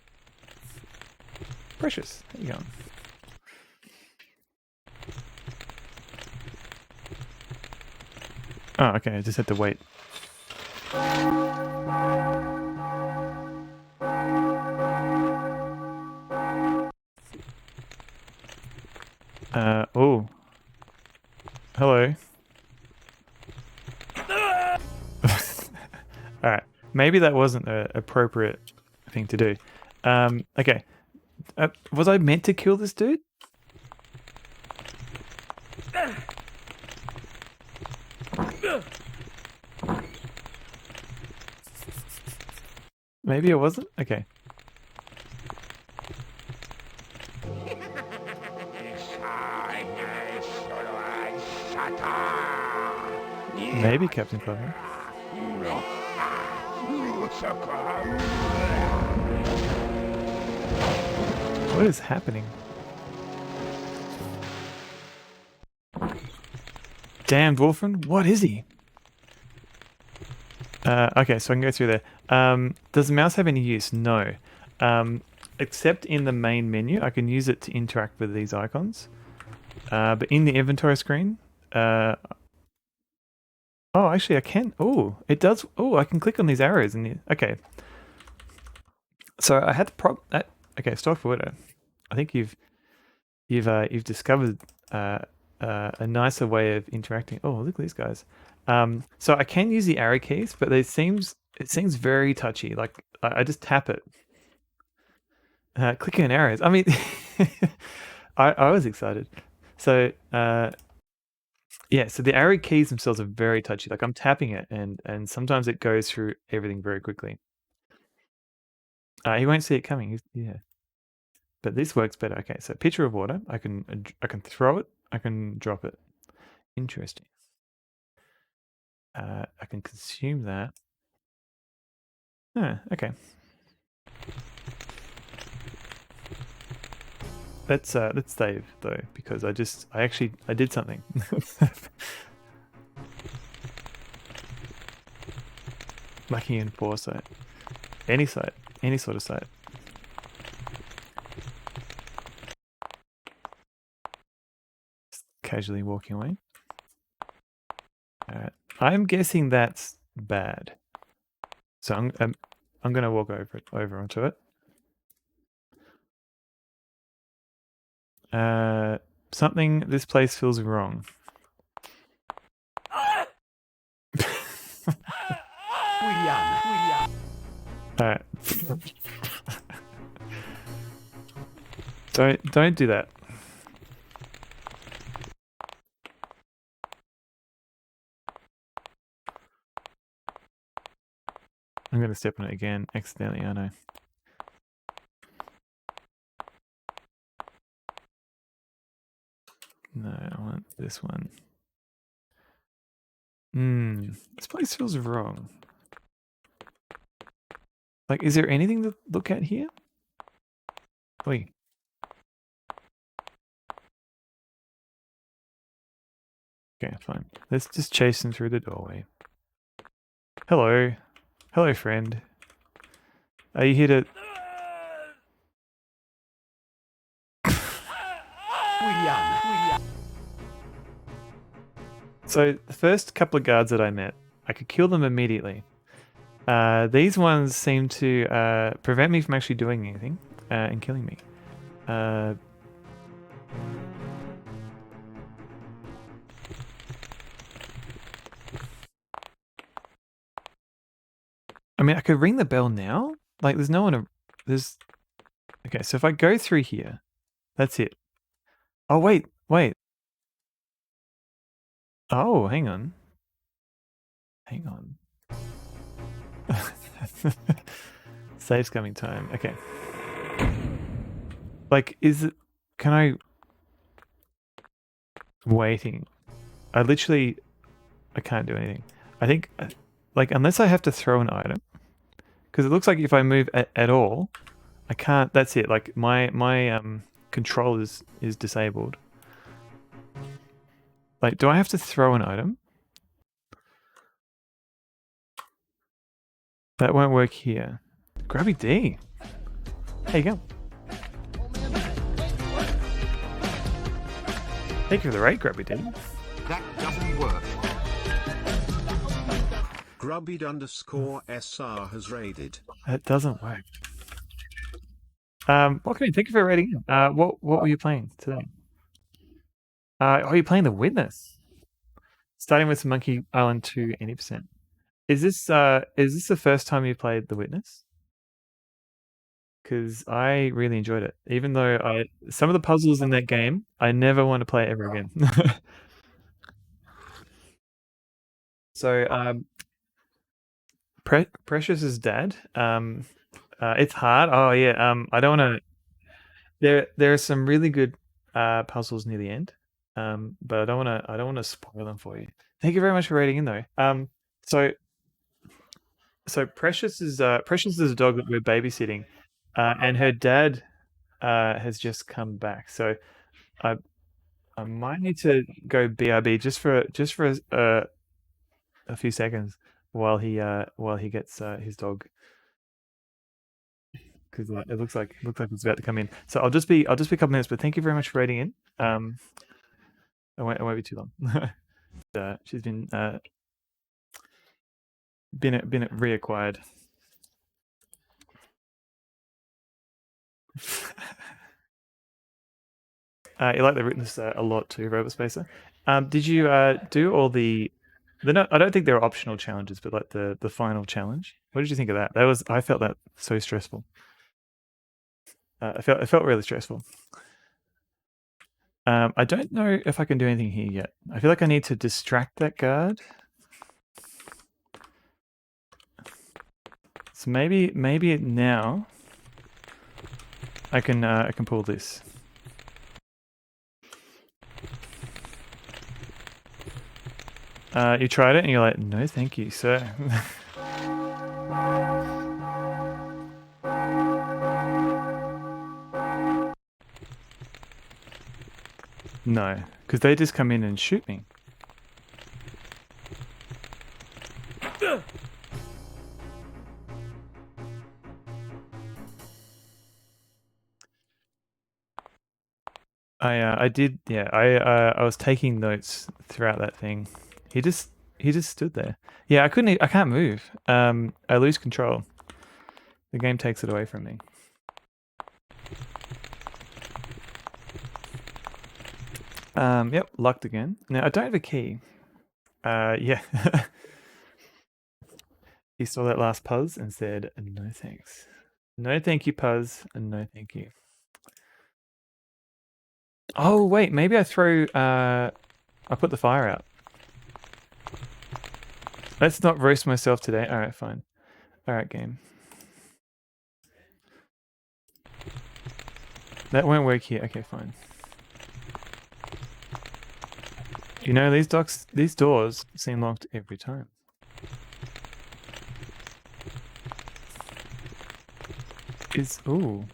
Precious, how you going? Oh, okay, I just had to wait. Oh. Hello. Alright, maybe that wasn't an appropriate thing to do. Okay. Was I meant to kill this dude? Maybe it wasn't? Okay. Maybe Captain Clever. What is happening? Damn Wolfen, what is he? Okay, so I can go through there. Does the mouse have any use? No. Except in the main menu, I can use it to interact with these icons. But in the inventory screen, oh, actually I can. Oh, it does. Oh, I can click on these arrows and okay. So I had the okay, stop forward. I think you've discovered a nicer way of interacting. Oh, look at these guys. So I can use the arrow keys, but it seems very touchy. Like I just tap it. Clicking on arrows. I mean, I was excited. So yeah, so the arrow keys themselves are very touchy. Like I'm tapping it, and sometimes it goes through everything very quickly. He won't see it coming. Yeah. But this works better. Okay, so pitcher of water. I can throw it. I can drop it. Interesting. I can consume that. Okay. Let's save though, because I did something. Lacking in foresight. Any sort of sight. Just casually walking away. Alright. I'm guessing that's bad. So I'm gonna walk over onto it. This place feels wrong. Alright. Don't do that. I'm gonna step on it again, accidentally, I know. No, I want this one. This place feels wrong. Like, is there anything to look at here? Wait. Okay, fine. Let's just chase him through the doorway. Hello. Hello, friend. Are you here to... So, the first couple of guards that I met, I could kill them immediately. These ones seem to prevent me from actually doing anything and killing me. I mean, I could ring the bell now. Like, there's no one. Okay, so if I go through here, that's it. Oh wait. Oh, hang on. Save's coming time. Okay. Like, can I... Waiting. I can't do anything. I think, like, unless I have to throw an item, because it looks like if I move at all, I can't. That's it. Like, my control is disabled. Like, do I have to throw an item? That won't work here. Grubby D. There you go. Thank you for the raid, Grubby D. That doesn't work. Grubbied_SR has raided. That doesn't work. Okay, thank you for raiding. What were you playing today? Are you playing The Witness? Starting with Monkey Island 2, 80%. Is this the first time you played The Witness? Because I really enjoyed it. Even though some of the puzzles in that game, I never want to play it ever again. So Precious's dad. It's hard. Oh yeah. I don't want to. There are some really good puzzles near the end. But I don't want to spoil them for you. Thank you very much for writing in though. So Precious is a dog that we're babysitting, and her dad has just come back. So I might need to go BRB just for a few seconds while he gets his dog, because it looks like it's about to come in. So I'll just be a couple minutes. But thank you very much for writing in. I won't be too long. She's been reacquired. You like the witness a lot too, Robert Spacer. Did you do all the? I don't think there are optional challenges, but like the final challenge. What did you think of that? I felt that so stressful. It felt really stressful. I don't know if I can do anything here yet. I feel like I need to distract that guard. So maybe now I can pull this. You tried it and you're like, no, thank you, sir. No, because they just come in and shoot me. I did, yeah. I was taking notes throughout that thing. He just stood there. Yeah, I can't move. I lose control. The game takes it away from me. Yep, locked again. Now I don't have a key. Yeah. He saw that last puzz and said, no thanks. No thank you, puzz, and no thank you. Oh wait, maybe I put the fire out. Let's not roast myself today. Alright, fine. Alright, game. That won't work here. Okay, fine. You know, these doors seem locked every time. Ooh.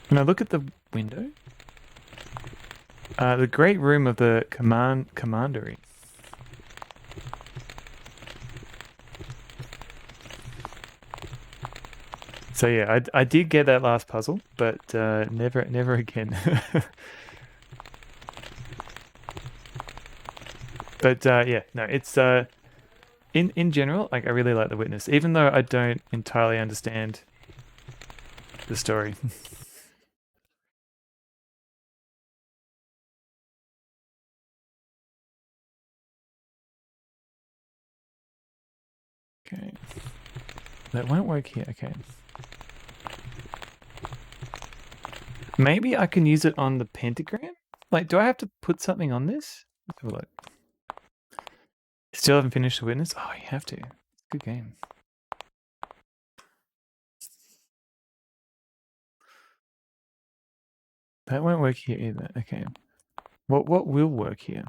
Can I look at the window? The great room of the commandery. So yeah, I did get that last puzzle, but never again. But yeah, no, it's in general, like I really like The Witness, even though I don't entirely understand the story. Okay. That won't work here. Okay. Maybe I can use it on the pentagram? Like, do I have to put something on this? Let's have a look. Still haven't finished The Witness? Oh, you have to. Good game. That won't work here either. Okay. What will work here?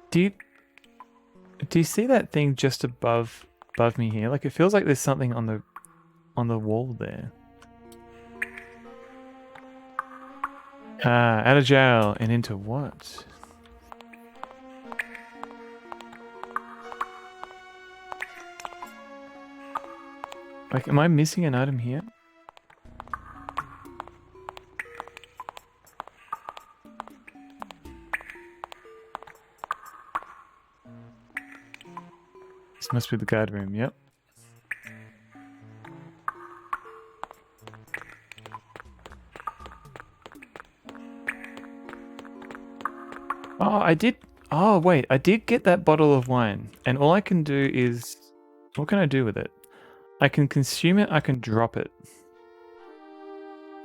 Do you see that thing just above me here? Like, it feels like there's something on the wall there. Out of jail and into what? Like, am I missing an item here? This must be the guard room, yep. Oh, I did Oh wait, I did get that bottle of wine, and all I can do is, what can I do with it? I can consume it. I can drop it.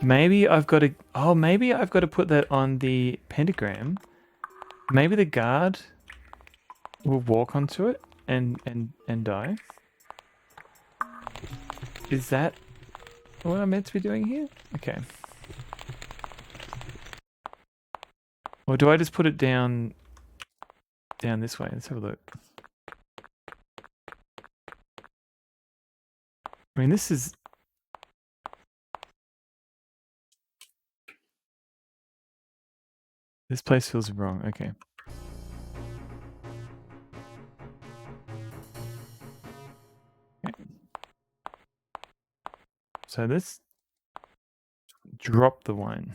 Maybe I've got to. Oh, maybe I've got to put that on the pentagram. Maybe the guard will walk onto it and die. Is that what I'm meant to be doing here? Okay. Or do I just put it down this way? Let's have a look. I mean, this place feels wrong. Okay. So let's drop the wine.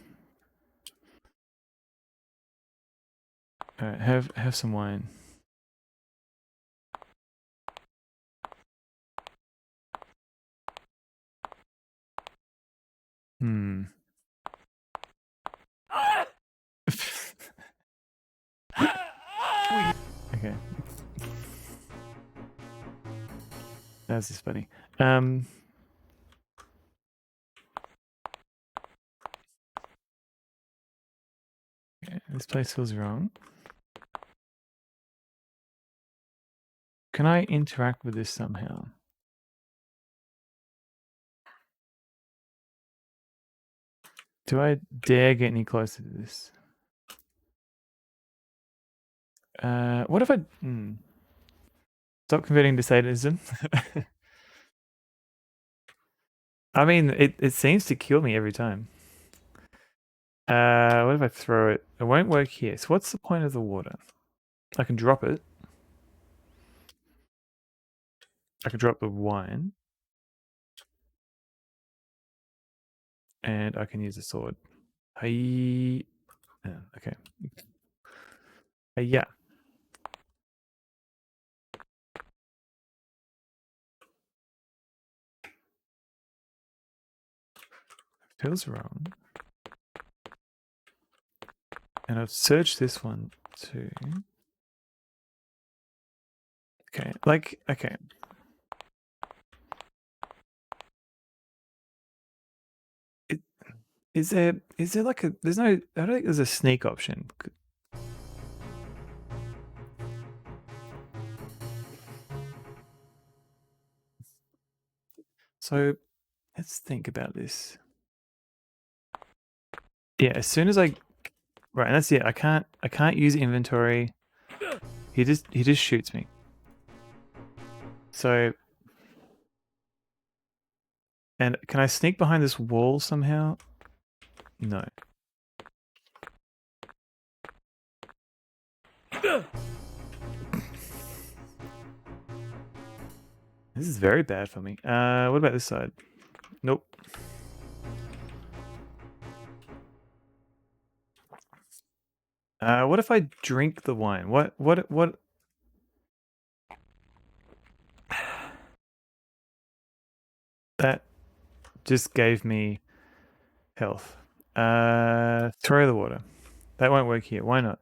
Alright, have some wine. Okay. That's just funny. Okay, this place feels wrong. Can I interact with this somehow? Do I dare get any closer to this? What if I... Stop converting to sadism. I mean, it seems to kill me every time. What if I throw it? It won't work here. So what's the point of the water? I can drop it. I can drop the wine. And I can use a sword. Okay. Yeah. Feels wrong. And I've searched this one too. Okay, okay. Is there like a, there's no, I don't think there's a sneak option. So let's think about this. Yeah, as soon as right, and that's it. I can't use inventory. He just shoots me. So, and can I sneak behind this wall somehow? No. This is very bad for me. What about this side? Nope. What if I drink the wine? What? That just gave me health. Throw the water. That won't work here. Why not?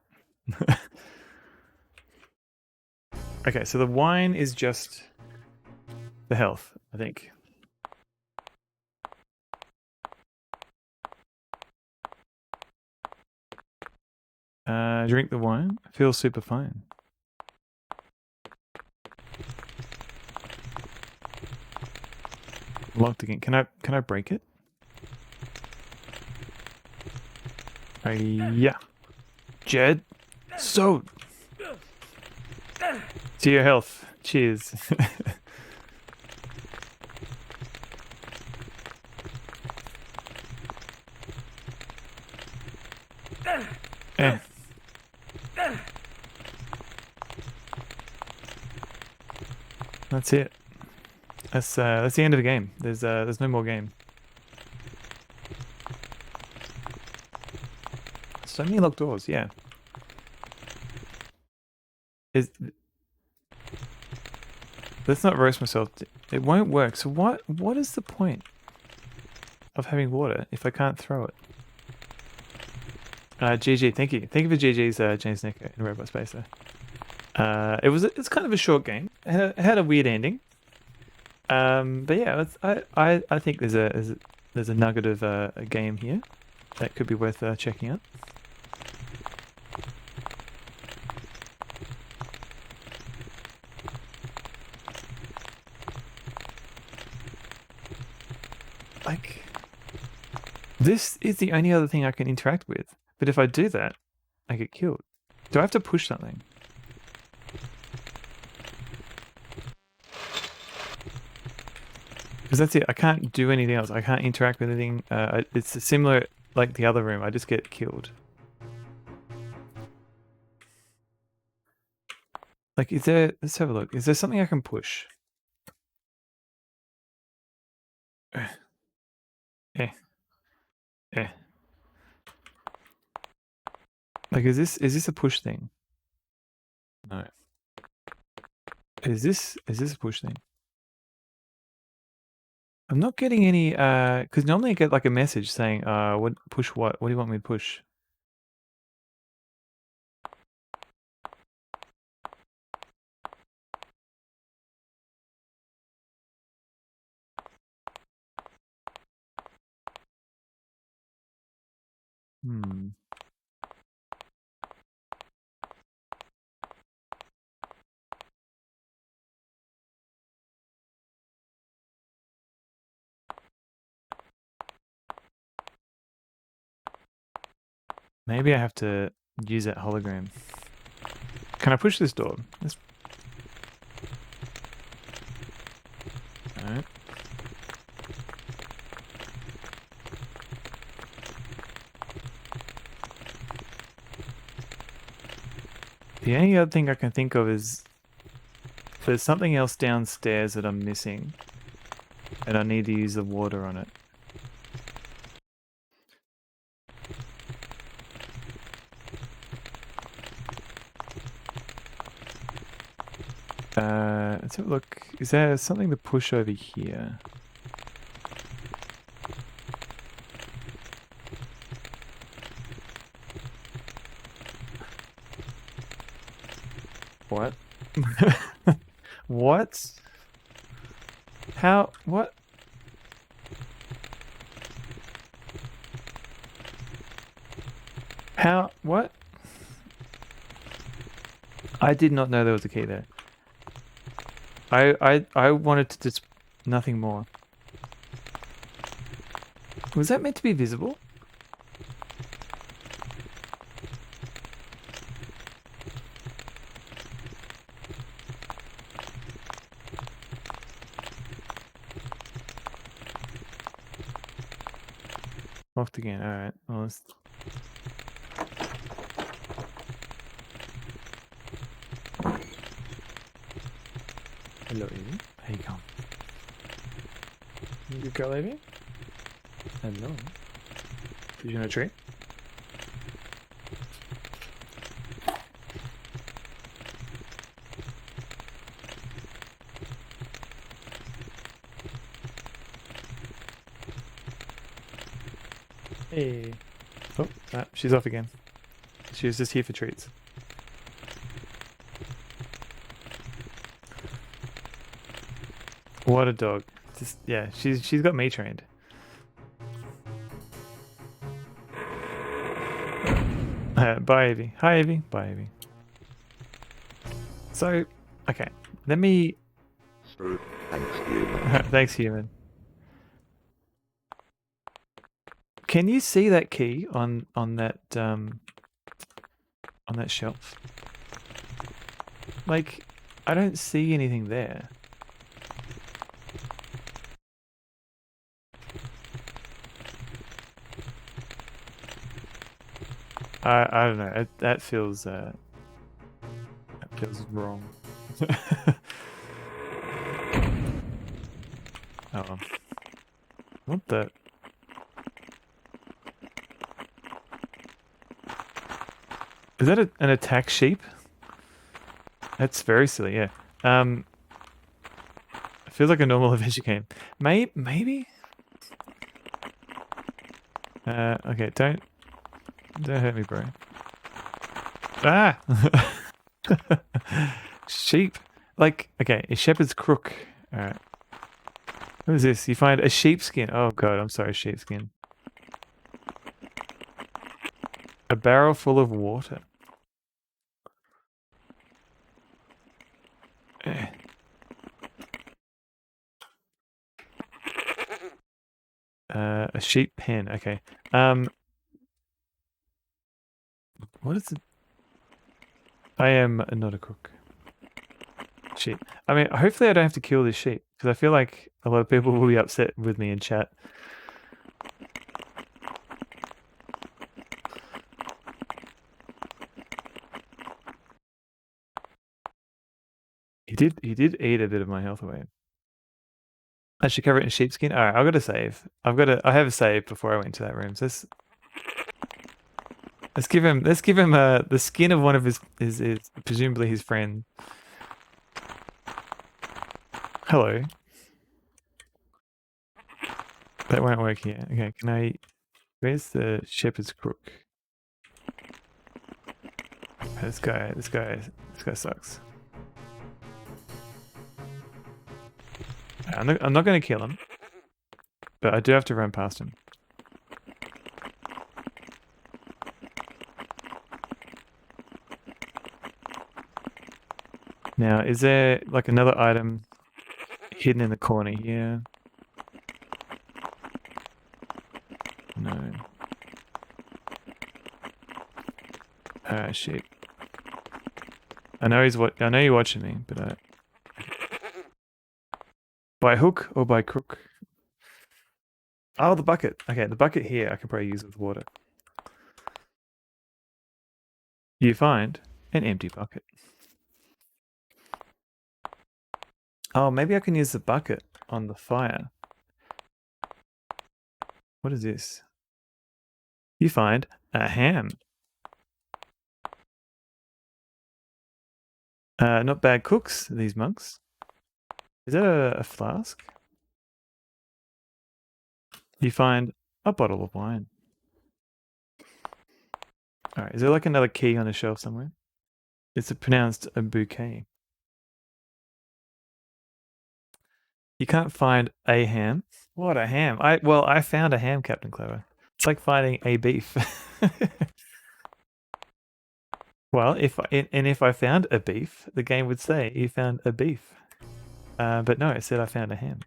Okay, so the wine is just the health, I think. Drink the wine. Feels super fine. Locked again. Can I break it? Yeah. Jed. So. To your health. Cheers. Eh. That's it. That's the end of the game. There's no more game. So many locked doors, yeah. Let's not roast myself. It won't work. So what is the point of having water if I can't throw it? GG, thank you for GG's James Nicker in Robot Spacer. It's kind of a short game. It had a weird ending. But yeah, I think there's a nugget of a game here that could be worth checking out. Like, this is the only other thing I can interact with. But if I do that, I get killed. Do I have to push something? Because that's it. I can't do anything else. I can't interact with anything. It's similar like the other room. I just get killed. Like, is there... Let's have a look. Is there something I can push? Eh. Like, is this a push thing? No. Is this a push thing? I'm not getting any, because normally I get like a message saying, what push what? What do you want me to push? Hmm. Maybe I have to use that hologram. Can I push this door? Alright. The only other thing I can think of is there's something else downstairs that I'm missing, and I need to use the water on it. Let's have a look. Is there something to push over here? What? What? How? What? How? What? I did not know there was a key there. I wanted to just... nothing more. Was that meant to be visible? Locked again, alright. Well, let's... Hello, Evie. How you going? You good girl, Evie? Hello. Did you want a treat? Hey. Oh, she's off again. She was just here for treats. What a dog. Just, yeah, she's got me trained. Bye, Evie. Hi, Evie. Bye, Evie. So, okay. Let me... Thanks, human. Thanks, human. Can you see that key on that shelf? Like, I don't see anything there. I don't know. That feels wrong. Oh, what the? Is that an attack sheep? That's very silly. Yeah. It feels like a normal adventure game. Maybe. Okay. Don't. Don't hurt me, bro. Ah! Sheep. Like, okay, a shepherd's crook. Alright. What is this? You find a sheepskin. Oh god, I'm sorry, sheepskin. A barrel full of water. Eh. A sheep pen. Okay. What is it? I am not a crook. Sheep. I mean, hopefully I don't have to kill this sheep, because I feel like a lot of people will be upset with me in chat. He did eat a bit of my health away. I should cover it in sheepskin. Alright, I've got to save. I have a save before I went into that room. So let's give him the skin of one of his presumably his friend. Hello. That won't work here. Okay, can I... Where's the shepherd's crook? This guy sucks. I'm not going to kill him, but I do have to run past him. Now, is there like another item hidden in the corner here? No. Shit. I know you're watching me, but by hook or by crook? Oh, the bucket. Okay, the bucket here I can probably use with water. You find an empty bucket. Oh, maybe I can use the bucket on the fire. What is this? You find a ham. Not bad cooks, these monks. Is that a flask? You find a bottle of wine. Alright, is there like another key on a shelf somewhere? It's pronounced a bouquet. You can't find a ham? What a ham? I found a ham, Captain Clever. It's like finding a beef. Well, if I found a beef, the game would say you found a beef. But no, it said I found a ham.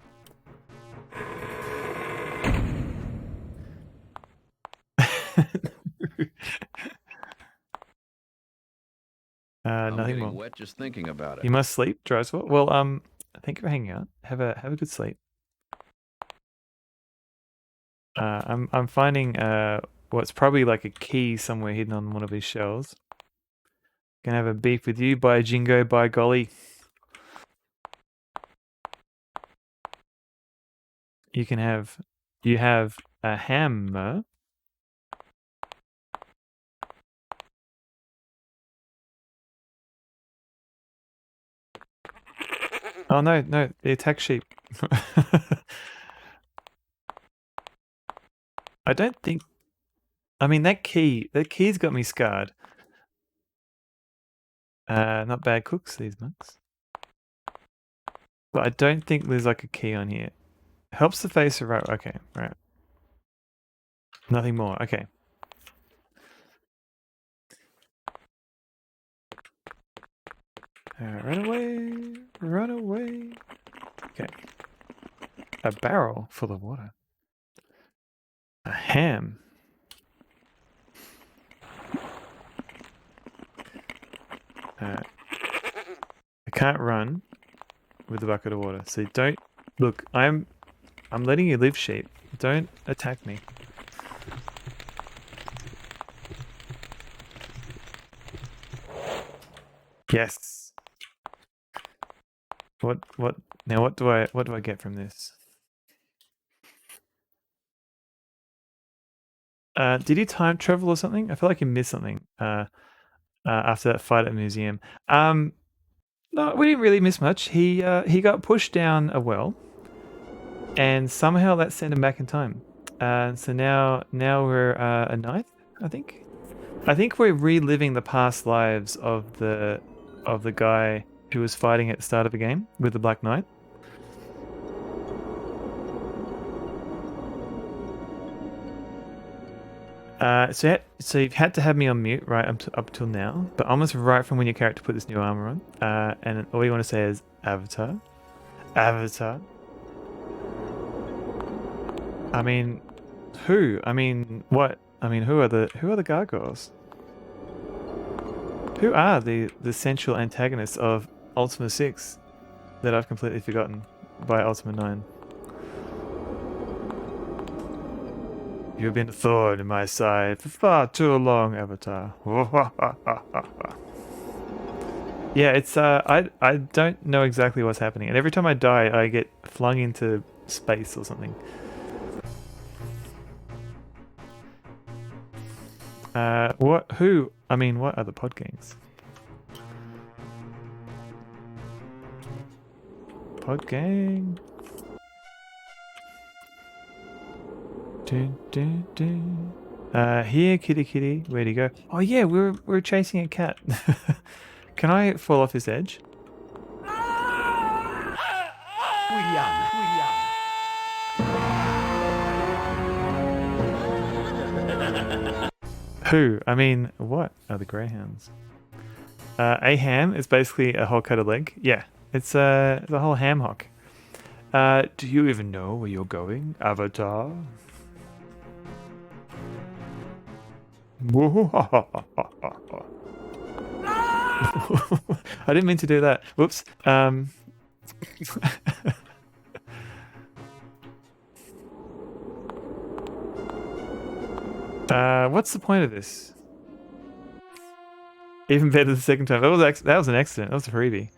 Nothing more. Wet just thinking about it. You must sleep, Dryswell. Well, thank you for hanging out. Have a good sleep. I'm finding what's probably like a key somewhere hidden on one of these shelves. Gonna have a beef with you, by jingo, by golly. You have a hammer. Oh no, the attack sheep. I don't think... I mean, that key's got me scarred. Not bad cooks, these monks. But I don't think there's like a key on here. Helps the face right. Okay, right. Nothing more. Okay. Run away. Run away. Okay. A barrel full of water. A ham. I can't run with a bucket of water. So don't... Look, I'm letting you live, sheep. Don't attack me. Yes. What now what do I get from this? Did he time travel or something? I feel like he missed something after that fight at the museum. No, we didn't really miss much. He got pushed down a well, and somehow that sent him back in time. So now we're a ninth, I think. I think we're reliving the past lives of the guy who was fighting at the start of the game with the Black Knight. So you've had to have me on mute right up till now, but almost right from when your character put this new armor on. And all you want to say is Avatar, Avatar. I mean, who? I mean, what? I mean, who are the gargoyles? Who are the central antagonists of Ultima 6 that I've completely forgotten by Ultima 9? You've been a thorn in my side for far too long, Avatar. Yeah, it's I don't know exactly what's happening, and every time I die, I get flung into space or something. What? Who? I mean, what are the pod gangs? Pod gang. Here, kitty kitty. Where'd he go? Oh yeah, we're chasing a cat. Can I fall off this edge? Who? I mean, what are the greyhounds? A ham is basically a whole cut of leg. Yeah, it's the whole ham hock. Do you even know where you're going, Avatar? I didn't mean to do that. Whoops. What's the point of this? Even better the second time. That was an accident. That was a freebie.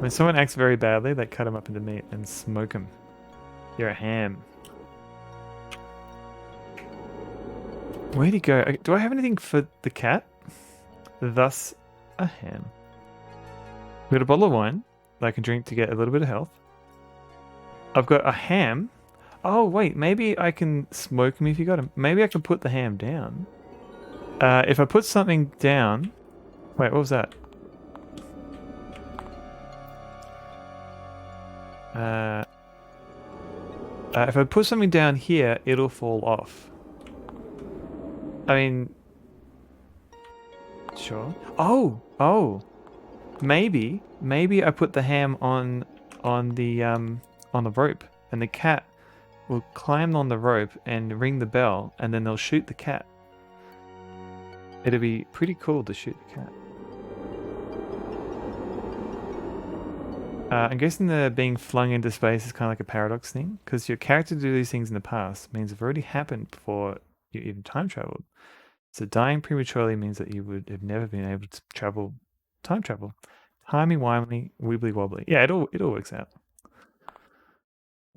When someone acts very badly, they cut him up into meat and smoke him. You're a ham. Where'd he go? Do I have anything for the cat? Thus, a ham. I've got a bottle of wine that I can drink to get a little bit of health. I've got a ham. Oh, wait, maybe I can smoke him if you got him. Maybe I can put the ham down. If I put something down... Wait, what was that? If I put something down here, it'll fall off. I mean... Sure. Oh! Maybe I put the ham on the rope, and the cat will climb on the rope and ring the bell, and then they'll shoot the cat. It'll be pretty cool to shoot the cat. I'm guessing the being flung into space is kind of like a paradox thing, because your character do these things in the past means they've already happened before you even time traveled. So dying prematurely means that you would have never been able to time travel. Timey-wimey, wibbly-wobbly. Yeah, it all works out.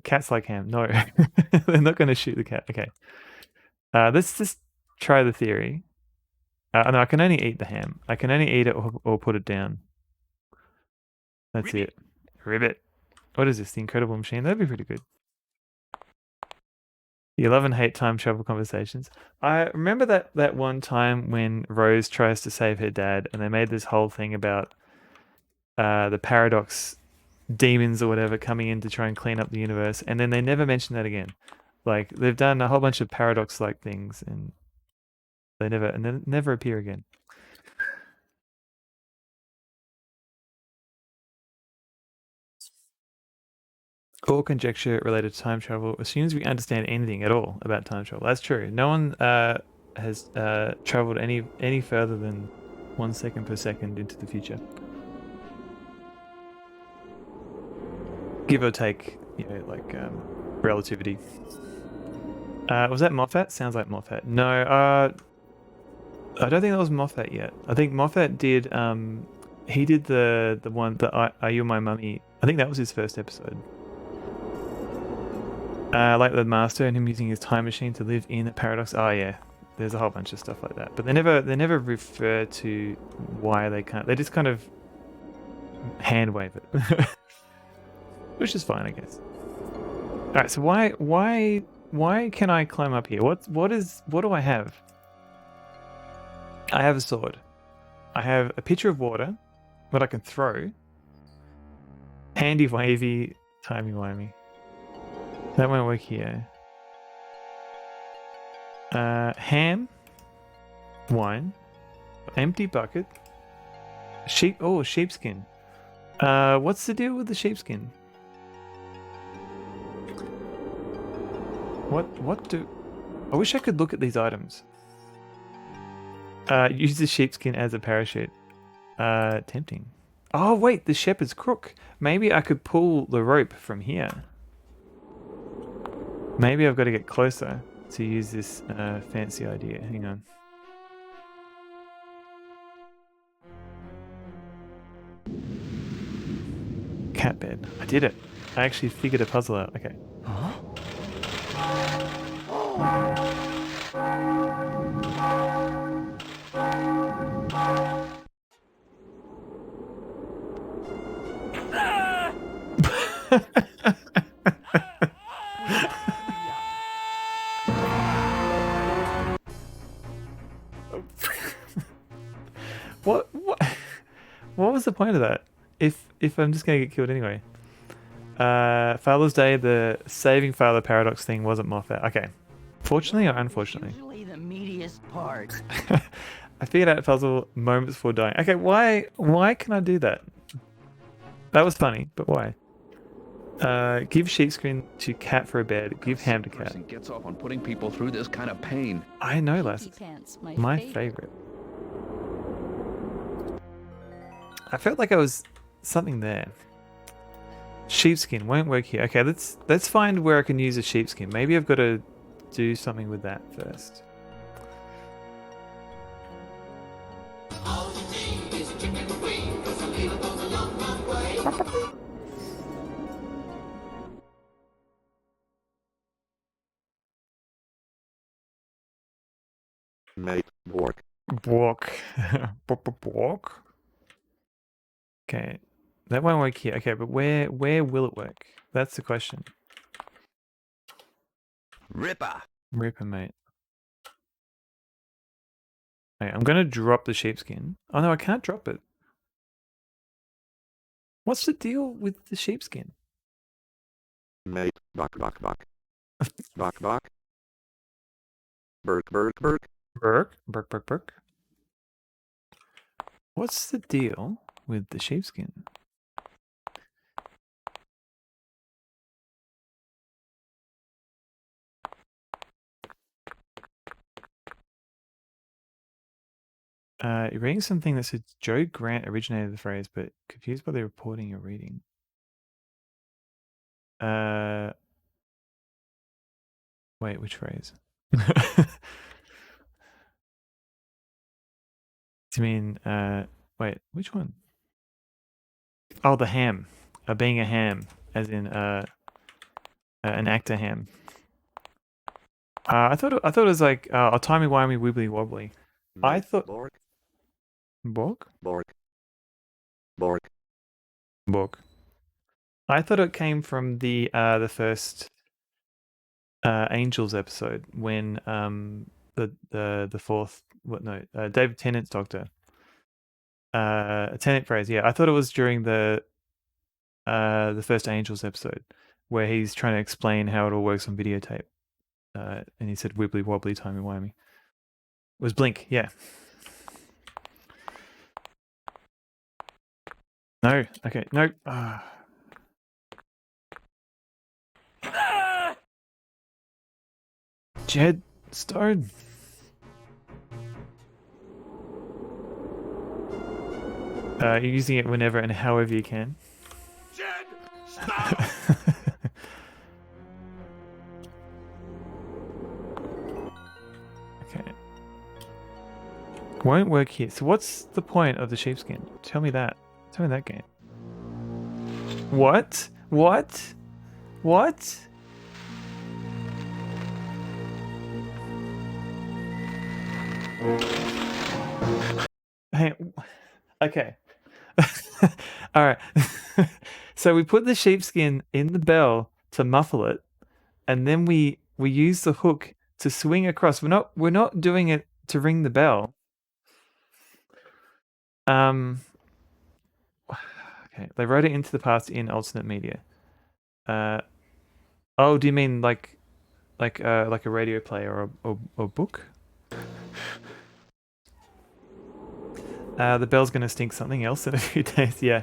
Cats like ham. No, they're not going to shoot the cat. Okay. Let's just try the theory. No, I can only eat the ham. I can only eat it or put it down. That's it. Ribbit. What is this? The Incredible Machine? That'd be pretty good. You love and hate time travel conversations. I remember that one time when Rose tries to save her dad, and they made this whole thing about the paradox demons or whatever coming in to try and clean up the universe, and then they never mention that again. Like, they've done a whole bunch of paradox-like things, and they never appear again. All conjecture related to time travel assumes we understand anything at all about time travel. That's true. No one has traveled any further than 1 second per second into the future. Give or take, relativity. Was that Moffat? Sounds like Moffat. No, I don't think that was Moffat yet. I think Moffat did, he did the one that Are You My Mummy? I think that was his first episode. Like the Master and him using his time machine to live in a paradox. Oh yeah, there's a whole bunch of stuff like that. But they never refer to why they can't. They just kind of hand wave it, which is fine, I guess. All right. So why Why can I climb up here? What do I have? I have a sword. I have a pitcher of water that I can throw. Handy wavy, timey-wimey. That won't work here. Ham. Wine. Empty bucket. Sheepskin. What's the deal with the sheepskin? I wish I could look at these items. Use the sheepskin as a parachute. Tempting. Oh wait, the shepherd's crook. Maybe I could pull the rope from here. Maybe I've got to get closer to use this fancy idea. Hang on. Cat bed. I did it. I actually figured a puzzle out. Okay. Huh? What was the point of that? If I'm just gonna get killed anyway. Father's Day, the saving father paradox thing wasn't Moffat. Okay. Fortunately or unfortunately? Usually the meatiest part. I figured out a puzzle moments before dying. Okay, why can I do that? That was funny, but why? Give sheepskin to cat for a bed. Give ham to cat. Gets off on putting people through this kind of pain. I know, Les. My favorite. I felt like I was something there. Sheepskin won't work here. Okay, let's find where I can use a sheepskin. Maybe I've got to do something with that first. Mate, bork. Bork. Bork. Okay, that won't work here. Okay, but where will it work? That's the question. Ripper, mate. Okay, I'm gonna drop the sheepskin. Oh no, I can't drop it. What's the deal with the sheepskin? Mate, buck. Buck. Burk. What's the deal with the sheepskin? You're reading something that says Joe Grant originated the phrase, but confused by the reporting you're reading. Wait, which phrase? Do you mean, wait, which one? Oh, the ham. Being a ham, as in an actor ham. I thought it was like timey-wimey, wibbly-wobbly. I thought... Bork? Bork. I thought it came from the first Angels episode when the fourth David Tennant's Doctor. Tennant phrase, yeah. I thought it was during the first Angels episode where he's trying to explain how it all works on videotape. And he said wibbly wobbly timey wimey. It was Blink, yeah. No, okay, no. Jed Stone. You're using it whenever and however you can. Jed, stop! Okay. Won't work here. So what's the point of the sheepskin? Tell me that. Tell me that game. What? What? What? Hey, okay. All right. So we put the sheepskin in the bell to muffle it, and then we we use the hook to swing across. We're not doing it to ring the bell. Okay, they wrote it into the past in alternate media. Oh, do you mean like a radio play or a book? The bell's gonna stink something else in a few days. Yeah.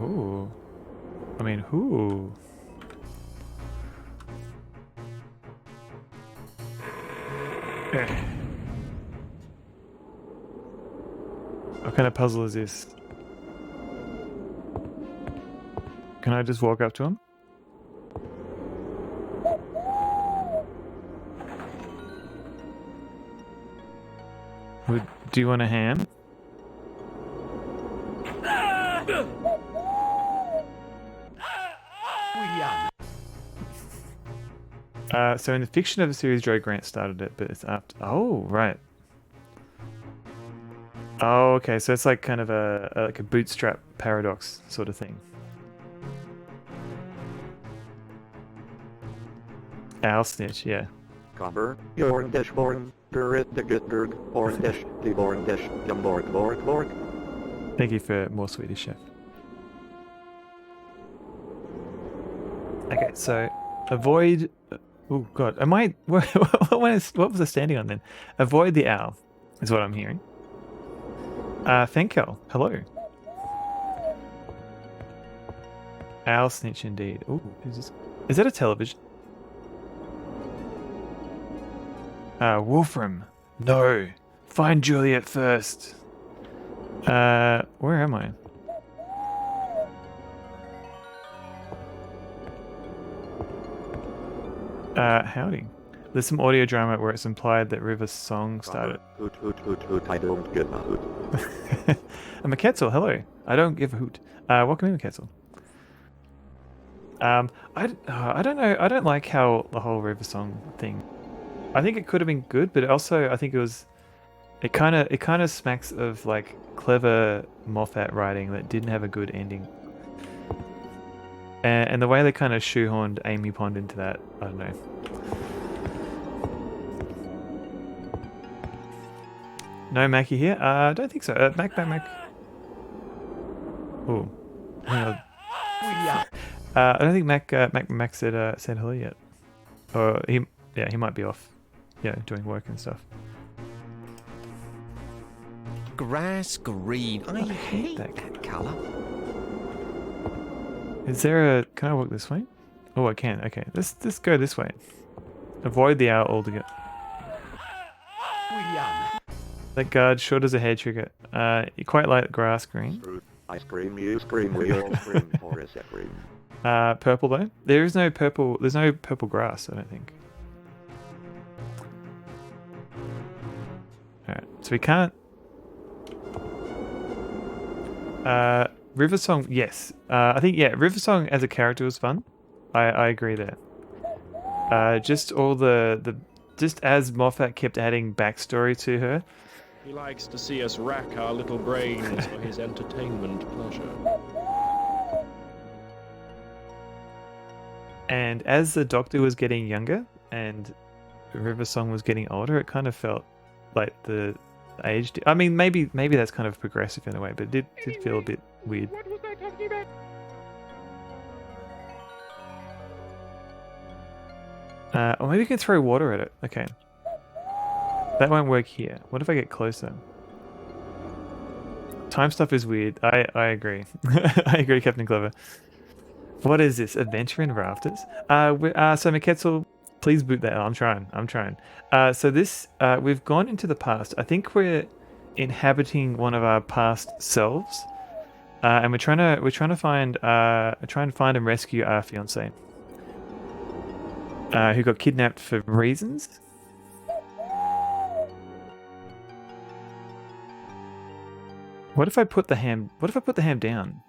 Ooh. I mean, who? What kind of puzzle is this? Can I just walk up to him? Do you want a hand? So in the fiction of the series, Joe Grant started it, but it's up to... Oh, right. Oh, okay. So it's like kind of like a bootstrap paradox sort of thing. Owl snitch, yeah. Cover, your dashborn, Berit the Gutberg, Ordish, the Bordish, Borg. Thank you for more Swedish, chef. Okay, so avoid... Oh god, am I... What was I standing on then? Avoid the owl, is what I'm hearing. Thankel, hello. Owl snitch indeed. Ooh, is that a television? Wolfram. No. Find Juliet first. Where am I? Howdy. There's some audio drama where it's implied that River's song started. Hoot, I don't give a hoot. I'm a Quetzal, hello. I don't give a hoot. Welcome in, Quetzal. I don't know. I don't like how the whole River song thing. I think it could have been good, but also I think it kind of smacks of like clever Moffat writing that didn't have a good ending. And the way they kind of shoehorned Amy Pond into that, I don't know. No Mackie here? I don't think so. Mac. Oh. I don't think Mac said hello yet. Or he might be off. Yeah, doing work and stuff. Grass green. I hate that colour. Is there a... Can I walk this way? Oh, I can. Okay, let's go this way. Avoid the owl altogether. That guard short as a hair trigger. You quite like grass green. I scream, you scream, we all scream for a scream. Purple though? There's no purple grass, I don't think. Alright, so we can't... River Song, yes. I think, yeah, River Song as a character was fun. I agree there. Just all just as Moffat kept adding backstory to her. He likes to see us rack our little brains for his entertainment pleasure. And as the Doctor was getting younger and River Song was getting older, it kind of felt like the age... I mean, maybe that's kind of progressive in a way, but it did feel a bit weird. What was I talking about? Or maybe we can throw water at it. Okay. That won't work here. What if I get closer? Time stuff is weird. I agree. I agree, Captain Clever. What is this? Adventure in Rafters? So McKetzel, please boot that. I'm trying. So this, we've gone into the past. I think we're inhabiting one of our past selves. And we're trying to find and rescue our fiancé. Who got kidnapped for reasons. What if I put the ham down?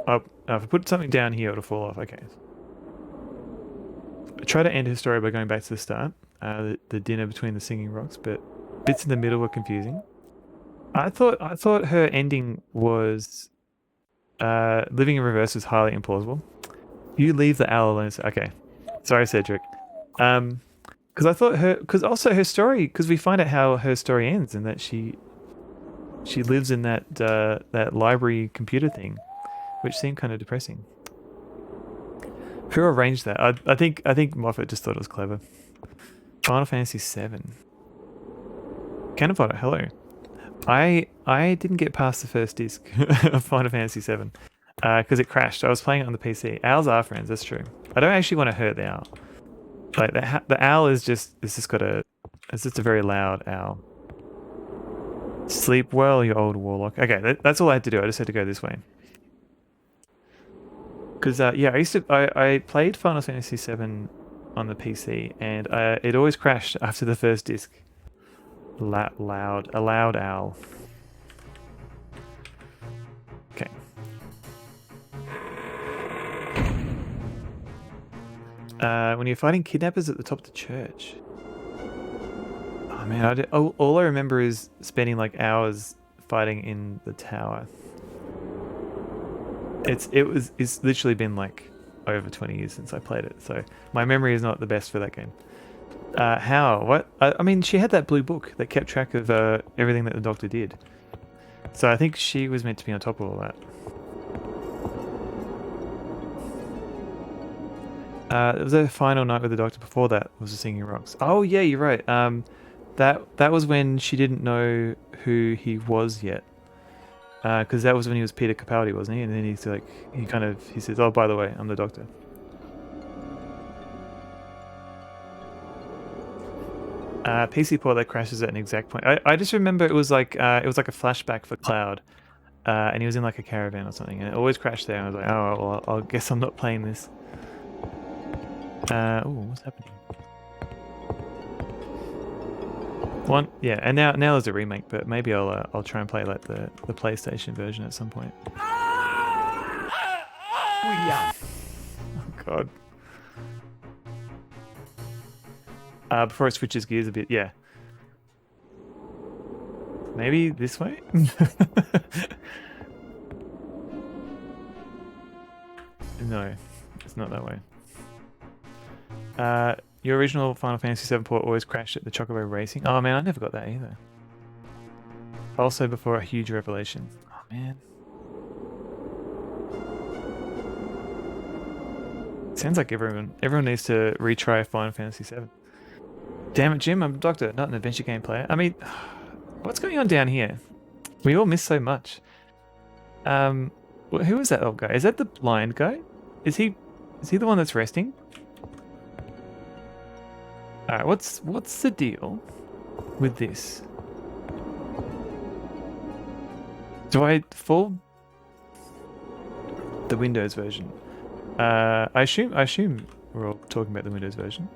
Oh, if I put something down here, it'll fall off. Okay. I try to end his story by going back to the start, the dinner between the singing rocks, but bits in the middle were confusing. I thought her ending was living in reverse is highly implausible. You leave the owl alone. Okay, sorry, Cedric. Because I thought because also her story, because we find out how her story ends, and that she lives in that that library computer thing, which seemed kind of depressing. Who arranged that? I think Moffat just thought it was clever. Final Fantasy VII. Canonfodder, hello. I didn't get past the first disc of Final Fantasy VII because it crashed. I was playing it on the PC. Owls are friends, that's true. I don't actually want to hurt the owl. Like the owl is just it's just a very loud owl. Sleep well, you old warlock. Okay, that's all I had to do. I just had to go this way. Because yeah, I played Final Fantasy VII on the PC, and it always crashed after the first disc. A loud owl. Okay. When you're fighting kidnappers at the top of the church. Oh man, all I remember is spending like hours fighting in the tower. It's literally been like over 20 years since I played it, so my memory is not the best for that game. How? What? I mean, she had that blue book that kept track of everything that the Doctor did. So I think she was meant to be on top of all that. There was a final night with the Doctor. Before that was the Singing Rocks. Oh yeah, you're right. That was when she didn't know who he was yet. Because that was when he was Peter Capaldi, wasn't he? And then he's like, he says, "Oh, by the way, I'm the Doctor." PC port that crashes at an exact point. I just remember it was like a flashback for Cloud, and he was in like a caravan or something, and it always crashed there. And I was like, oh, well, I guess I'm not playing this. Oh, what's happening? Yeah, and now there's a remake, but maybe I'll try and play like the PlayStation version at some point. Oh God. Before it switches gears a bit, yeah. Maybe this way? No, it's not that way. Your original Final Fantasy VII port always crashed at the Chocobo Racing. Oh man, I never got that either. Also before a huge revelation. Oh man. Sounds like everyone needs to retry Final Fantasy VII. Damn it, Jim, I'm a Doctor, not an adventure game player. I mean, what's going on down here? We all miss so much. Who is that old guy? Is that the blind guy? Is he the one that's resting? Alright, what's the deal with this? Do I full the Windows version? I assume we're all talking about the Windows version.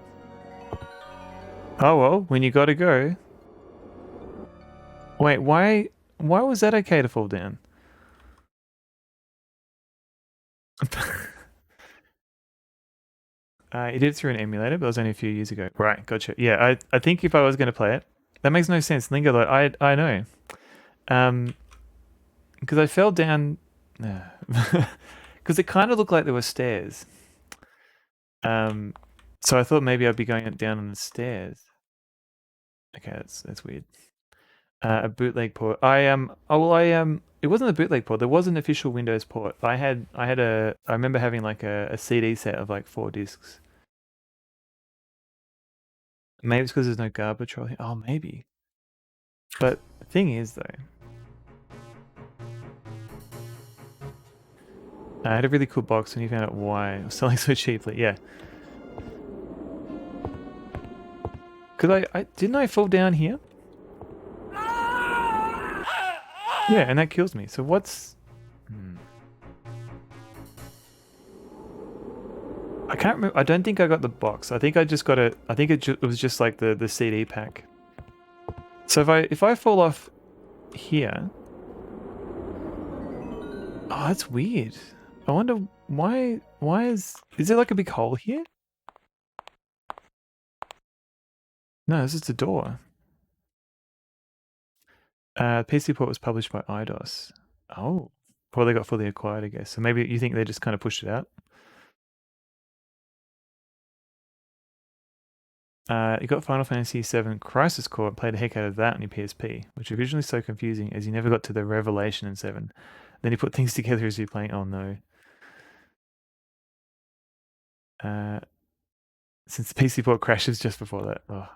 Oh well, when you gotta go. Wait, why was that okay to fall down? You did it through an emulator, but it was only a few years ago. Right, gotcha. Yeah, I think if I was going to play it, that makes no sense. Lingo, I know. Because I fell down... Because it kind of looked like there were stairs. So I thought maybe I'd be going down on the stairs. Okay, that's weird. A bootleg port. It wasn't a bootleg port. There was an official Windows port. I remember having like a CD set of like 4 discs. Maybe it's because there's no guard patrol here. Oh, maybe. But the thing is, though, I had a really cool box when you found out why I was selling so cheaply. Yeah. Because didn't I fall down here? Yeah, and that kills me. So what's... I can't remember. I don't think I got the box. I think I just got it. I think it was just like the CD pack. So if I fall off here... Oh, that's weird. I wonder why is there like a big hole here? No, this is the door. PC port was published by IDOS. Oh, well, they got fully acquired, I guess. So maybe you think they just kind of pushed it out. You got Final Fantasy VII Crisis Core and played the heck out of that on your PSP, which was originally so confusing as you never got to the revelation in 7. Then you put things together as you're playing. Oh no. Since the PC port crashes just before that. Oh.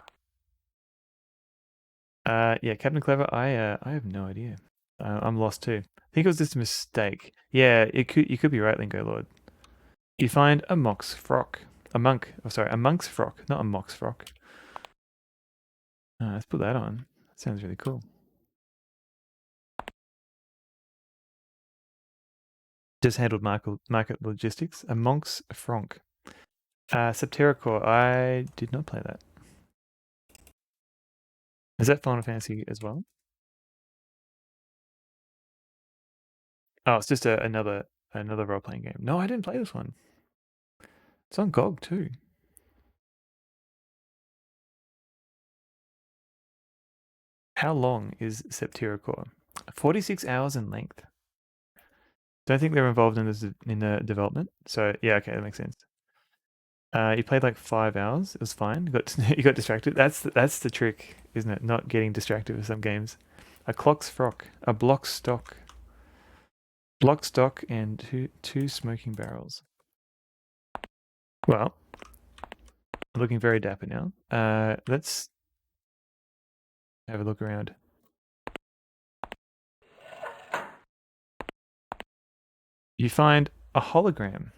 Yeah, Captain Clever, I have no idea. I'm lost too. I think it was just a mistake. Yeah, you could be right, Lingo Lord. You find a monk's frock. A monk's frock, not a mock's frock. Let's put that on. That sounds really cool. Just handled market logistics. A monk's frock. Septerra Core, I did not play that. Is that Final Fantasy as well? Oh, it's just another role-playing game. No, I didn't play this one. It's on GOG too. How long is Septerra Core? 46 hours in length. Don't think they're involved in this in the development. So yeah, okay, that makes sense. You played like 5 hours. It was fine. You got distracted. That's the trick, isn't it? Not getting distracted with some games. A clock's frock. A block stock. Block stock and two smoking barrels. Well, looking very dapper now. Let's have a look around. You find a hologram.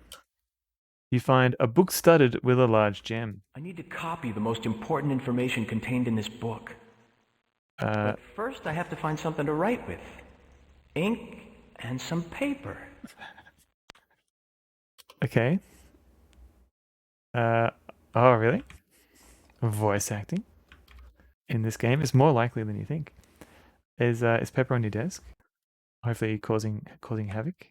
You find a book studded with a large gem. I need to copy the most important information contained in this book. But first I have to find something to write with. Ink and some paper. Okay. Oh, really? Voice acting in this game is more likely than you think. Is Pepper on your desk? Hopefully causing havoc.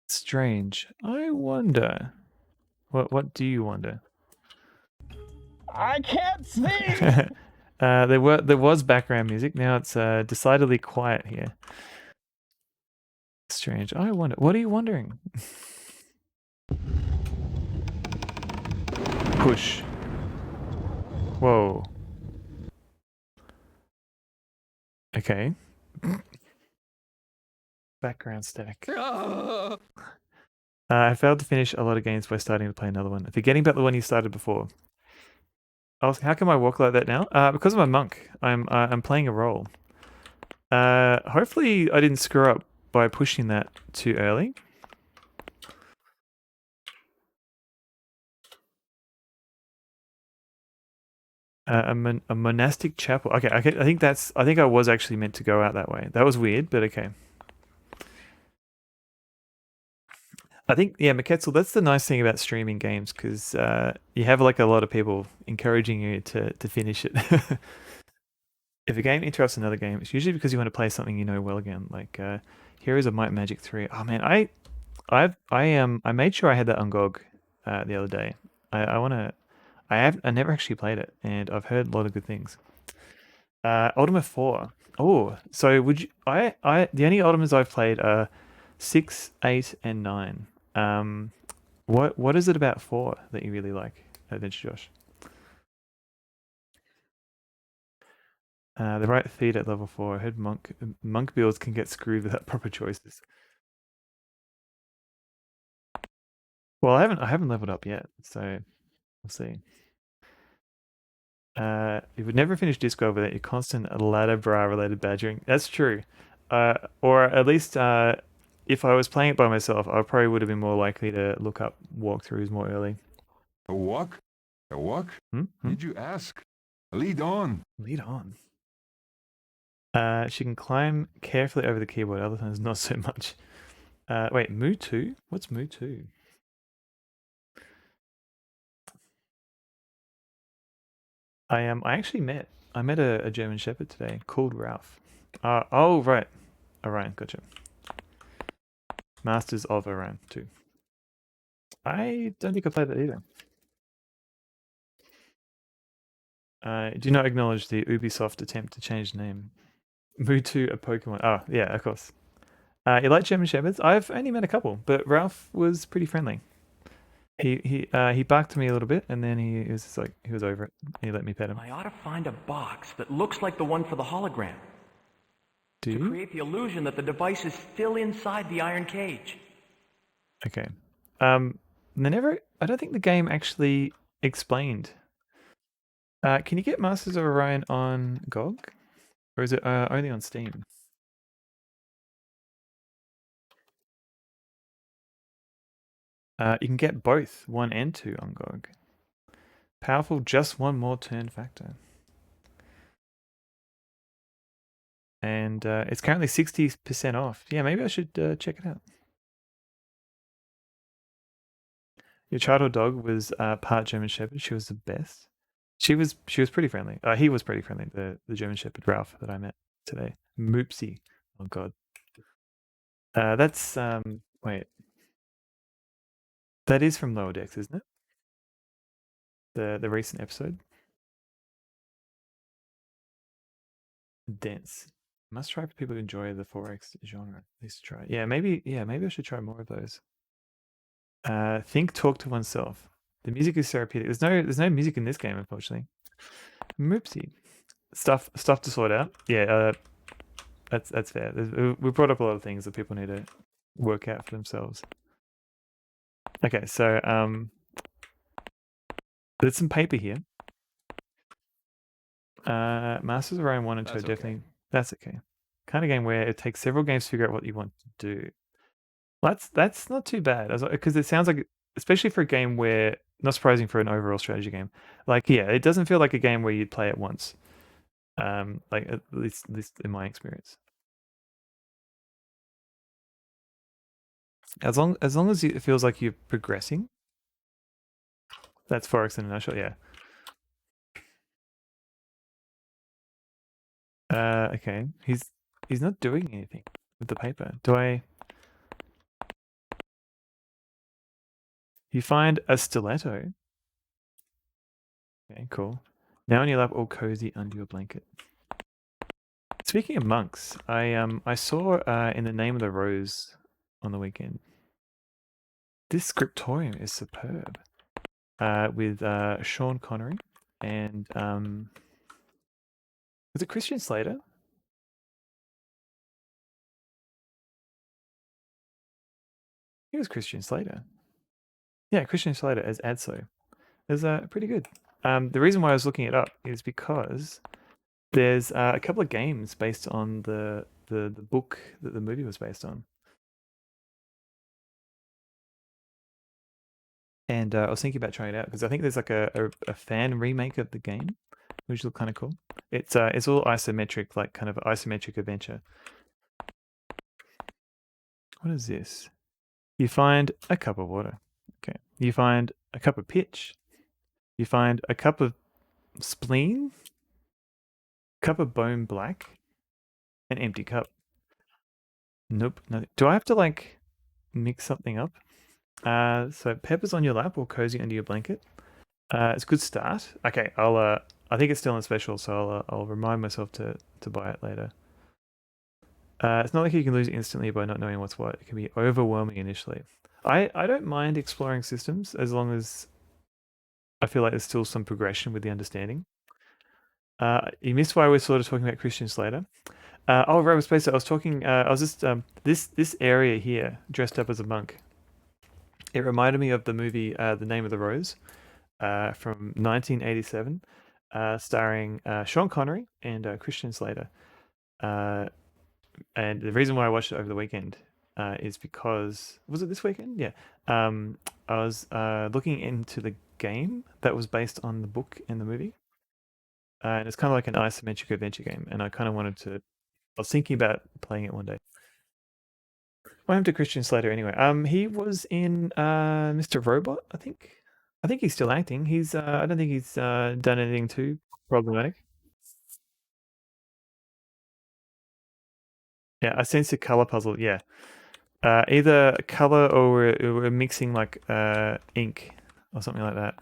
Strange. I wonder. What do you wonder? I can't see. There was background music. Now it's decidedly quiet here. Strange. I wonder. What are you wondering? Push. Whoa. Okay. Background static. I failed to finish a lot of games by starting to play another one, forgetting about the one you started before. How come I walk like that now? Because I'm a monk. I'm playing a role. Hopefully I didn't screw up by pushing that too early. A monastic chapel. Okay, I think I was actually meant to go out that way. That was weird, but okay. I think, yeah, Maketzel, that's the nice thing about streaming games, because you have like a lot of people encouraging you to finish it. If a game interrupts another game, it's usually because you want to play something you know well again. Like Heroes of Might and Magic 3. Oh man, I made sure I had that on GOG the other day. I never actually played it, and I've heard a lot of good things. Ultima 4. Oh, so would you? The only Ultimas I've played are 6, 8, and 9. What is it about 4 that you really like, Adventure Josh? The right feet at level 4. I heard monk builds can get screwed without proper choices. Well, I haven't leveled up yet, so we'll see. You would never finish Discord without your constant ladder bra related badgering. That's true. Or at least if I was playing it by myself, I probably would have been more likely to look up walkthroughs more early. A walk? A walk? Did you ask? Lead on. Lead on. She can climb carefully over the keyboard, other times not so much. Wait, Moo 2? What's Moo 2? I actually met a German Shepherd today called Ralph. Oh right, Orion, gotcha. Masters of Orion 2. I don't think I played that either. Do not acknowledge the Ubisoft attempt to change the name. Move to a Pokemon. Oh, yeah, of course. You like German Shepherds? I've only met a couple, but Ralph was pretty friendly. He barked at me a little bit, and then he was just like, he was over it. He let me pet him. I ought to find a box that looks like the one for the hologram. Do to you? create the illusion that the device is still inside the iron cage. Okay. I don't think the game actually explained. Can you get Masters of Orion on GOG? Or is it only on Steam? You can get both 1 and 2 on GOG. Powerful, just one more turn factor. And it's currently 60% off. Yeah, maybe I should check it out. Your childhood dog was part German Shepherd. She was the best. She was pretty friendly. He was pretty friendly. The German Shepherd Ralph that I met today. Moopsy. Oh god. That's wait. That is from Lower Decks, isn't it? The recent episode. Dense. Must try for people who enjoy the 4X genre. At least try. Yeah, maybe I should try more of those. Think, talk to oneself. The music is therapeutic. There's no music in this game, unfortunately. Moopsy. Stuff to sort out. Yeah, that's fair. We brought up a lot of things that people need to work out for themselves. Okay, so there's some paper here. Masters of Orion 1 and 2 are definitely... Okay. That's okay. Kind of game where it takes several games to figure out what you want to do. Well, that's not too bad, because it sounds like, especially for a game where, not surprising for an overall strategy game, like, yeah, it doesn't feel like a game where you'd play it once. Like at least in my experience. As long as it feels like you're progressing, that's 4X in a nutshell. Yeah. Okay. He's not doing anything with the paper. Do I? You find a stiletto. Okay, cool. Now on your lap, all cozy under your blanket. Speaking of monks, I saw in the Name of the Rose on the weekend. This scriptorium is superb. With Sean Connery and was it Christian Slater? He was Christian Slater. Yeah, Christian Slater as Adso. Is pretty good. The reason why I was looking it up is because there's a couple of games based on the book that the movie was based on. And I was thinking about trying it out because I think there's like a fan remake of the game, which looks kind of cool. It's all isometric, like kind of isometric adventure. What is this? You find a cup of water. Okay. You find a cup of pitch. You find a cup of spleen. Cup of bone black. An empty cup. Nope. No. Do I have to like mix something up? So peppers on your lap or cozy under your blanket. It's a good start. Okay, I think it's still on special, so I'll remind myself to buy it later. It's not like you can lose instantly by not knowing what's what. It can be overwhelming initially. I don't mind exploring systems as long as I feel like there's still some progression with the understanding. You missed why we're sort of talking about Christian Slater. Robert Spacer, I was talking, I was just, this area here, dressed up as a monk. It reminded me of the movie The Name of the Rose from 1987, starring Sean Connery and Christian Slater. And the reason why I watched it over the weekend is because, was it this weekend? Yeah. I was looking into the game that was based on the book and the movie. And it's kind of like an isometric adventure game. And I kind of I was thinking about playing it one day. What happened to Christian Slater anyway? He was in Mr. Robot, I think. I think he's still acting. I don't think he's done anything too problematic. Yeah, I sense a color puzzle. Yeah, either color or we're mixing like ink or something like that.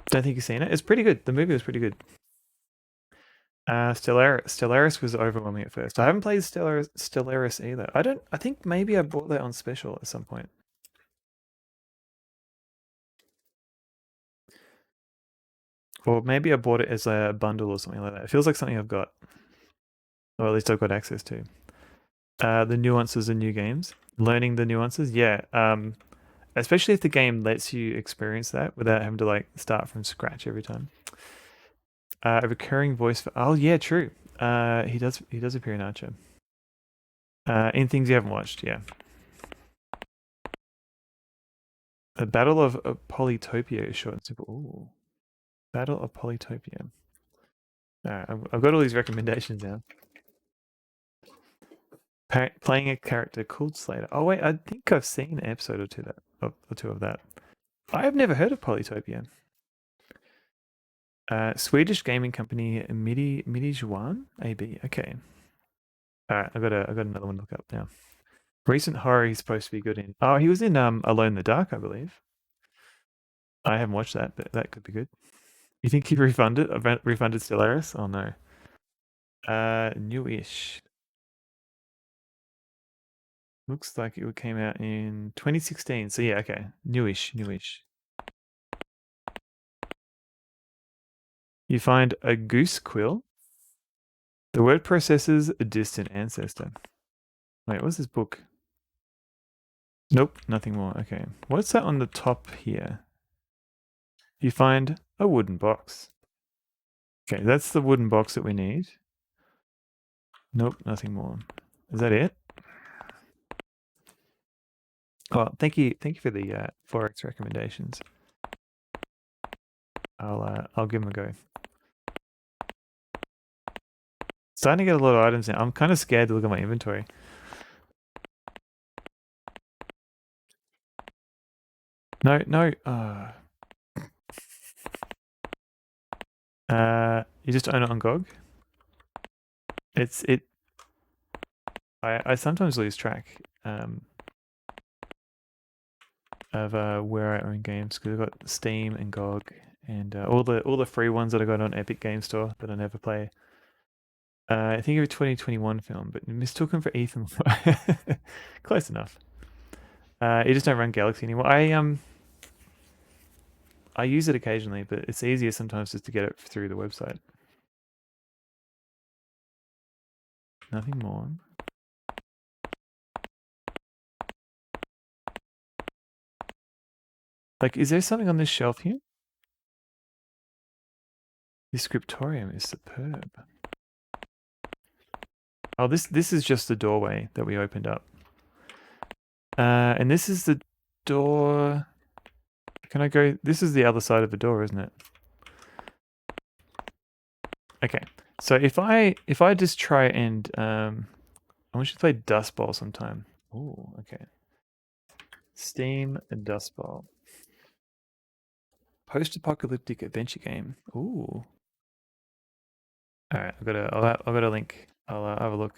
Don't think you've seen it. It's pretty good. The movie was pretty good. Stellaris was overwhelming at first. I haven't played Stellaris either. I think maybe I bought that on special at some point. Or maybe I bought it as a bundle or something like that. It feels like something I've got. Or at least I've got access to. The nuances of new games. Learning the nuances, yeah. Especially if the game lets you experience that without having to like start from scratch every time. A recurring voice for yeah, true. He does appear in Archer. In things you haven't watched, yeah. The Battle of Polytopia is short and simple. Ooh. Battle of Polytopia. Alright, I've got all these recommendations now. Playing a character called Slater. Oh wait, I think I've seen an episode or two of that. I have never heard of Polytopia. Swedish gaming company pt1 AB. Okay. Alright, I've got another one to look up now. Recent horror he's supposed to be good in. Oh, he was in Alone in the Dark, I believe. I haven't watched that, but that could be good. You think he refunded Stellaris? Oh no. Newish. Looks like it came out in 2016. So yeah, okay. Newish. You find a goose quill. The word processes a distant ancestor. Wait, what's this book? Nope, nothing more. Okay. What's that on the top here? You find a wooden box. Okay, that's the wooden box that we need. Nope, nothing more. Is that it? Oh, thank you for the Forex recommendations. I'll give them a go. Starting to get a lot of items now. I'm kind of scared to look at my inventory. No. You just own it on GOG. I sometimes lose track of where I own games because I've got Steam and GOG and all the free ones that I got on Epic Game Store that I never play. I think of a 2021 film, but mistook him for Ethan. Close enough. You just don't run Galaxy anymore. I use it occasionally, but it's easier sometimes just to get it through the website. Nothing more. Like, is there something on this shelf here? This scriptorium is superb. Oh, this is just the doorway that we opened up. And this is the door. Can I go? This is the other side of the door, isn't it? Okay. So if I just try and I want you to play Dust Bowl sometime. Oh, okay. Steam and Dust Bowl. Post-apocalyptic adventure game. Ooh. All right, I've got a link. I'll have a look.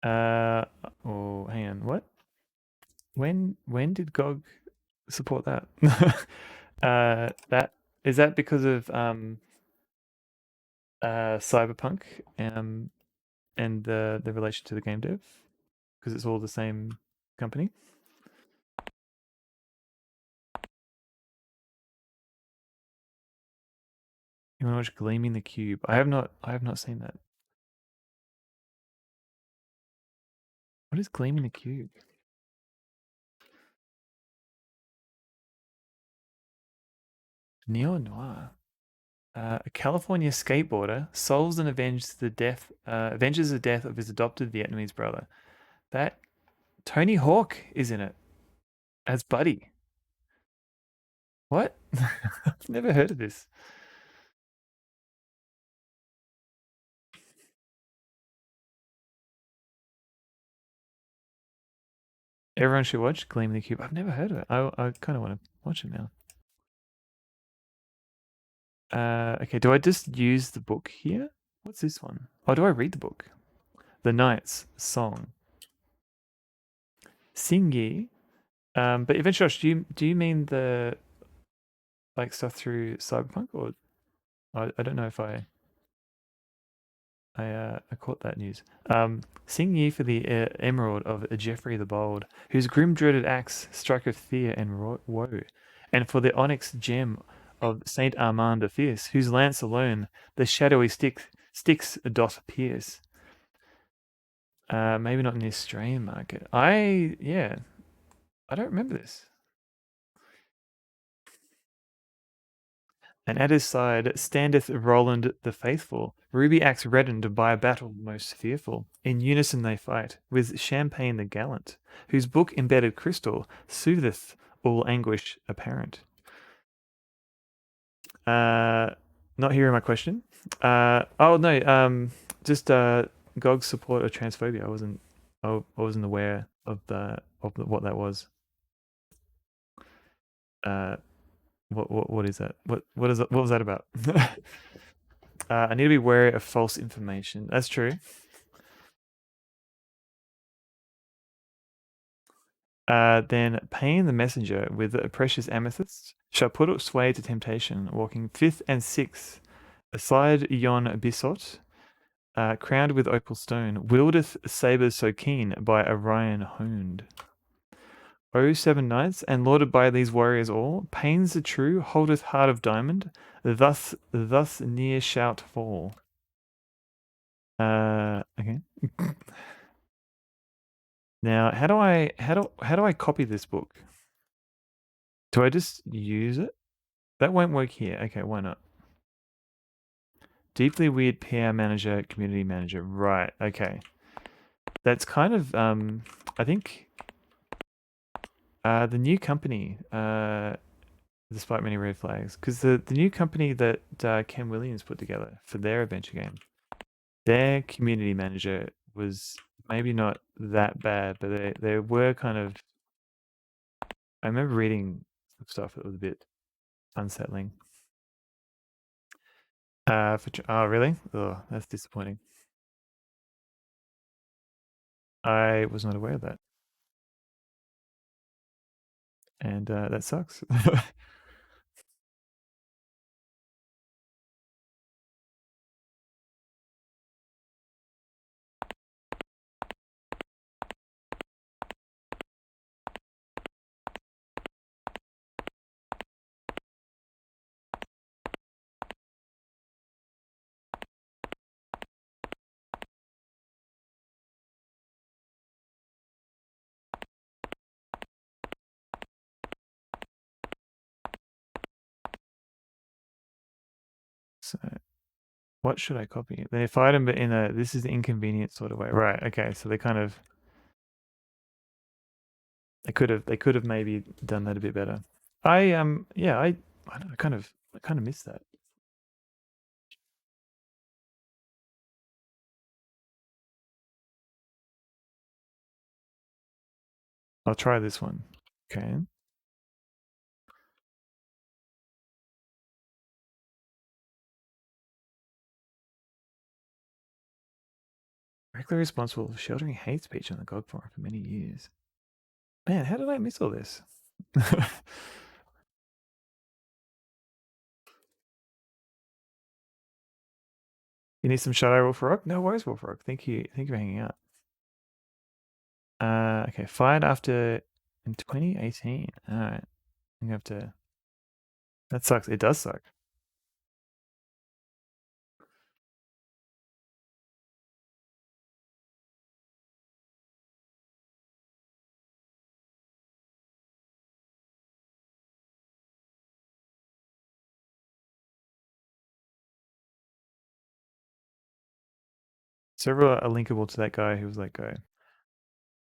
Oh, hang on. What? When did GOG support that? Is that because of Cyberpunk and the relation to the game dev? Because it's all the same company. You want to watch Gleaming the Cube? I have not seen that. What is Gleaming the Cube? Neo noir. A California skateboarder solves and avenges the death of his adopted Vietnamese brother. That Tony Hawk is in it as Buddy. What? I've never heard of this. Everyone should watch Gleam the Cube. I've never heard of it. I kind of want to watch it now. Okay, do I just use the book here? What's this one? Oh, do I read the book? The Knight's Song. Sing ye. But eventually, Josh, do you mean the like stuff through Cyberpunk, or I don't know if I caught that news. Sing ye for the emerald of Geoffrey the Bold, whose grim dreaded axe striketh fear and woe, and for the onyx gem of Saint Armand the Fierce, whose lance alone the shadowy sticks doth pierce. Maybe not in the Australian market. I don't remember this. And at his side standeth Roland the Faithful, ruby axe reddened by a battle most fearful. In unison they fight, with Champagne the Gallant, whose book embedded crystal sootheth all anguish apparent. Not hearing my question. Just GOG support or transphobia. I wasn't aware of what that was. What is that? What was that about? I need to be wary of false information. That's true. Then Pain the messenger with a precious amethyst shall put up sway to temptation, walking fifth and sixth, aside yon Bissot, crowned with opal stone, wieldeth sabres so keen by Orion honed. O seven knights, and lauded by these warriors all, Pain's the true, holdeth heart of diamond, thus near shout fall. Okay. Now, how do I copy this book? Do I just use it? That won't work here. Okay, why not? Deeply weird PR manager, community manager. Right. Okay. That's kind of I think the new company, despite many red flags, because the new company that Ken Williams put together for their adventure game, their community manager was maybe not that bad, but they were kind of. I remember reading some stuff that was a bit unsettling. Oh really? Oh, that's disappointing. I was not aware of that, and that sucks. So, what should I copy? They fight him, but in a this is the inconvenient sort of way, right? Okay, so they could have maybe done that a bit better. I don't know, I kind of missed that. I'll try this one. Okay. Directly responsible for sheltering hate speech on the GOG forum for many years. Man, how did I miss all this? You need some shadow, Wolfrock? No worries, Wolfrock. Thank you for hanging out. Okay, fired after in 2018. All right, I'm gonna have to. That sucks. It does suck. Several are linkable to that guy who was that guy.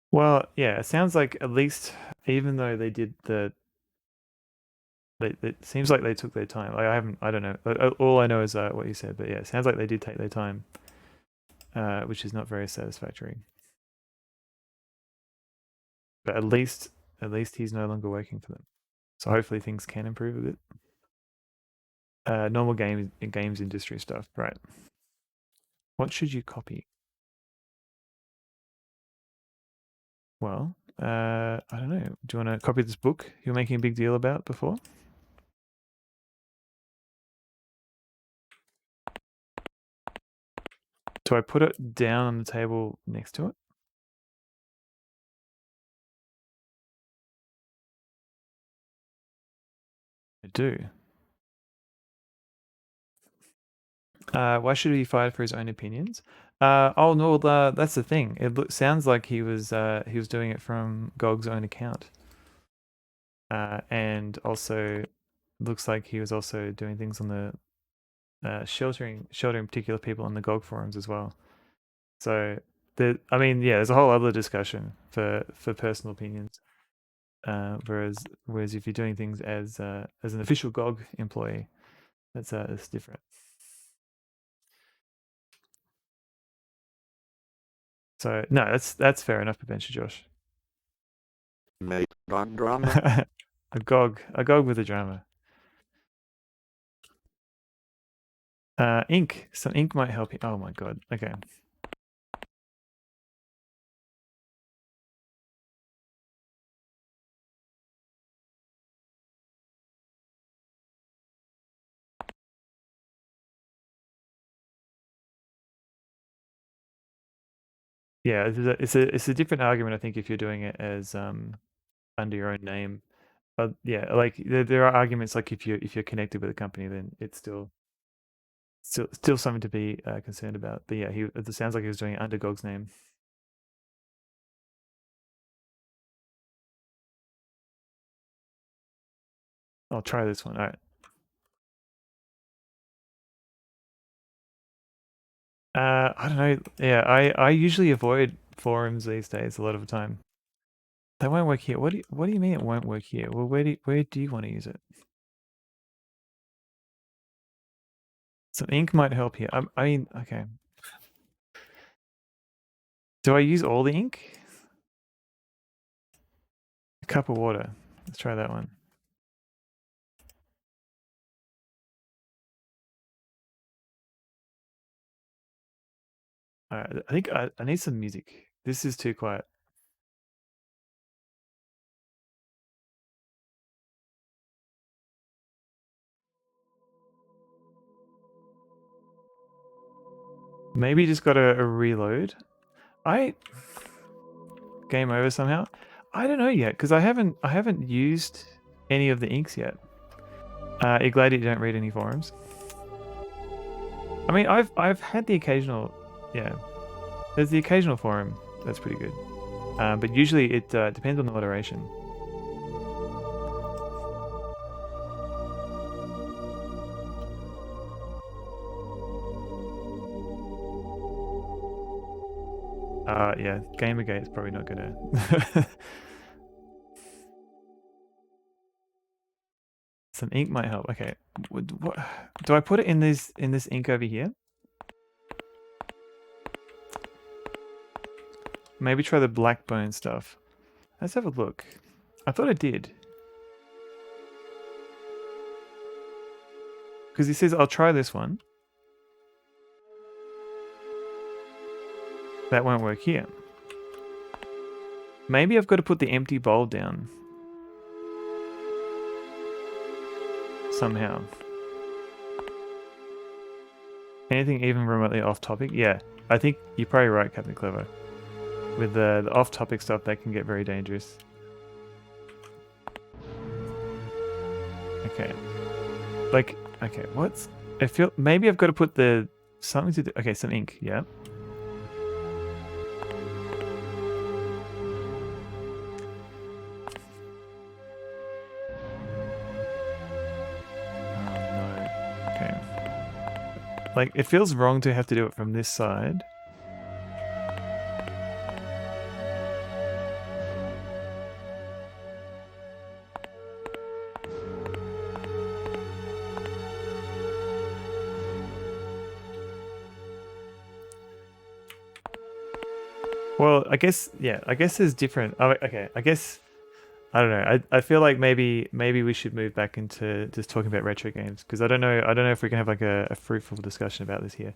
Well, yeah, it sounds like at least, even though they did it seems like they took their time. Like I don't know. All I know is what you said, but yeah, it sounds like they did take their time, which is not very satisfactory. But at least he's no longer working for them, so hopefully things can improve a bit. Normal games industry stuff, right? What should you copy? Well, I don't know. Do you want to copy this book you're making a big deal about before? Do I put it down on the table next to it? I do. Why should he be fired for his own opinions? Oh no, that's the thing. It sounds like he was doing it from GOG's own account, and also looks like he was also doing things on the sheltering particular people on the GOG forums as well. So I mean, yeah, there's a whole other discussion for personal opinions. Whereas if you're doing things as an official GOG employee, that's different. So no, that's fair enough, Adventure Josh. Mate, GOG drama. a GOG with a drama. Ink. Some ink might help you. Oh my god. Okay. Yeah, it's a different argument, I think, if you're doing it as under your own name. But yeah, like there are arguments like if you're connected with a company, then it's still something to be concerned about. But yeah, it sounds like he was doing it under GOG's name. I'll try this one. All right. I don't know. Yeah, I usually avoid forums these days a lot of the time. They won't work here. What do you mean it won't work here? Well, where do you want to use it? Some ink might help here. I mean, okay. Do I use all the ink? A cup of water. Let's try that one. All right, I think I need some music. This is too quiet. Maybe just got a reload. Game over somehow. I don't know yet because I haven't used any of the inks yet. You're glad you don't read any forums. I mean, I've had the occasional, yeah. There's the occasional forum that's pretty good, but usually it depends on the moderation. Yeah, Gamergate is probably not gonna. Some ink might help. Okay, what do I put it in this ink over here? Maybe try the Blackbone stuff. Let's have a look. I thought I did. Because he says I'll try this one. That won't work here. Maybe I've got to put the empty bowl down. Somehow. Anything even remotely off topic? Yeah, I think you're probably right, Captain Clever. With the off topic stuff, that can get very dangerous. Okay. Like, okay, maybe I've got to put something to do. Okay, some ink, yeah. Like, it feels wrong to have to do it from this side. Well, I guess there's different. Oh, okay, I guess I don't know. I feel like maybe we should move back into just talking about retro games because I don't know if we can have like a fruitful discussion about this here.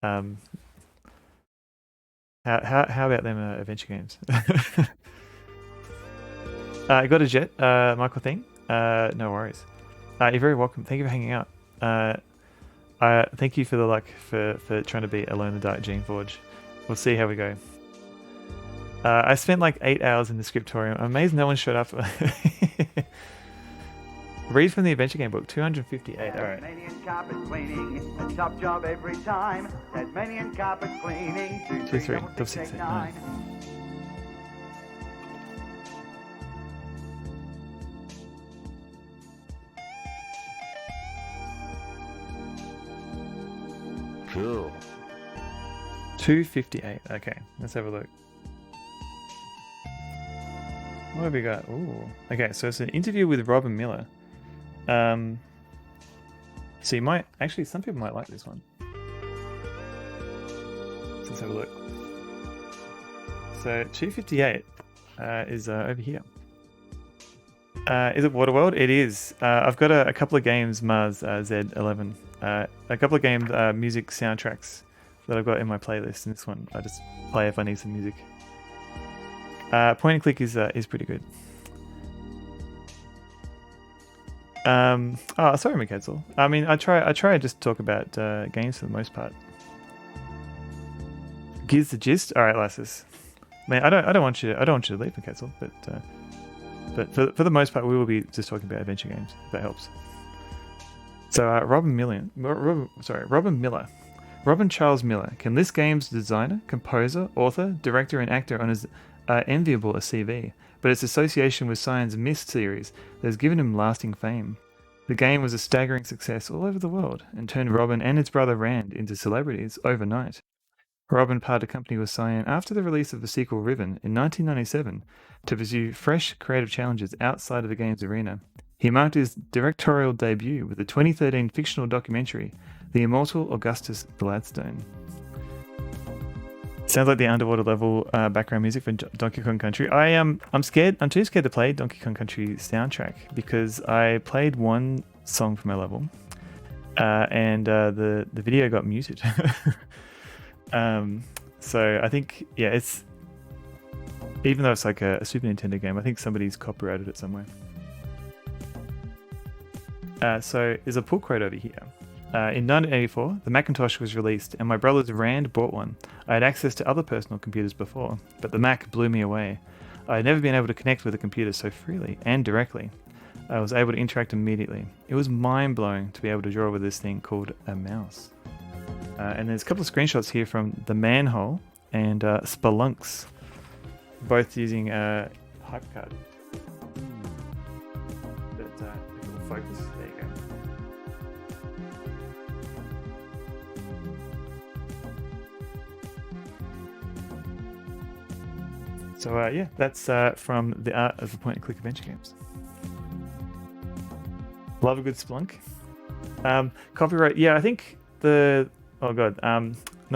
How about them adventure games? I got a jet, Michael Thing. No worries. You're very welcome. Thank you for hanging out. Thank you for the luck for trying to beat Alone in the Dark Gene Forge. We'll see how we go. I spent like 8 hours in the scriptorium. I'm amazed no one showed up. Read from the adventure game book, 258. All right. Tasmanian carpet cleaning, a top job every time. Tasmanian carpet cleaning, 2 3 6 8 9. Cool. 258. Okay, let's have a look. What have we got? Ooh. Okay, so it's an interview with Robin Miller. So you might actually, some people might like this one. Let's have a look. So 258 is over here. Is it Waterworld? It is. I've got a couple of games, Mars Z11. A couple of games, music soundtracks that I've got in my playlist. And this one, I just play if I need some music. Point and click is pretty good. Oh, sorry, Miketzel. I mean, I try and just talk about games for the most part. Gives the gist. All right, Lassus. Man, I don't want you to leave, Miketzel, but for the most part, we will be just talking about adventure games. If that helps. So Robin Charles Miller can list games designer, composer, author, director, and actor on his enviable a CV, but its association with Cyan's Myst series that has given him lasting fame. The game was a staggering success all over the world and turned Robin and his brother Rand into celebrities overnight. Robin parted company with Cyan after the release of the sequel Riven in 1997 to pursue fresh creative challenges outside of the game's arena. He marked his directorial debut with the 2013 fictional documentary The Immortal Augustus Gladstone. Sounds like the underwater level background music for Donkey Kong Country. I'm scared. I'm too scared to play Donkey Kong Country soundtrack because I played one song from my level, and the video got muted. So I think it's even though it's like a Super Nintendo game, I think somebody's copyrighted it somewhere. So there's a pull quote over here. In 1984, the Macintosh was released, and my brother's Rand bought one. I had access to other personal computers before, but the Mac blew me away. I had never been able to connect with a computer so freely and directly. I was able to interact immediately. It was mind-blowing to be able to draw with this thing called a mouse. And there's a couple of screenshots here from The Manhole and Spelunks, both using HyperCard. But if it will focus, there you go. So yeah, that's from The Art of the Point and Click Adventure Games. Love a good Splunk. Copyright, yeah, I think not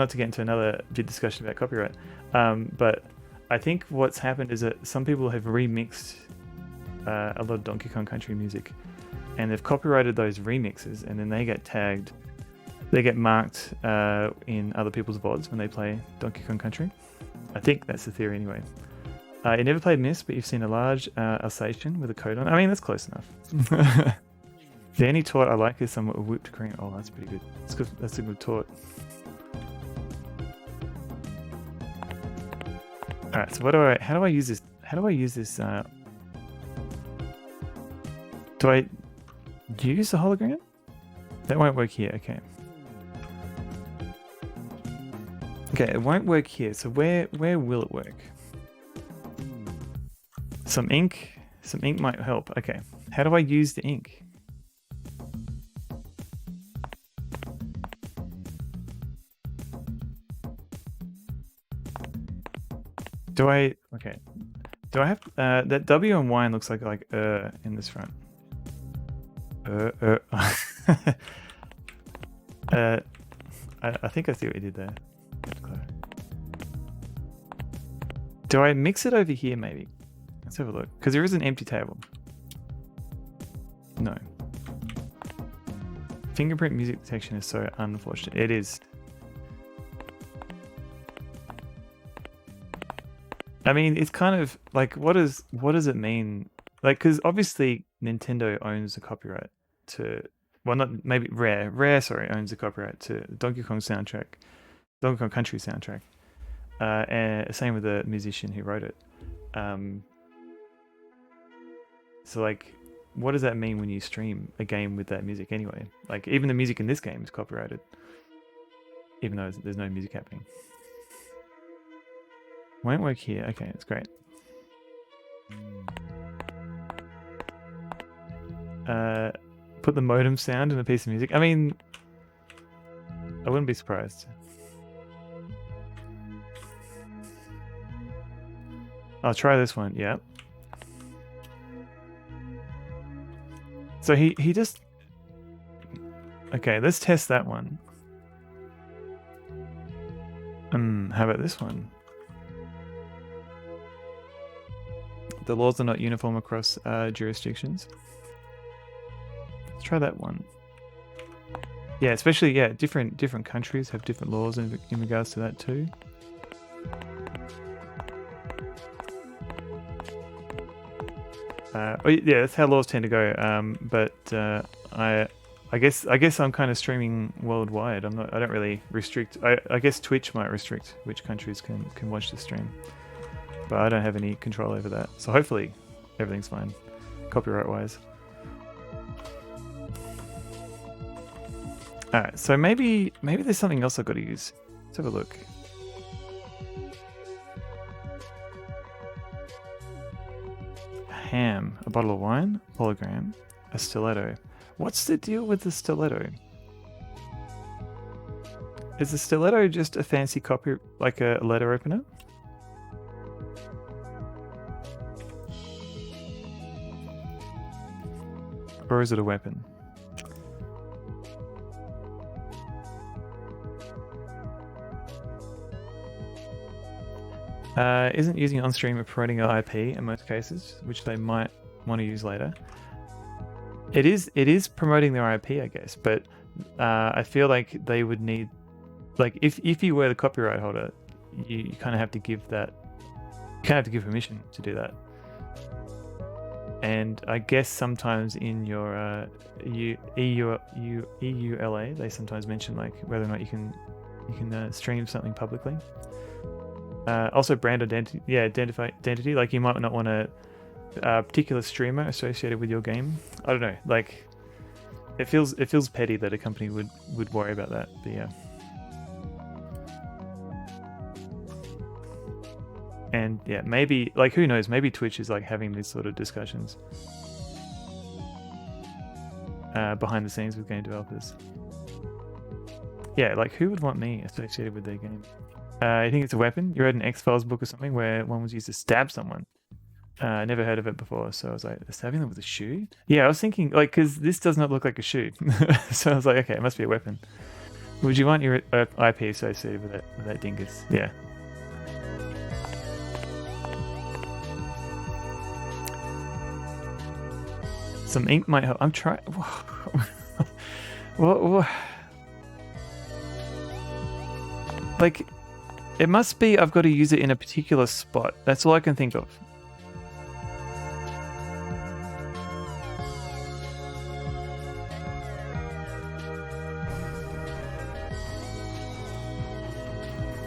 to get into another big discussion about copyright, but I think what's happened is that some people have remixed a lot of Donkey Kong Country music, and they've copyrighted those remixes, and then they get tagged, they get marked in other people's VODs when they play Donkey Kong Country. I think that's the theory anyway. You never played Myst, but you've seen a large Alsatian with a coat on. I mean, that's close enough. The only tort I like is some whipped cream. Oh, that's pretty good. That's good. That's a good tort. All right. So how do I use this? How do I use this? Do I use the hologram? That won't work here. Okay. Okay, it won't work here. So where will it work? Some ink might help. Okay. How do I use the ink? Do I have that W and Y looks like in this front? I think I see what you did there. Do I mix it over here maybe? Let's have a look. Because there is an empty table. No. Fingerprint music detection is so unfortunate. It is. I mean, it's kind of like, what does it mean? Like, because obviously Nintendo owns the copyright to well, not maybe Rare, sorry, owns the copyright to Donkey Kong soundtrack, Donkey Kong Country soundtrack, and same with the musician who wrote it. So like, what does that mean when you stream a game with that music anyway? Like, even the music in this game is copyrighted, even though there's no music happening. Won't work here. Okay, that's great. Put the modem sound in a piece of music. I mean, I wouldn't be surprised. I'll try this one. Yeah. So he just... Okay, let's test that one. How about this one? The laws are not uniform across jurisdictions. Let's try that one. Yeah, especially different countries have different laws in regards to that too. Yeah, that's how laws tend to go. But I guess I'm kind of streaming worldwide. I don't really restrict. I guess Twitch might restrict which countries can watch the stream, but I don't have any control over that. So hopefully everything's fine, copyright wise. Alright, so maybe there's something else I've got to use. Let's have a look. A ham, a bottle of wine, hologram, a stiletto. What's the deal with the stiletto? Is the stiletto just a fancy copy, like a letter opener? Or is it a weapon? Isn't using it on stream or promoting your IP in most cases, which they might want to use later. It is promoting their IP, I guess, but I feel like they would need, like, if you were the copyright holder, you kind of have to give that, you kind of have to give permission to do that. And I guess sometimes in your EULA, they sometimes mention like whether or not you can stream something publicly. Also brand identity, identity. Like you might not want a particular streamer associated with your game. I don't know. Like it feels petty that a company would worry about that. But yeah. And yeah, maybe like who knows? Maybe Twitch is like having these sort of discussions behind the scenes with game developers. Yeah, like who would want me associated with their game? I think it's a weapon. You read an X-Files book or something where one was used to stab someone. I never heard of it before, so I was like, stabbing them with a shoe? Yeah, I was thinking, like, because this does not look like a shoe. So I was like, okay, it must be a weapon. Would you want your IP associated with that dingus? Yeah. Some ink might help. I'm trying... What? Like... It must be I've got to use it in a particular spot. That's all I can think of.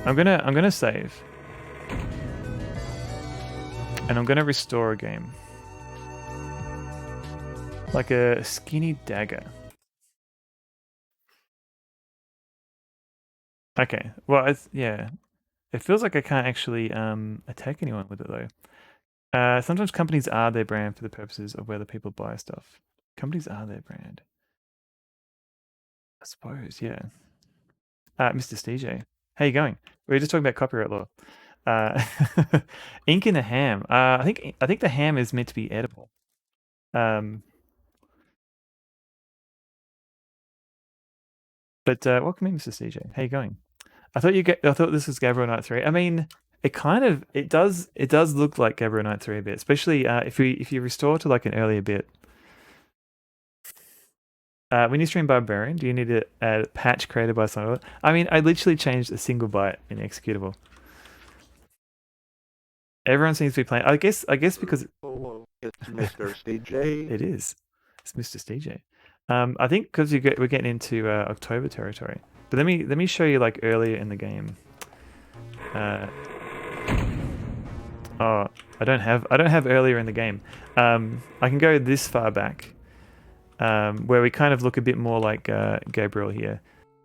I'm gonna save. And I'm gonna restore a game. Like a skinny dagger. Okay. Well, yeah. It feels like I can't actually attack anyone with it though. Sometimes companies are their brand for the purposes of whether people buy stuff. Companies are their brand. I suppose, yeah. Mr. Stj, how you going? We were just talking about copyright law. Ink in a ham. I think the ham is meant to be edible. But welcome in, Mr. Stj. How you going? I thought this was Gabriel Knight 3. I mean, it does look like Gabriel Knight 3 a bit, especially if you restore to like an earlier bit. When you stream Barbarian, do you need to add a patch created by someone? I mean, I literally changed a single byte in executable. Everyone seems to be playing. I guess because it's Mr. Stj. It is. It's Mr. Stj. I think because we're getting into October territory. But let me show you like earlier in the game. Oh, I don't have earlier in the game. I can go this far back, where we kind of look a bit more like Gabriel here.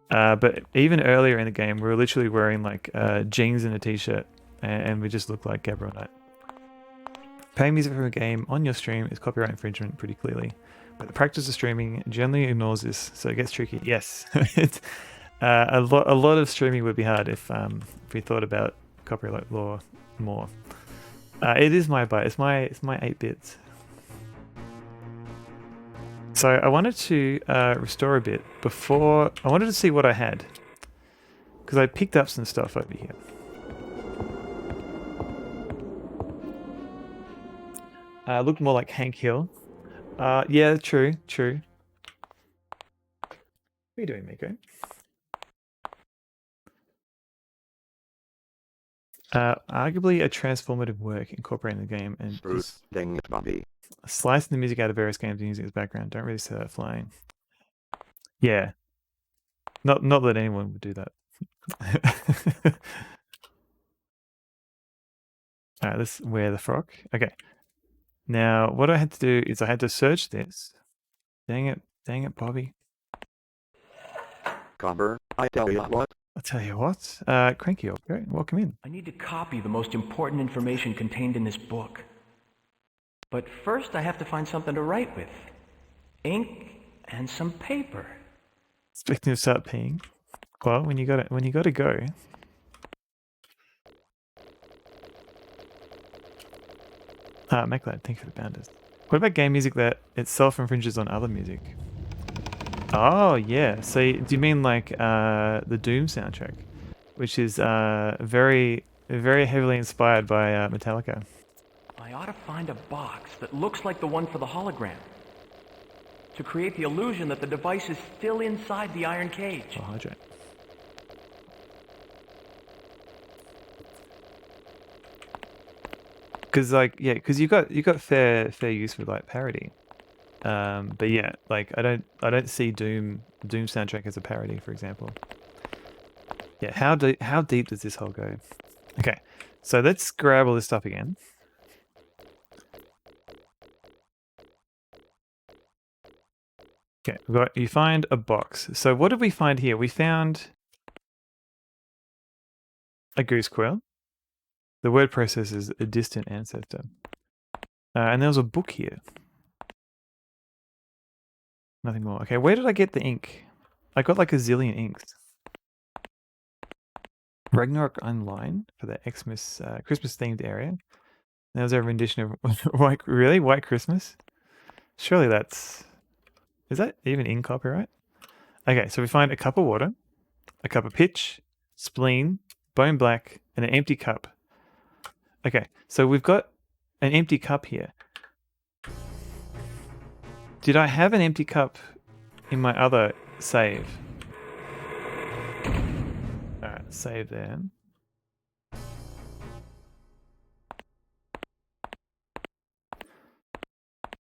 But even earlier in the game, we were literally wearing like jeans and a t-shirt, and we just look like Gabriel Knight. Paying music from a game on your stream is copyright infringement pretty clearly. But the practice of streaming generally ignores this, so it gets tricky. Yes, it's, a lot of streaming would be hard if we thought about copyright law more. It is my byte. It's my 8 bits. So I wanted to restore a bit before. I wanted to see what I had, because I picked up some stuff over here. Looked more like Hank Hill. Yeah, true. What are you doing, Miko? Arguably a transformative work incorporating the game and just slicing the music out of various games and using it as background. Don't really see that flying. Yeah. Not that anyone would do that. Alright, let's wear the frock. Okay. Now, what I had to do is I had to search this. Dang it, Bobby. Cover, I tell you what. I'll tell you what. Cranky, okay, welcome in. I need to copy the most important information contained in this book. But first I have to find something to write with. Ink and some paper. Expecting to start peeing? Well, when you gotta go. MacLad, thank you for the bounders. What about game music that itself infringes on other music? Oh, yeah. So do you mean like the Doom soundtrack, which is very, very heavily inspired by Metallica? I ought to find a box that looks like the one for the hologram to create the illusion that the device is still inside the iron cage. Oh, hydrate. Because because you got fair use with like parody, but yeah, like I don't see Doom soundtrack as a parody, for example. Yeah, how deep does this hole go? Okay, so let's grab all this stuff again. Okay, you find a box. So what did we find here? We found a goose quill. The word processor is a distant ancestor. And there was a book here. Nothing more. Okay, where did I get the ink? I got like a zillion inks. Ragnarok Online for the Xmas Christmas themed area. That was a rendition of White Christmas? Surely that's... Is that even in copyright? Okay, so we find a cup of water, a cup of pitch, spleen, bone black, and an empty cup. Okay, so we've got an empty cup here. Did I have an empty cup in my other save? Alright, save there.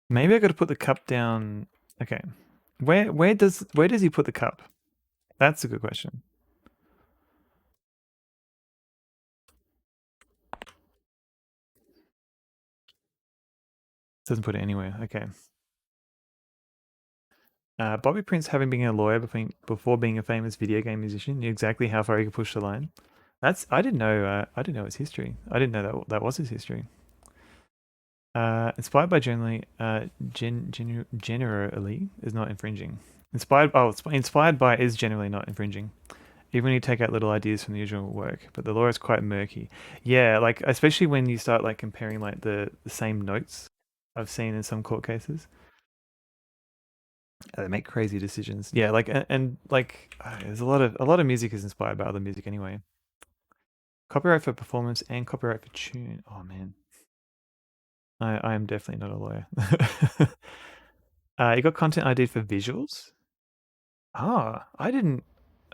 Maybe I got to put the cup down. Okay, where does he put the cup? That's a good question. Doesn't put it anywhere. Okay. Bobby Prince, having been a lawyer before being a famous video game musician, knew exactly how far he could push the line. I didn't know. I didn't know his history. I didn't know that was his history. Inspired by generally is not infringing. Inspired by is generally not infringing, even when you take out little ideas from the usual work. But the law is quite murky. Yeah, like especially when you start like comparing like the same notes I've seen in some court cases. They make crazy decisions. Yeah, like and like there's a lot of music is inspired by other music anyway. Copyright for performance and copyright for tune. Oh man, I am definitely not a lawyer. You got content ID for visuals. Ah, I didn't.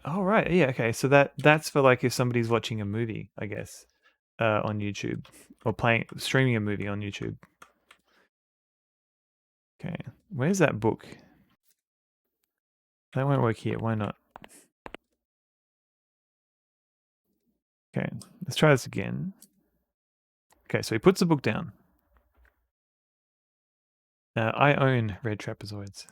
Oh right, yeah, okay. So that's for like if somebody's watching a movie, I guess, on YouTube or streaming a movie on YouTube. Okay, where's that book? That won't work here. Why not? Okay, let's try this again. Okay, so he puts the book down. I own red trapezoids.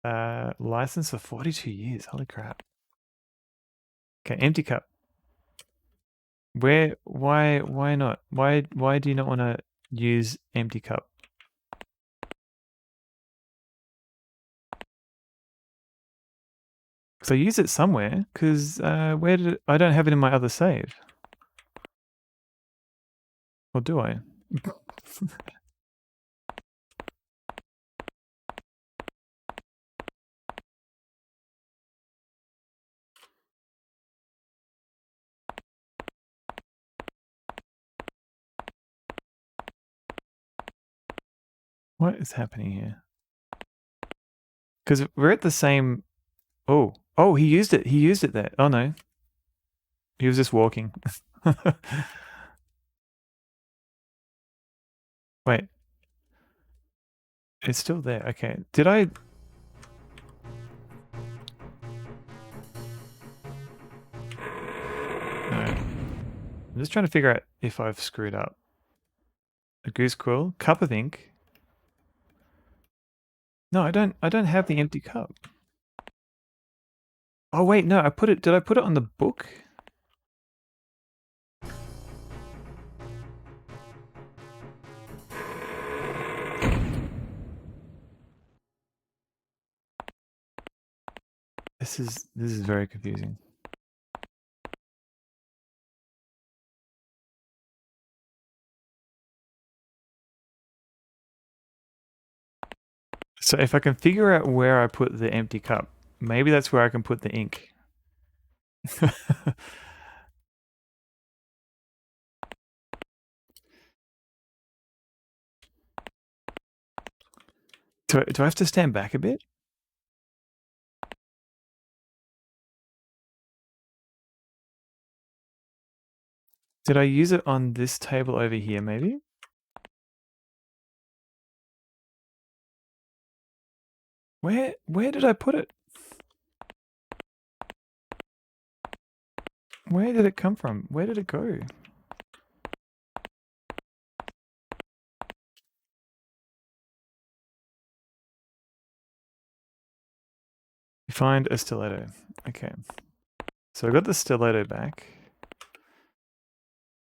License for 42 years. Holy crap. Okay, empty cup. Why not? Why do you not want to use empty cup? So I use it somewhere, because where did I don't have it in my other save. Or do I? What is happening here? Because we're at the same... Oh, he used it. He used it there. Oh, no. He was just walking. Wait. It's still there. Okay. Did I... No. I'm just trying to figure out if I've screwed up. A goose quill, cup of ink. No, I don't have the empty cup. Oh wait, no, did I put it on the book? This is very confusing. So if I can figure out where I put the empty cup, maybe that's where I can put the ink. Do I have to stand back a bit? Did I use it on this table over here, maybe? Where did I put it? Where did it come from? Where did it go? You find a stiletto. Okay. So I got the stiletto back.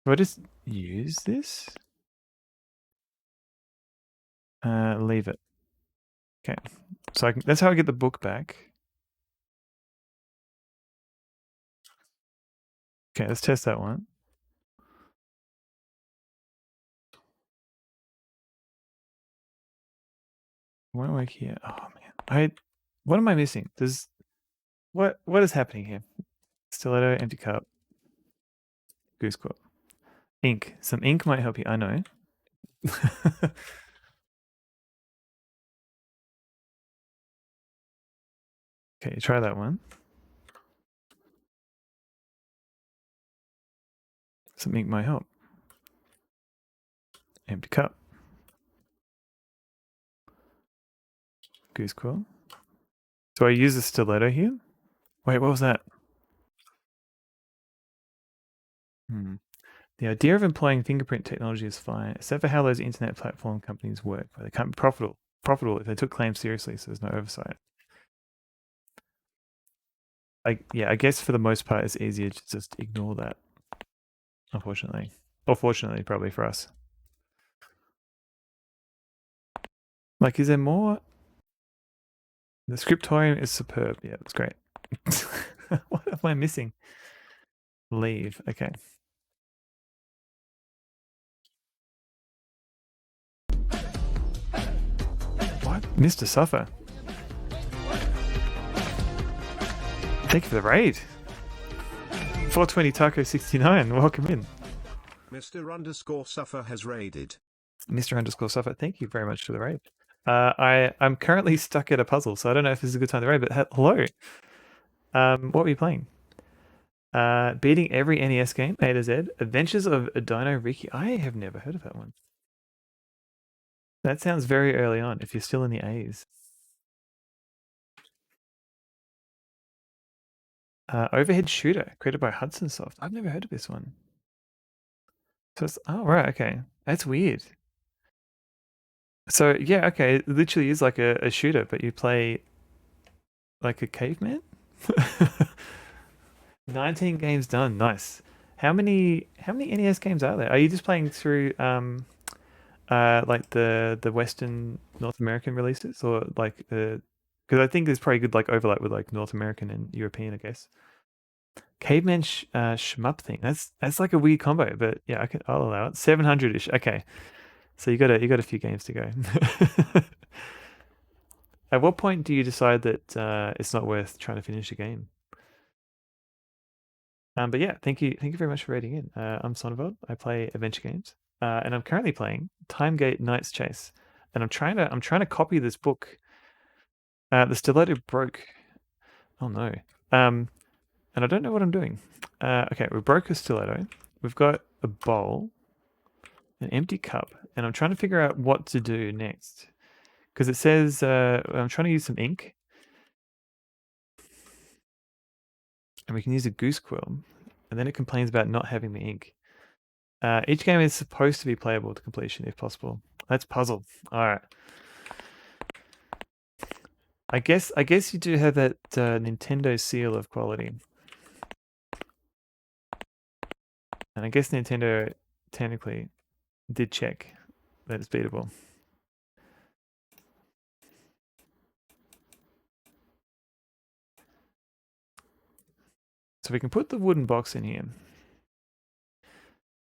Do I just use this? Leave it. Okay. So that's how I get the book back. Okay, let's test that one. Won't work here. Oh man. What am I missing? What is happening here? Stiletto, empty cup. Goose quill. Ink. Some ink might help you, I know. Okay, try that one. Some ink might help. Empty cup. Goose quill. Do I use a stiletto here? Wait, what was that? The idea of employing fingerprint technology is fine, except for how those internet platform companies work, where they can't be profitable if they took claims seriously, so there's no oversight. I guess for the most part, it's easier to just ignore that. Unfortunately. Or fortunately, probably for us. Like, is there more? The scriptorium is superb. Yeah, that's great. What am I missing? Leave. Okay. What? Mr. Suffer. Thank you for the raid. 420 Taco 69. Welcome in. Mr_Suffer has raided. Mr_Suffer, thank you very much for the raid. I'm currently stuck at a puzzle, so I don't know if this is a good time to raid, but hello. What were you playing? Beating every NES game, A to Z. Adventures of Dino Riki. I have never heard of that one. That sounds very early on, if you're still in the A's. Overhead shooter created by Hudson Soft. I've never heard of this one. So it's, oh right, okay, that's weird. So yeah, okay, it literally is like a shooter, but you play like a caveman. 19 games done, nice. How many NES games are there? Are you just playing through like the Western North American releases, or like because I think there's probably good like overlap with like North American and European, I guess. Caveman shmup thing. That's like a weird combo, but yeah, I'll allow it. 700-ish. Okay, so you got a few games to go. At what point do you decide that it's not worth trying to finish a game? But yeah, thank you very much for rating in. I'm Sonneveld. I play adventure games, and I'm currently playing Timegate Knight's Chase, and I'm trying to copy this book. The stiletto broke. Oh no. And I don't know what I'm doing. Okay, we broke a stiletto. We've got a bowl, an empty cup, and I'm trying to figure out what to do next. Because it says I'm trying to use some ink. And we can use a goose quill. And then it complains about not having the ink. Each game is supposed to be playable to completion if possible. That's puzzle. Alright. I guess you do have that Nintendo seal of quality. And I guess Nintendo technically did check that it's beatable. So we can put the wooden box in here.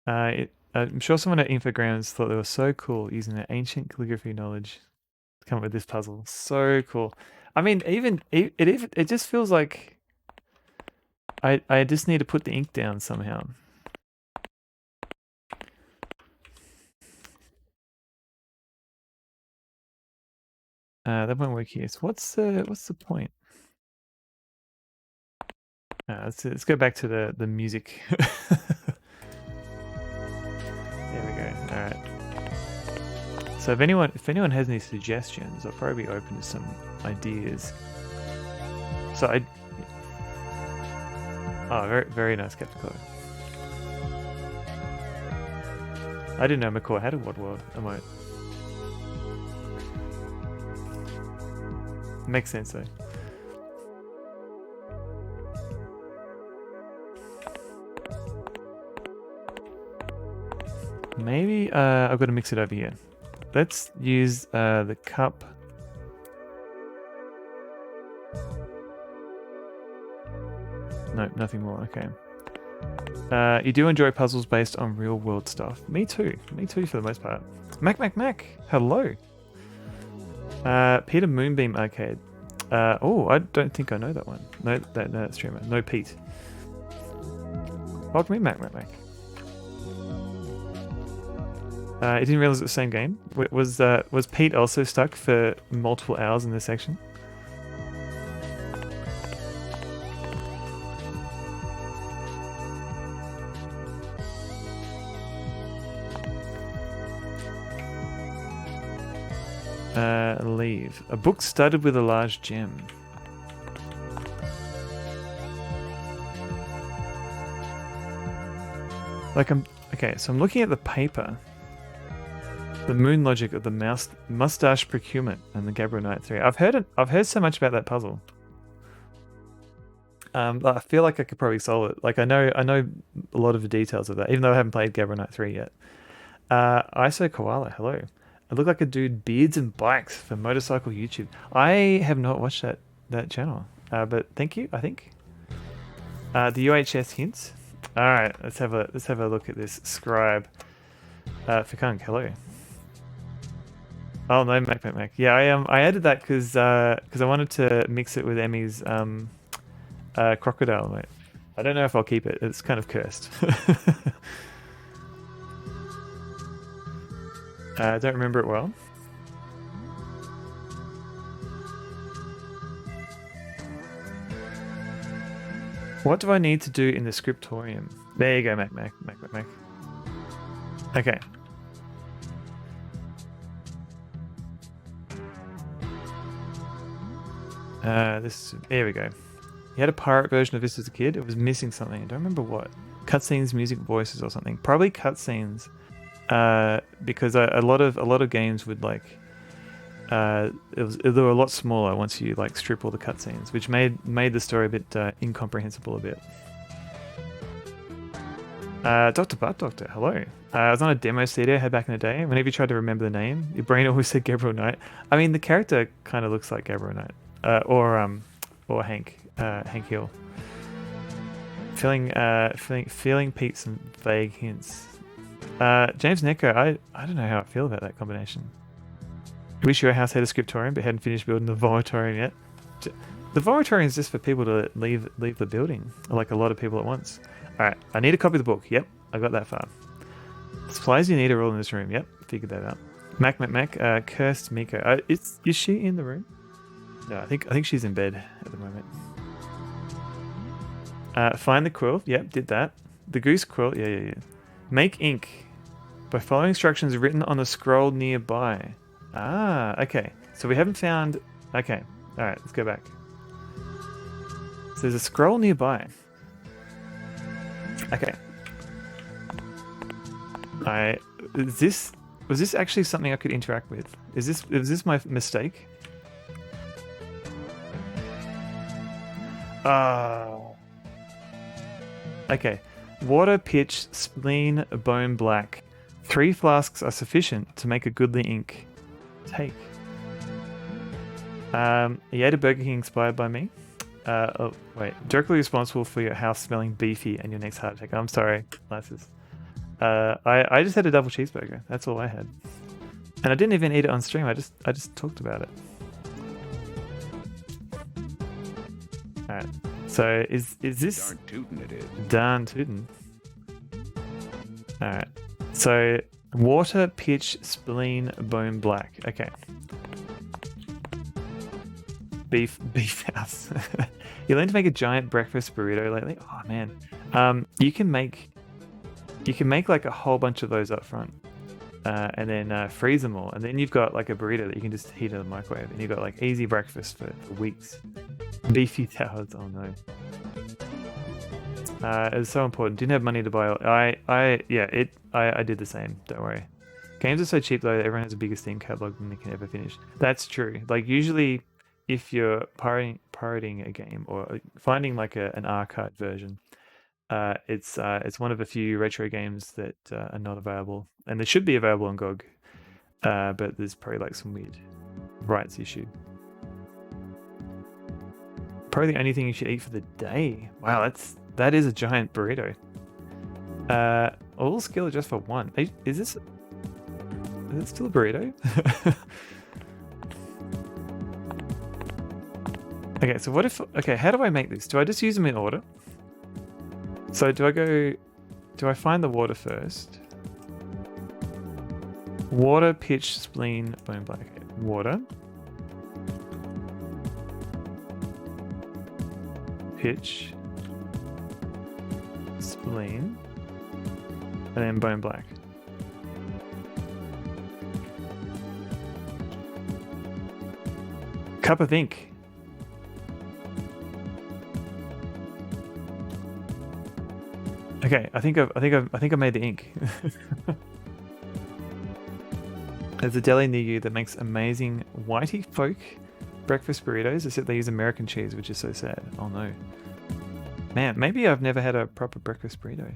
I'm sure someone at Infogrames thought they were so cool using their ancient calligraphy knowledge to come up with this puzzle. So cool. I mean, it just feels like I just need to put the ink down somehow. That won't work here. So what's the point? Let's go back to the music. There we go. All right. So if anyone has any suggestions, I'll probably be open to some ideas. So oh, very very nice Captain. I didn't know McCoy had a Wad World. I might. Makes sense though. Maybe I've got to mix it over here. Let's use the cup. No, nothing more. Okay. You do enjoy puzzles based on real world stuff. Me too. Me too for the most part. Mac. Hello. Peter Moonbeam Arcade. Oh, I don't think I know that one. No, that streamer. No Pete. Welcome in, Mac. I didn't realize it was the same game. Was Pete also stuck for multiple hours in this section? Leave. A book studded with a large gem. Okay, so I'm looking at the paper. The moon logic of the mustache procurement and the Gabriel Knight 3. I've heard so much about that puzzle. I feel like I could probably solve it. Like I know a lot of the details of that, even though I haven't played Gabriel Knight 3 yet. ISO Koala, hello. I look like a dude, beards and bikes for motorcycle YouTube. I have not watched that channel, but thank you. I think the UHS hints. All right, let's have a look at this scribe. Fikunk, hello. Oh no, Mac. Yeah, I added that because I wanted to mix it with Emmy's crocodile. Mate. I don't know if I'll keep it. It's kind of cursed. I don't remember it well. What do I need to do in the scriptorium? There you go, Mac. Okay. There we go. He had a pirate version of this as a kid. It was missing something. I don't remember what. Cutscenes, music, voices, or something. Probably cutscenes, because a lot of games would like. They were a lot smaller once you like strip all the cutscenes, which made the story a bit incomprehensible a bit. Dr. Butt Doctor, hello. I was on a demo CD I had back in the day. Whenever you tried to remember the name, your brain always said Gabriel Knight. I mean, the character kind of looks like Gabriel Knight, or Hank Hill. Feeling Pete some vague hints. James Necco, I don't know how I feel about that combination. Wish your house had a scriptorium, but hadn't finished building the vomitorium yet. The vomitorium is just for people to leave the building, like a lot of people at once. All right, I need a copy of the book. Yep, I got that far. Supplies you need are all in this room. Yep, figured that out. Mac, Cursed Miko. Is she in the room? No, I think she's in bed at the moment. Find the quill. Yep, did that. The goose quill. Yeah. Make ink by following instructions written on the scroll nearby. Ah, okay. So we haven't found... Okay. All right, let's go back. So there's a scroll nearby. Okay. Was this actually something I could interact with? Is this my mistake? Okay. Water, pitch, spleen, bone black. 3 flasks are sufficient to make a goodly ink. Take. You ate a Burger King inspired by me? Directly responsible for your house smelling beefy and your next heart attack. I'm sorry, Lysis. I just had a double cheeseburger. That's all I had. And I didn't even eat it on stream. I just talked about it. Alright. So is this Darn tootin' it is. Darn tootin'. Alright. So water, pitch, spleen, bone black. Okay. Beef house. You learned to make a giant breakfast burrito lately? Oh man. You can make like a whole bunch of those up front. And then freeze them all. And then you've got like a burrito that you can just heat in the microwave. And you've got like easy breakfast for weeks. Beefy towers, oh no. It's so important. Didn't have money to buy. I did the same. Don't worry. Games are so cheap though. Everyone has a bigger Steam catalog than they can ever finish. That's true. Like usually, if you're pirating a game or finding like an archived version, it's one of a few retro games that are not available, and they should be available on GOG. But there's probably like some weird rights issue. Probably the only thing you should eat for the day. Wow, that is a giant burrito. All skill just for 1. Is it still a burrito? Okay, so what if... Okay, how do I make this? Do I just use them in order? So do I find the water first? Water, pitch, spleen, bone black. Okay, water. Pitch. Spleen. And then bone black. Cup of ink. Okay, I think I made the ink. There's a deli near you that makes amazing whitey folk breakfast burritos, except they use American cheese, which is so sad. Oh no. Man, maybe I've never had a proper breakfast burrito.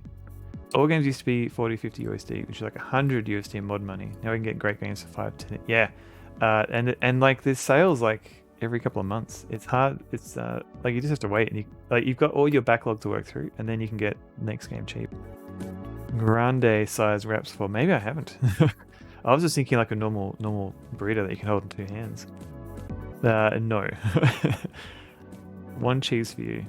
All games used to be 40-50 USD, which is like 100 USD in mod money. Now we can get great games for 5-10. Yeah. And like there's sales like every couple of months. It's hard. It's like you just have to wait, and you've got all your backlog to work through, and then you can get next game cheap. Grande size wraps for... Maybe I haven't. I was just thinking like a normal burrito that you can hold in 2 hands. No. 1 cheese for you.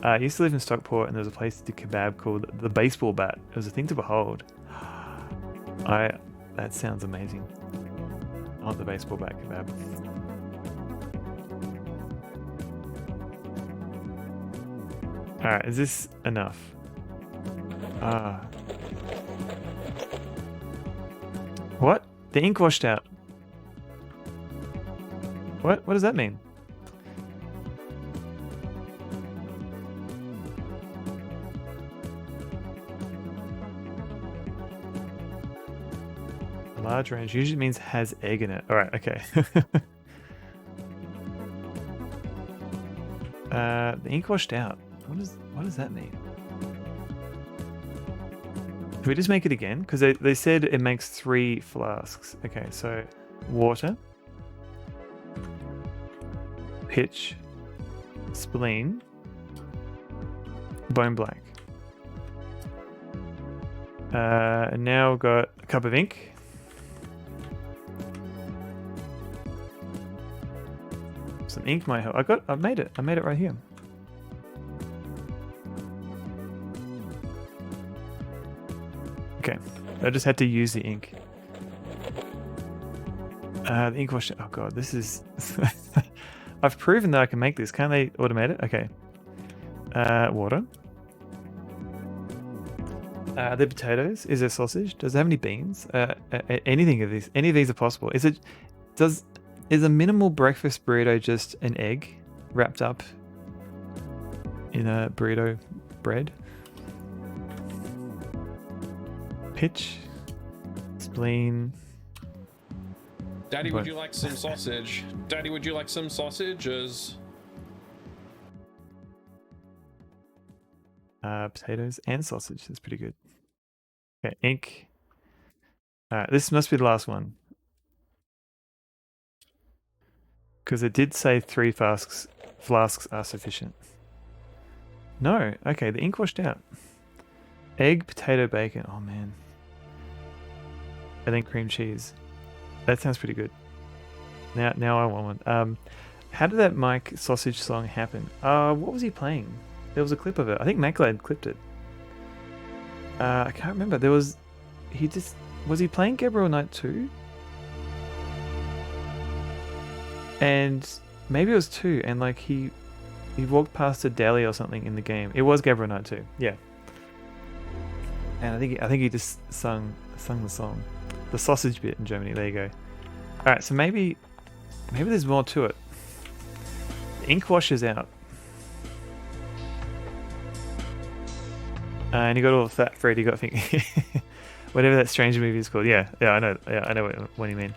I used to live in Stockport, and there was a place to kebab called the Baseball Bat. It was a thing to behold. That sounds amazing. I want the Baseball Bat kebab. Alright, is this enough? What? The ink washed out. What does that mean? Large range usually means has egg in it. All right, okay. The ink washed out. What does that mean? Can we just make it again? Because they said it makes 3 flasks. Okay, so water, pitch, spleen, bone black. And now we've got a cup of ink. Some ink might help. I made it. I made it right here. Okay, I just had to use the ink. The ink wash. Oh god, this is. I've proven that I can make this. Can they automate it? Okay. Water. The potatoes. Is there sausage? Does it have any beans? Anything of these? Any of these are possible. Is a minimal breakfast burrito just an egg wrapped up in a burrito bread? Pitch, spleen. Daddy, would you like some sausage? Daddy, would you like some sausages? Potatoes and sausage. That's pretty good. Okay, ink. This must be the last one. Because it did say 3 flasks are sufficient. No. Okay, the ink washed out. Egg, potato, bacon. Oh, man. And then cream cheese. That sounds pretty good. Now I want one. How did that Mike sausage song happen? What was he playing? There was a clip of it. I think MacLad clipped it. I can't remember. Was he playing Gabriel Knight 2? And maybe it was 2, and like he walked past a deli or something in the game. It was Gabriel Knight 2, yeah. And I think he just sung the song, the sausage bit in Germany. There you go. All right, so maybe there's more to it. The ink washes out, and you got all the fat Freddy got thing, whatever that Stranger movie is called. Yeah, I know. Yeah, I know what you mean.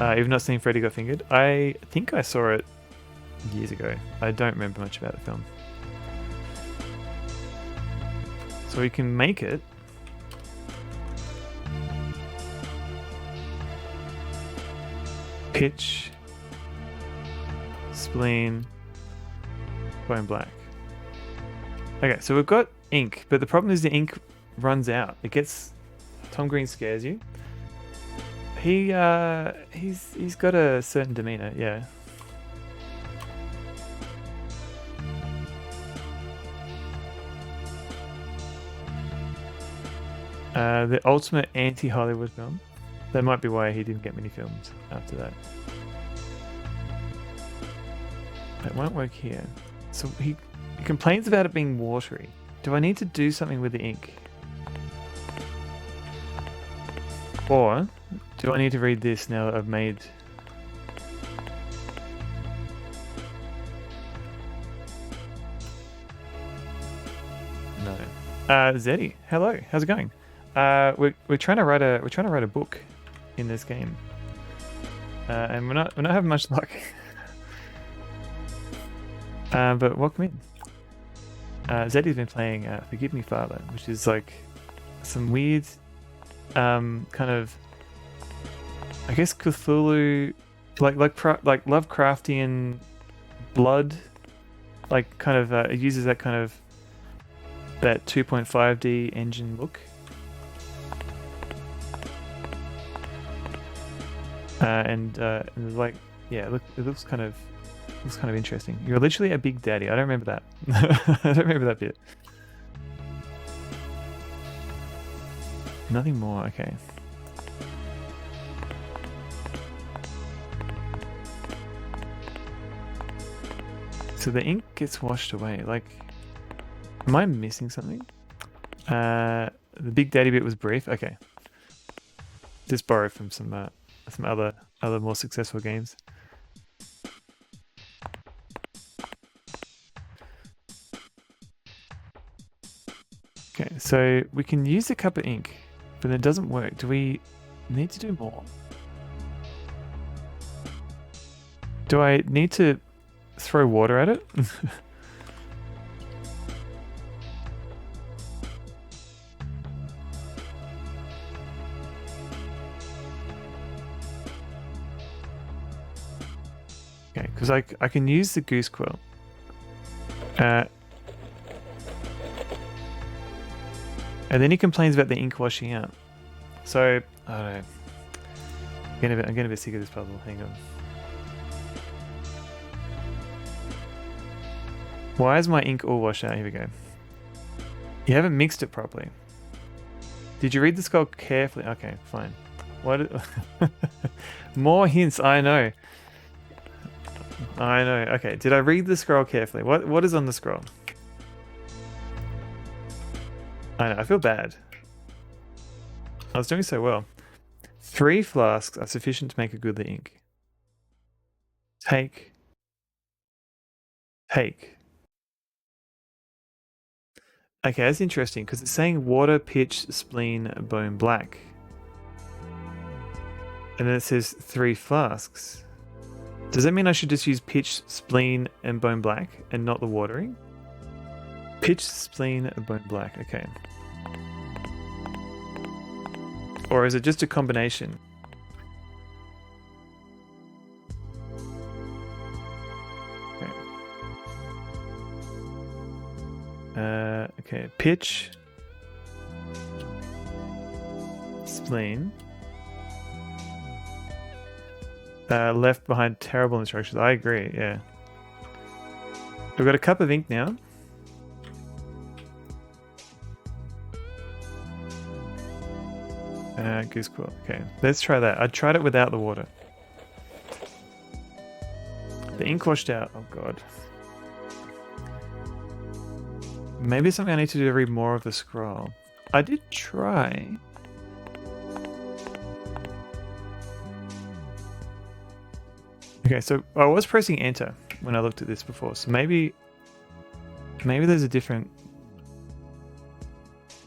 You've not seen Freddy Got Fingered? I think I saw it years ago. I don't remember much about the film. So we can make it. Pitch, spleen, bone black. Okay, so we've got ink, but the problem is the ink runs out. Tom Green scares you. He's got a certain demeanor, yeah. The ultimate anti-Hollywood film. That might be why he didn't get many films after that. It won't work here. So he complains about it being watery. Do I need to do something with the ink? Or do I need to read this now that I've made... No. Zeddy, hello. How's it going? We're trying to write a book in this game, and we're not having much luck. But welcome in. Zeddy's been playing Forgive Me Father, which is like some weird kind of, I guess, Cthulhu, like Lovecraftian blood, like kind of it uses that kind of that 2.5D engine look. And like, yeah, it looks kind of interesting. You're literally a big daddy. I don't remember that. I don't remember that bit. Nothing more. Okay. So the ink gets washed away. Like, am I missing something? The big daddy bit was brief. Okay. Just borrowed from some other more successful games. Okay, so we can use a cup of ink, but it doesn't work. Do we need to do more? Do I need to throw water at it? Okay, because I can use the goose quill. And then he complains about the ink washing out. So, I don't know. I'm getting a bit sick of this puzzle. Hang on. Why is my ink all washed out? Here we go. You haven't mixed it properly. Did you read the scroll carefully? Okay, fine. What? More hints. I know. Okay, did I read the scroll carefully? What is on the scroll? I know, I feel bad. I was doing so well. 3 flasks are sufficient to make a goodly ink. Take. Okay, that's interesting because it's saying water, pitch, spleen, bone black. And then it says 3 flasks. Does that mean I should just use pitch, spleen, and bone black and not the watering? Pitch, spleen, and bone black. Okay. Or is it just a combination? Okay, pitch, spleen, left behind terrible instructions. I agree, yeah. We've got a cup of ink now. Goose quill. Okay, let's try that. I tried it without the water. The ink washed out. Oh god. Maybe it's something I need to do to read more of the scroll. I did try. Okay, so I was pressing enter when I looked at this before, so maybe there's a different...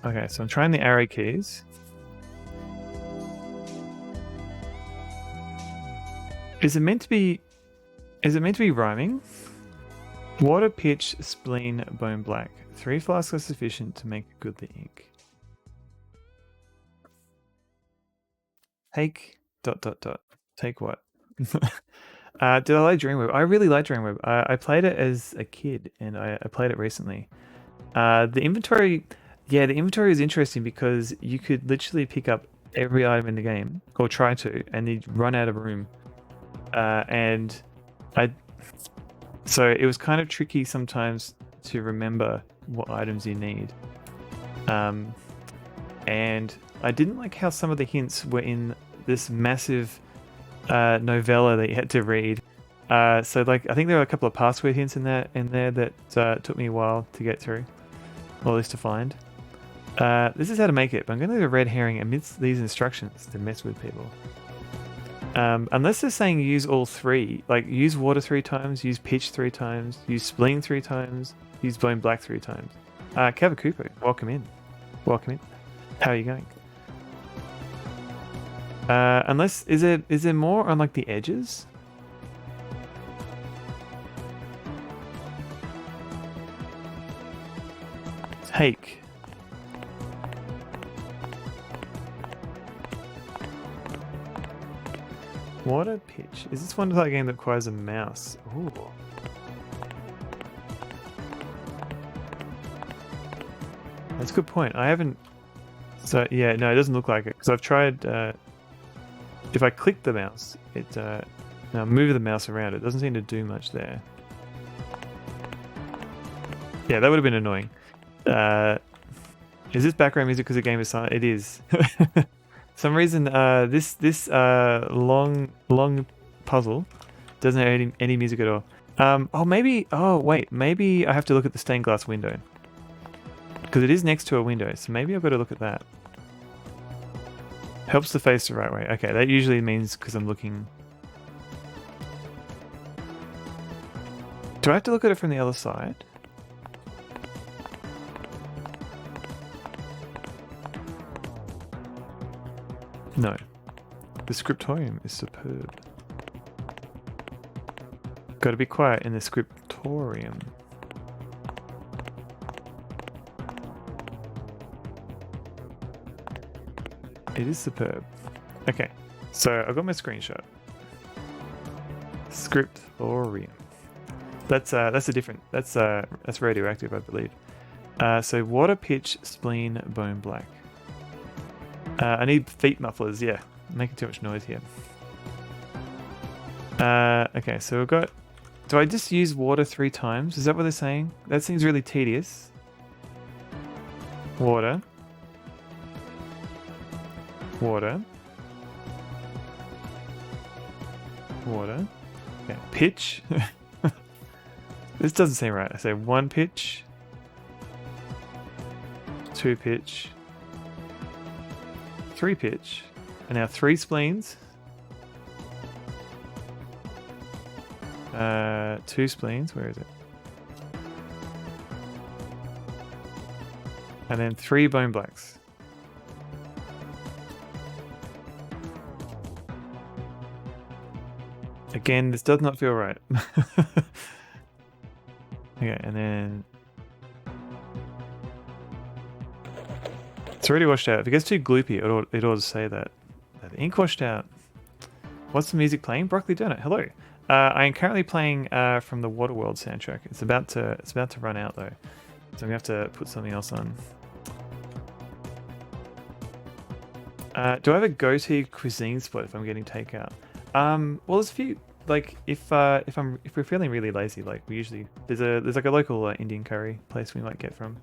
Okay, so I'm trying the arrow keys. Is it meant to be rhyming? Water, pitch, spleen, bone black. 3 flasks are sufficient to make goodly ink. Take ... Take what? Did I like Dreamweb? I really like Dreamweb. I played it as a kid and I played it recently. The inventory is interesting because you could literally pick up every item in the game, or try to, and you'd run out of room. So it was kind of tricky sometimes to remember what items you need. And I didn't like how some of the hints were in this massive novella that you had to read. So like I think there were a couple of password hints in there that took me a while to get through, or at least to find. This is how to make it, but I'm going to leave a red herring amidst these instructions to mess with people. Unless they're saying use all 3, like use water 3 times, use pitch 3 times, use spleen 3 times, use bone black 3 times. Kawakupo, welcome in. How are you going? Unless, is there more on like the edges? Take. Water, pitch. Is this one like a game that requires a mouse? Ooh. That's a good point. I haven't... So, yeah, no, it doesn't look like it. Because I've tried... if I click the mouse, it... now move the mouse around, it doesn't seem to do much there. Yeah, that would have been annoying. Is this background music because the game is silent? It is. Some reason this long puzzle doesn't have any music at all. Maybe I have to look at the stained glass window because it is next to a window, so maybe I've got to look at that. Helps to face the right way. Okay, that usually means because I'm looking. Do I have to look at it from the other side? No. The scriptorium is superb. Gotta be quiet in the scriptorium. It is superb. Okay, so I got my screenshot. Scriptorium. That's a different. That's radioactive, I believe. So water, pitch, spleen, bone black. I need feet mufflers. Yeah, I'm making too much noise here. Okay, so we've got. Do I just use water 3 times? Is that what they're saying? That seems really tedious. Water. Water. Water. Okay, pitch. This doesn't seem right. I say 1 pitch. 2 pitch. 3 pitch. And now 3 spleens. 2 spleens. Where is it? And then 3 bone blacks. Again, this does not feel right. Okay, and then it's already washed out. If it gets too gloopy, it ought to say that. The ink washed out. What's the music playing? Broccoli Donut. Hello. I am currently playing from the Waterworld soundtrack. It's about to run out though, so I'm gonna have to put something else on. Do I have a go-to cuisine spot if I'm getting takeout? Well, there's a few. Like if we're feeling really lazy, like we usually there's like a local Indian curry place we might get some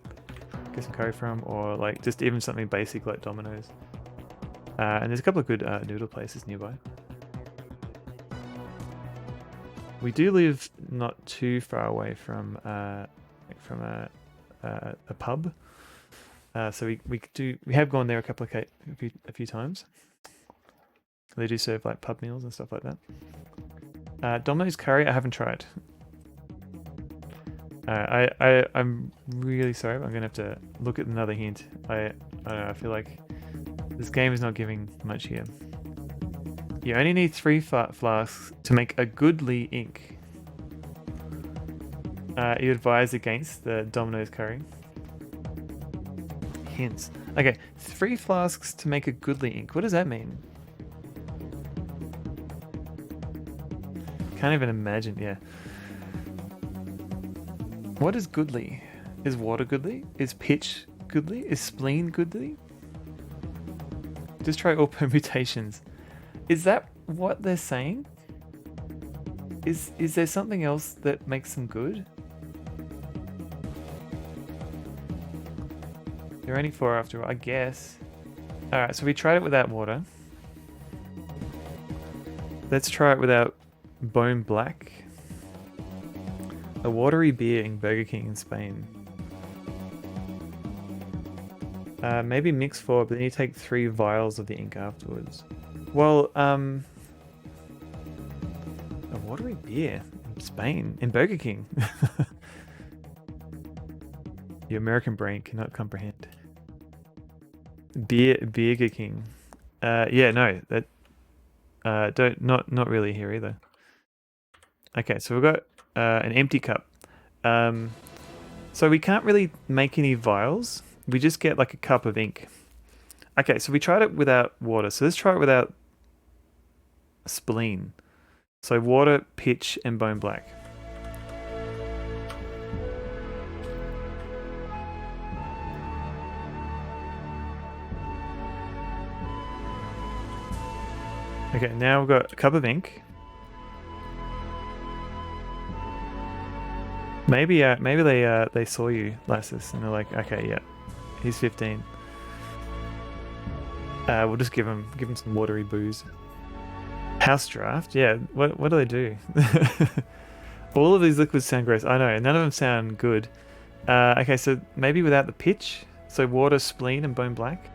curry from, or like just even something basic like Domino's. And there's a couple of good noodle places nearby. We do live not too far away from a pub, so we have gone there a few times. They do serve like pub meals and stuff like that. Domino's curry, I haven't tried. I'm really sorry, but I'm gonna have to look at another hint. I don't know, I feel like this game is not giving much here. You only need 3 flasks to make a goodly ink. You advise against the Domino's curry. Hints. Okay, 3 flasks to make a goodly ink. What does that mean? Can't even imagine, yeah. What is goodly? Is water goodly? Is pitch goodly? Is spleen goodly? Just try all permutations. Is that what they're saying? Is there something else that makes them good? They're only 4 after all, I guess. Alright, so we tried it without water. Let's try it without bone black. A watery beer in Burger King in Spain. Maybe mix 4, but then you take 3 vials of the ink afterwards. Well, a watery beer in Spain, in Burger King. Your American brain cannot comprehend. Burger King. Yeah, no, that not really here either. Okay, so we've got an empty cup. So we can't really make any vials. We just get like a cup of ink. Okay, so we tried it without water. So let's try it without spleen. So water, pitch, and bone black. Okay, now we've got a cup of ink. Maybe they saw you, Lassus, and they're like, okay, yeah, he's 15. We'll just give him some watery booze. House draft, yeah. What do they do? All of these liquids sound gross. I know, none of them sound good. Okay, so maybe without the pitch. So water, spleen, and bone black.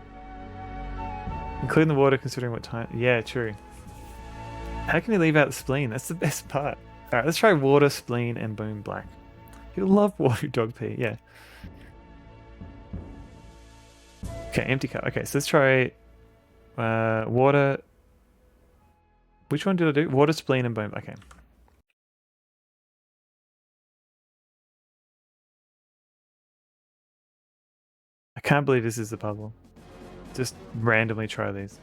Including the water, considering what time. Yeah, true. How can you leave out the spleen? That's the best part. All right, let's try water, spleen, and bone black. You'll love water dog pee, yeah. Okay, empty cup. Okay, so let's try. Water. Which one did I do? Water, spleen, and bone. Okay. I can't believe this is the puzzle. Just randomly try these.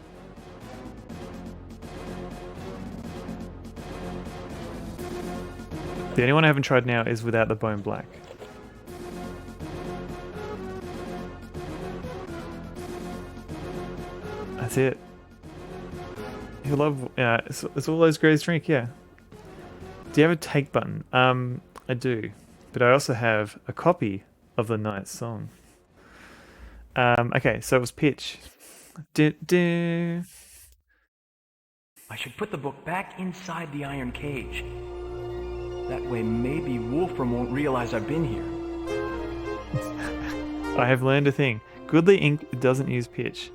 The only one I haven't tried now is without the bone black. That's it. You love, it's all those great drink, yeah. Do you have a take button? I do, but I also have a copy of the night song. Okay, so it was pitch. I should put the book back inside the iron cage. That way maybe Wolfram won't realize I've been here. I have learned a thing. Goodly ink doesn't use pitch.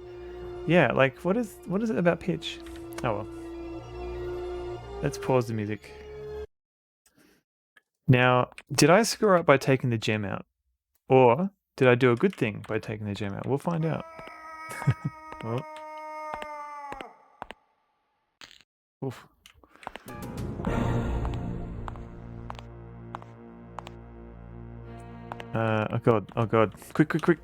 Yeah, like what is it about pitch? Oh well. Let's pause the music. Now, did I screw up by taking the gem out? Or did I do a good thing by taking the gem out? We'll find out. Oh. Oof. Oh god. Quick.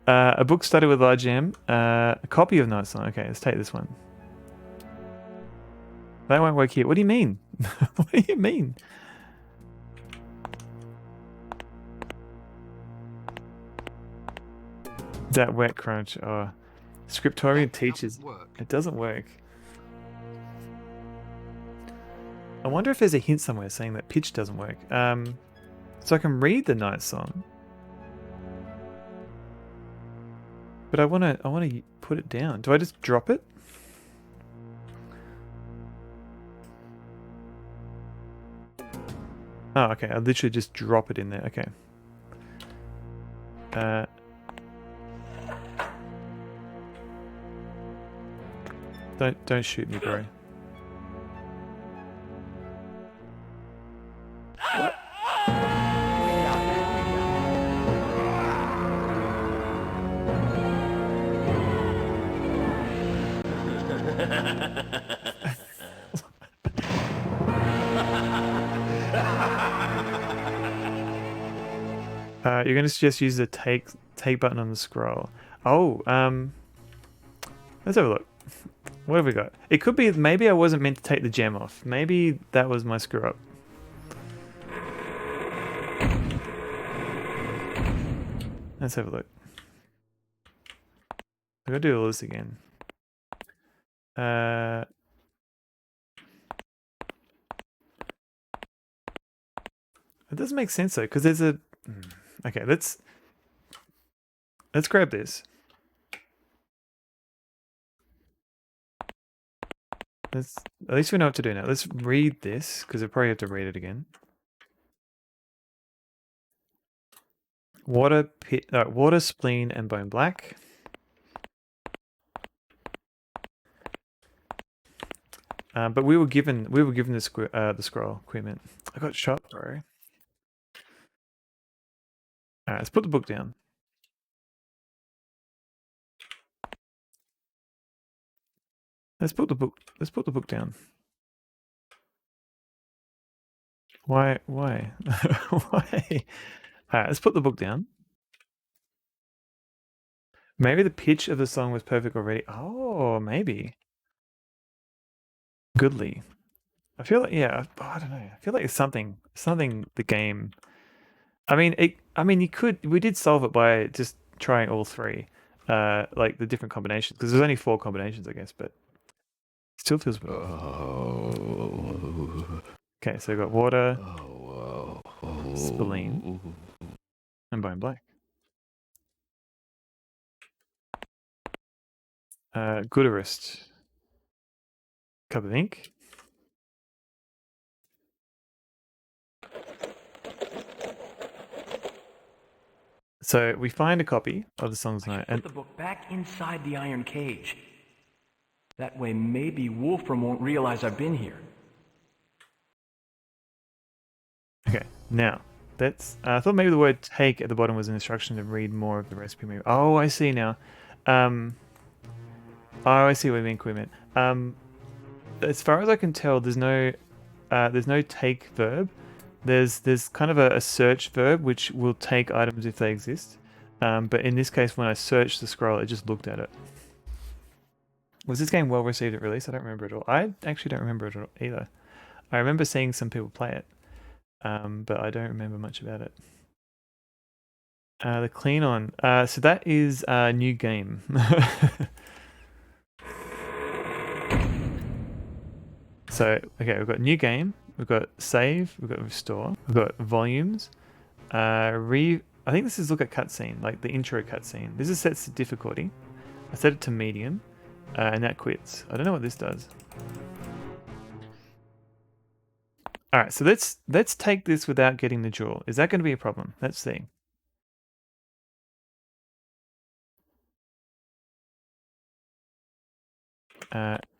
A book started with large gem. A copy of Night Song. Okay, let's take this one. That won't work here. What do you mean? What do you mean? That wet crunch. Oh. Scriptorian teaches. It doesn't work. I wonder if there's a hint somewhere saying that pitch doesn't work. So I can read the Night Song. But I wanna put it down. Do I just drop it? Oh, okay. I literally just drop it in there. Okay. Don't shoot me, bro. You're going to just use the take button on the scroll. Oh, let's have a look. What have we got? It could be maybe I wasn't meant to take the gem off. Maybe that was my screw up. Let's have a look. I gotta do all this again. It doesn't make sense though, because there's a. Okay, let's grab this. At least we know what to do now. Let's read this, because I probably have to read it again. Water, spleen, and bone black. But we were given the scroll equipment. I got shot, bro. Alright, let's put the book down. Let's put the book down. Why? Why? Alright, let's put the book down. Maybe the pitch of the song was perfect already. Oh, maybe. Goodly. I feel like, yeah, I don't know. I feel like it's something the game. I mean, we did solve it by just trying all three, like the different combinations, because there's only 4 combinations, I guess, but still feels. Okay, so we got water, spleen, and bone black. Gooderist. Cup of ink. So we find a copy of the song's note and put the book back inside the iron cage. That way maybe Wolfram won't realize I've been here. Okay, now that's. I thought maybe the word "take" at the bottom was an instruction to read more of the recipe. Oh, I see now. Oh, I see what you mean, Quimit. As far as I can tell, there's no take verb. There's kind of a search verb which will take items if they exist. But in this case, when I searched the scroll, it just looked at it. Was this game well received at release? I don't remember it all. I actually don't remember it either. I remember seeing some people play it, but I don't remember much about it. The clean on. So that is a new game. So, okay, we've got new game, we've got save, we've got restore, we've got volumes, I think this is look at cutscene, like the intro cutscene. This is set to difficulty. I set it to medium, and that quits. I don't know what this does. Alright, so let's take this without getting the jewel. Is that going to be a problem? Let's see.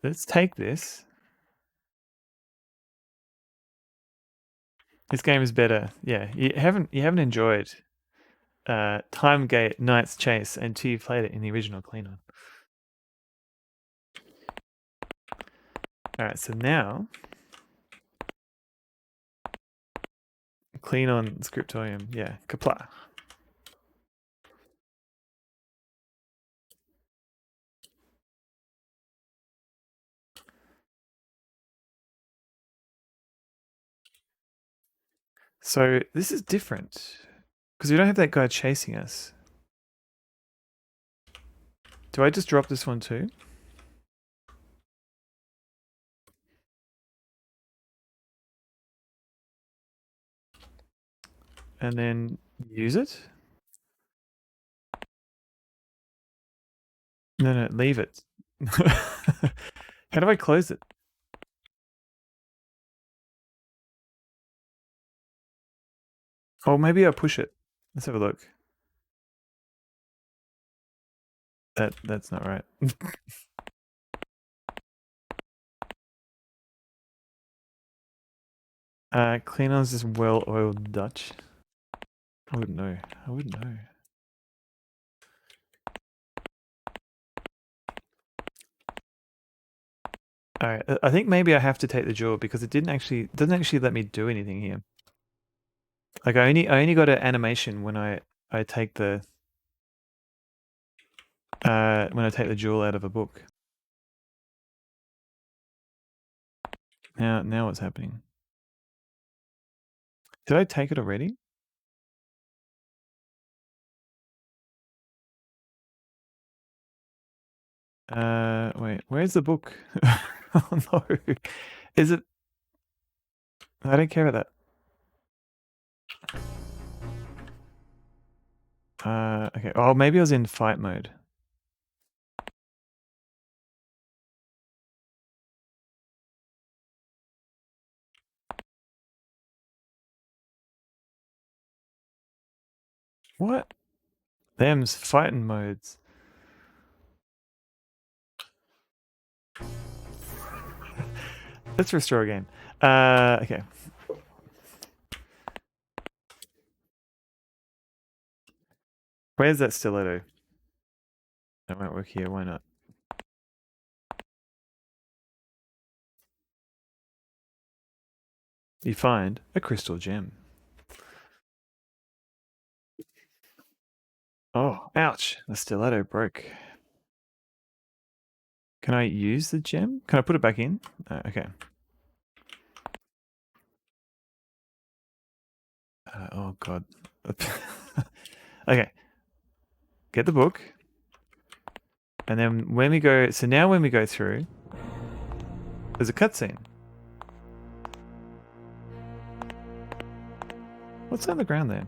Let's take this. This game is better. Yeah, you haven't enjoyed Time Gate Knight's Chase until you played it in the original Clean On. Alright, so now Clean On Scriptorium. Yeah, kapla. So this is different because we don't have that guy chasing us. Do I just drop this one too? And then use it? No, leave it. How do I close it? Oh, maybe I'll push it. Let's have a look. That's not right. Clean On's this well-oiled Dutch. I wouldn't know. Alright, I think maybe I have to take the jewel because it doesn't actually let me do anything here. Like I only got an animation when I take the jewel out of a book. Now what's happening? Did I take it already? Wait, where's the book? Oh no. Is it? I don't care about that. Okay. Oh, maybe I was in fight mode. What? Them's fighting modes. Let's restore again. Okay. Where's that stiletto? That won't work here, why not? You find a crystal gem. Oh, ouch. The stiletto broke. Can I use the gem? Can I put it back in? Okay. Oh god. Okay. Get the book. And then when we go... So now when we go through, there's a cutscene. What's on the ground there?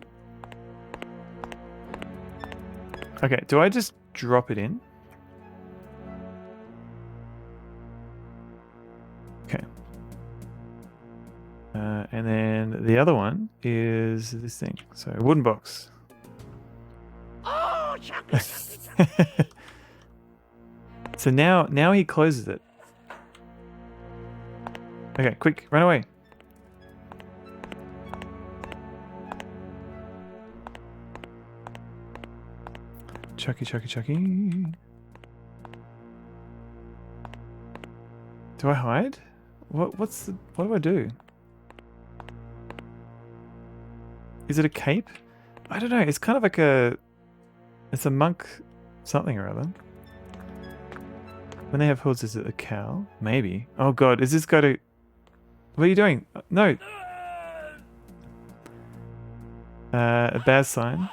Okay, do I just drop it in? Okay. And then the other one is this thing. So a wooden box. Oh, So now he closes it. Okay, quick, run away. Chucky. Do I hide? What do I do? Is it a cape? I don't know. It's kind of like it's a monk something or other. When they have hoods, is it a cow? Maybe. Oh god, is this guy to... What are you doing? No. A bad sign?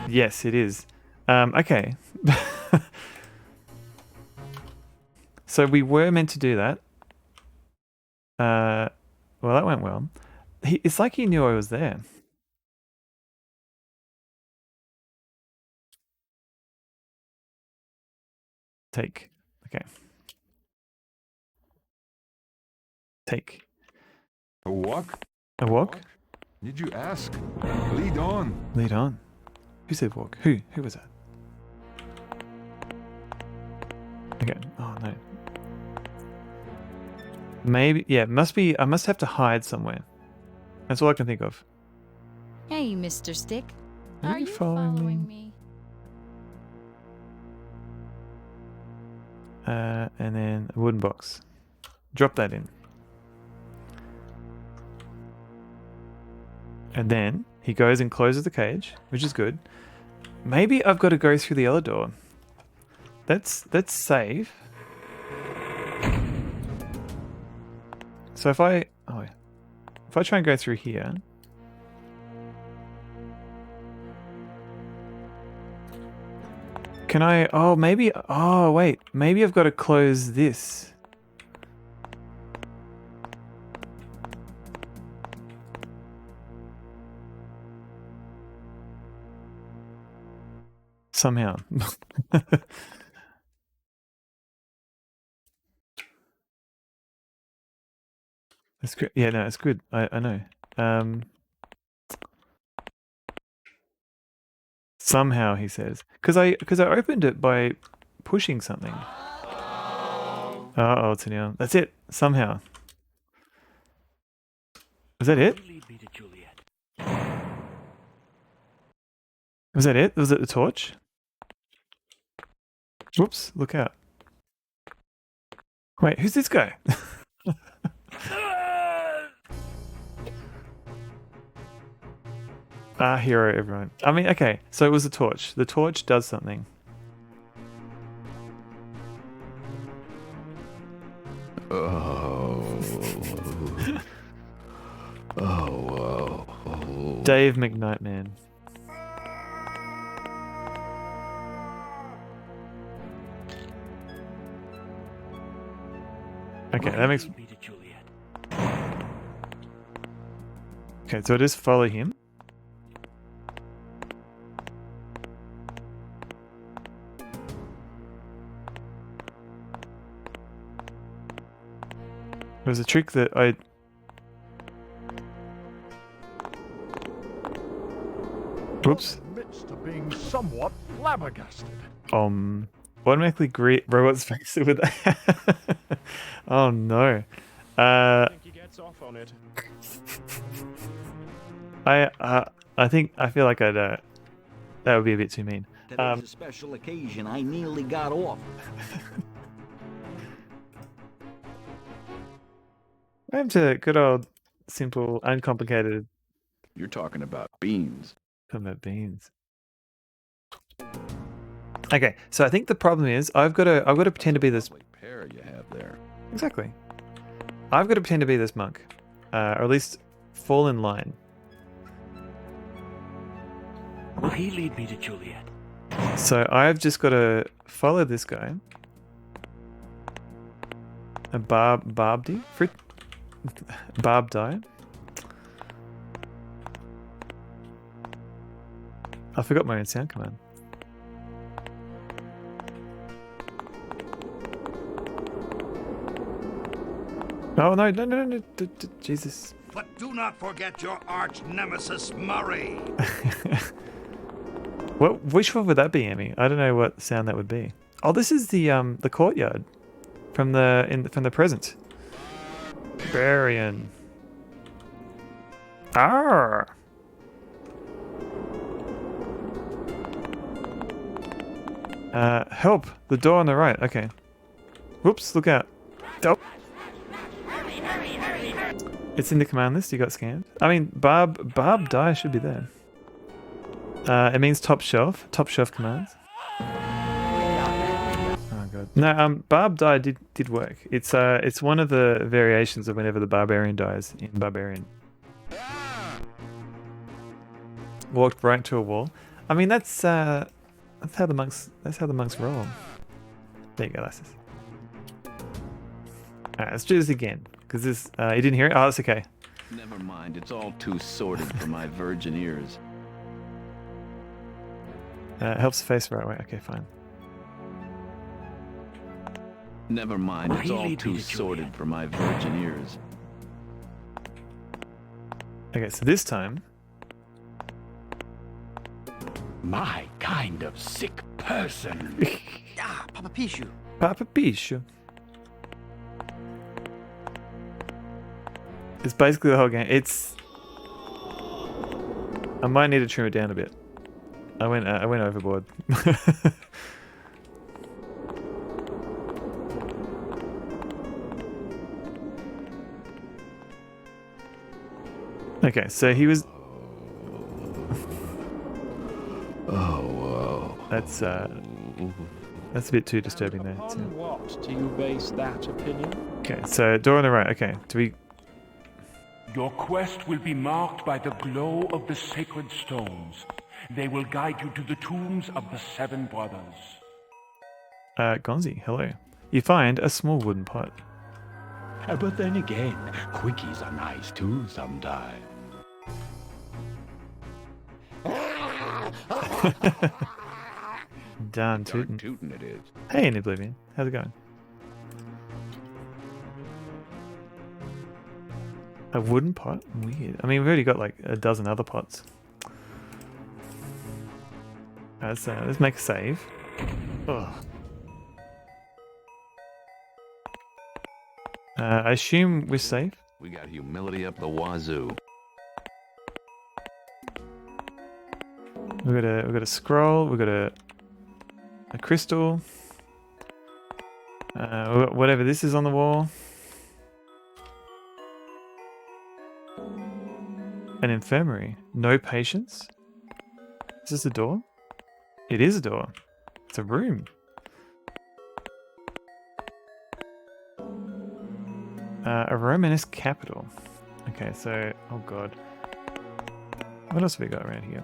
Yes, it is. Okay. So we were meant to do that. Well, that went well. It's like he knew I was there. Take. Okay. Take. A walk? A walk? Did you ask? Lead on. Lead on. Who said walk? Who was that? Okay. Oh no. Maybe, yeah, must be, I must have to hide somewhere. That's all I can think of. Hey, Mr. Stick. Are you following me? And then a wooden box. Drop that in. And then he goes and closes the cage, which is good. Maybe I've got to go through the other door. That's safe. So if I try and go through here, can I? Oh, maybe. Oh, wait. Maybe I've got to close this. Somehow. It's good. Yeah, no, it's good. I know. Somehow, he says, because I opened it by pushing something. Oh, it's now. That's it. Somehow. Is that it? Was that it? Was it the torch? Whoops! Look out. Wait, who's this guy? Hero, everyone. I mean, okay, so it was the torch. The torch does something. Oh. Oh. Dave McNightman. Okay, that makes... Okay, so I just follow him. There's a trick that I... Whoops. Amidst of being somewhat flabbergasted. Automatically greet robot's face with that. Oh no. I think he gets off on it. I feel like that would be a bit too mean. Today's a special occasion. I nearly got off. I'm to good old, simple, uncomplicated. You're talking about beans. Talking about beans. Okay, so I think the problem is I've got to pretend to be this pair you have there. Exactly. I've got to pretend to be this monk, or at least fall in line. Will he lead me to Juliet? So I've just got to follow this guy. A Barbdi? Barbdi? I forgot my own sound command. Oh no, Jesus. But do not forget your arch nemesis, Murray. Which one would that be, Emmy? I don't know what sound that would be. Oh, this is the courtyard from the present. Barbarian. Arr! Help! The door on the right. Okay. Whoops! Look out. Oh. It's in the command list. You got scanned. I mean, barb die should be there. It means top shelf commands. Oh god. No, barb die did work. It's one of the variations of whenever the barbarian dies in barbarian. Walked right into a wall. I mean, that's how the monks roll. There you go, Lasses. Alright, let's do this again. Because this you didn't hear it? Oh, that's okay. Never mind, it's all too sordid for my virgin ears. Helps face the right way. Okay, fine. Never mind, it's all too sordid for my virgin ears. Okay, so this time. My kind of sick person. Papa Pichu. Papa Pichu. It's basically the whole game. I might need to trim it down a bit. I went overboard. Okay, so he was. Oh, whoa. That's a bit too disturbing there. On what do you base that opinion? Okay, so door on the right. Okay, do we? Your quest will be marked by the glow of the sacred stones. They will guide you to the tombs of the Seven Brothers. Gonzi, hello. You find a small wooden pot. But then again, quickies are nice too sometimes. Darn tootin'. Tootin' it is. Hey, in Oblivion. How's it going? A wooden pot? Weird. I mean, we've already got like a dozen other pots. Let's make a save. Ugh. I assume we're safe. We got humility up the wazoo. We've got a scroll. We've got a crystal. Whatever this is on the wall. An infirmary. No patients. Is this a door? It is a door. It's a room. A Romanesque capital. Okay, so oh god. What else have we got around here?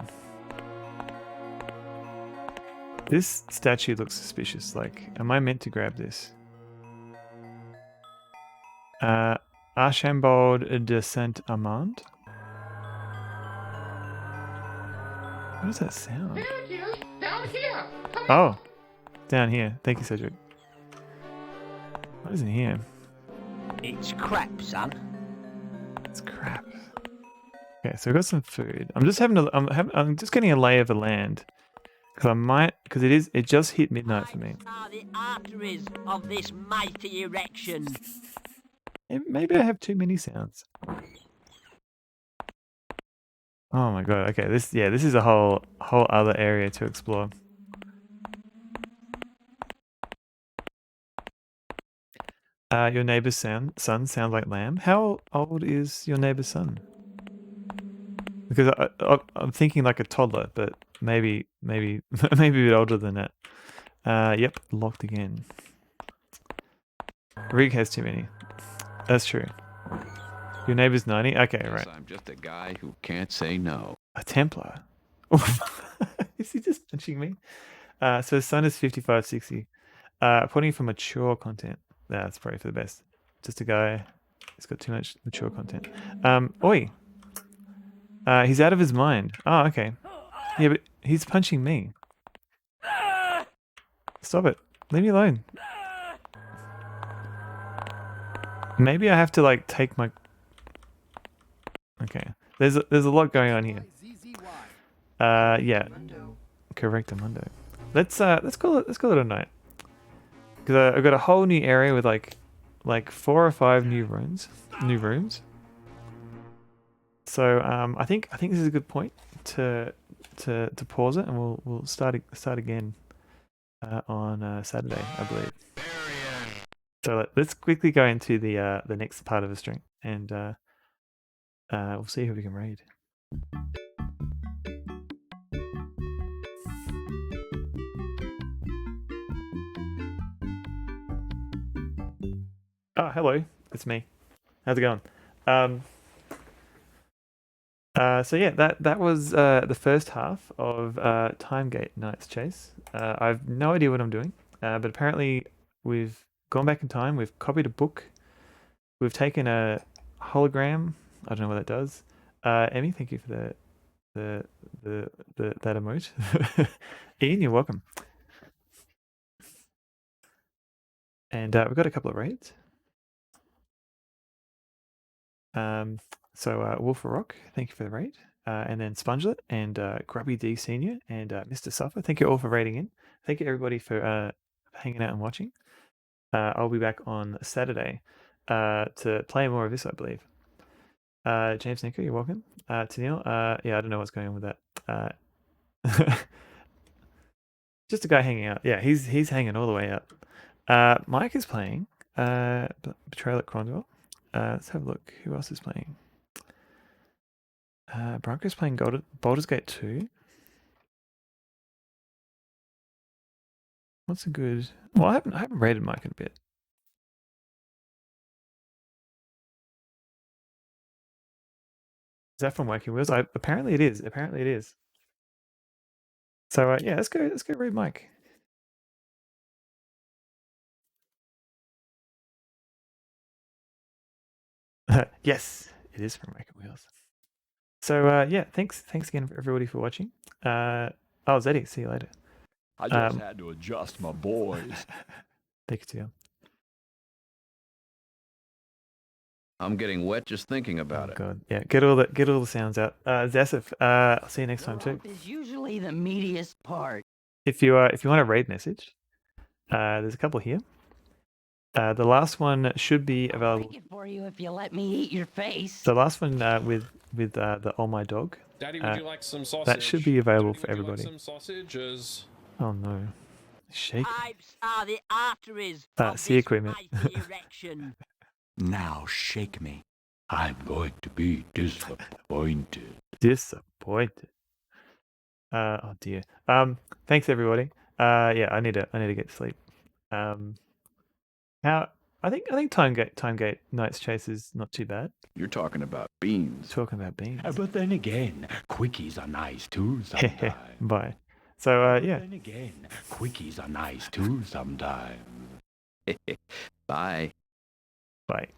This statue looks suspicious. Like, am I meant to grab this? Archambaud de Saint Amand? What does that sound? Down here. Oh, down here. Thank you, Cedric. What is in here? It's crap, son. It's crap. Okay, so we've got some food. I'm just I'm just getting a lay of the land. Because it just hit midnight for me. Are the arteries of this mighty erection. Maybe I have too many sounds. Oh my god. Okay, this is a whole other area to explore. Your neighbor's son sounds like lamb. How old is your neighbor's son? Because I'm thinking like a toddler, but maybe maybe a bit older than that. Yep, locked again. Rig has too many. That's true. Your neighbor's 90? Okay, right. I'm just a guy who can't say no. A Templar? Is he just punching me? So his son is 55, 60. Pointing for mature content. That's probably for the best. Just a guy. He's got too much mature content. Oi! He's out of his mind. Oh, okay. Yeah, but he's punching me. Stop it. Leave me alone. Maybe I have to like take my... Okay. There's a lot going on here. Yeah. Correctamundo. Let's call it a night. Because I've got a whole new area with like 4 or 5 new rooms. So I think this is a good point to pause it, and we'll start again on Saturday, I believe. So let's quickly go into the next part of the stream, and We'll see who we can raid. Oh, hello. It's me. How's it going? So yeah, that was the first half of Timegate Knight's Chase. I've no idea what I'm doing, but apparently we've gone back in time. We've copied a book. We've taken a hologram. I don't know what that does. Emmy, thank you for that emote. Ian, you're welcome. And we've got a couple of raids. So Wolf of Rock, thank you for the raid. And then Spongelet and Grubby D Senior and Mr. Suffer, thank you all for raiding in. Thank you everybody for hanging out and watching. I'll be back on Saturday to play more of this, I believe. James Nicker, you're welcome. Tennille, yeah, I don't know what's going on with that. Just a guy hanging out. Yeah, he's hanging all the way up. Mike is playing Betrayal at Crondwell. Let's have a look. Who else is playing? Bronco's playing Baldur's Gate 2. What's a good? Well, I haven't rated Mike in a bit. Is that from Wacky Wheels? Apparently it is. Apparently it is. So yeah, let's go read Mike. Yes, it is from Wacky Wheels. So yeah, thanks again for everybody for watching. Oh, Zeddy, see you later. I just had to adjust my boys. Thank you, Tim. I'm getting wet just thinking about it. God, yeah, get all the sounds out. Zasif, I'll see you next time too. Is usually the meatiest part. If you want a raid message, there's a couple here. The last one should be available. I'll make it for you if you let me eat your face. The last one with the Oh My Dog. Daddy, would you like some sausage? That should be available for Daddy, would everybody. you like some sausages? Oh no, shake. Pipes are the arteries See equipment. erection. Now shake me. I'm going to be disappointed. Disappointed. Oh dear. Thanks everybody. Yeah, I need to get to sleep. I think Timegate Knight's Chase is not too bad. You're talking about beans. Talking about beans. But then again, quickies are nice too sometimes. Bye. So yeah. But then again, quickies are nice too sometimes. Bye. Bye.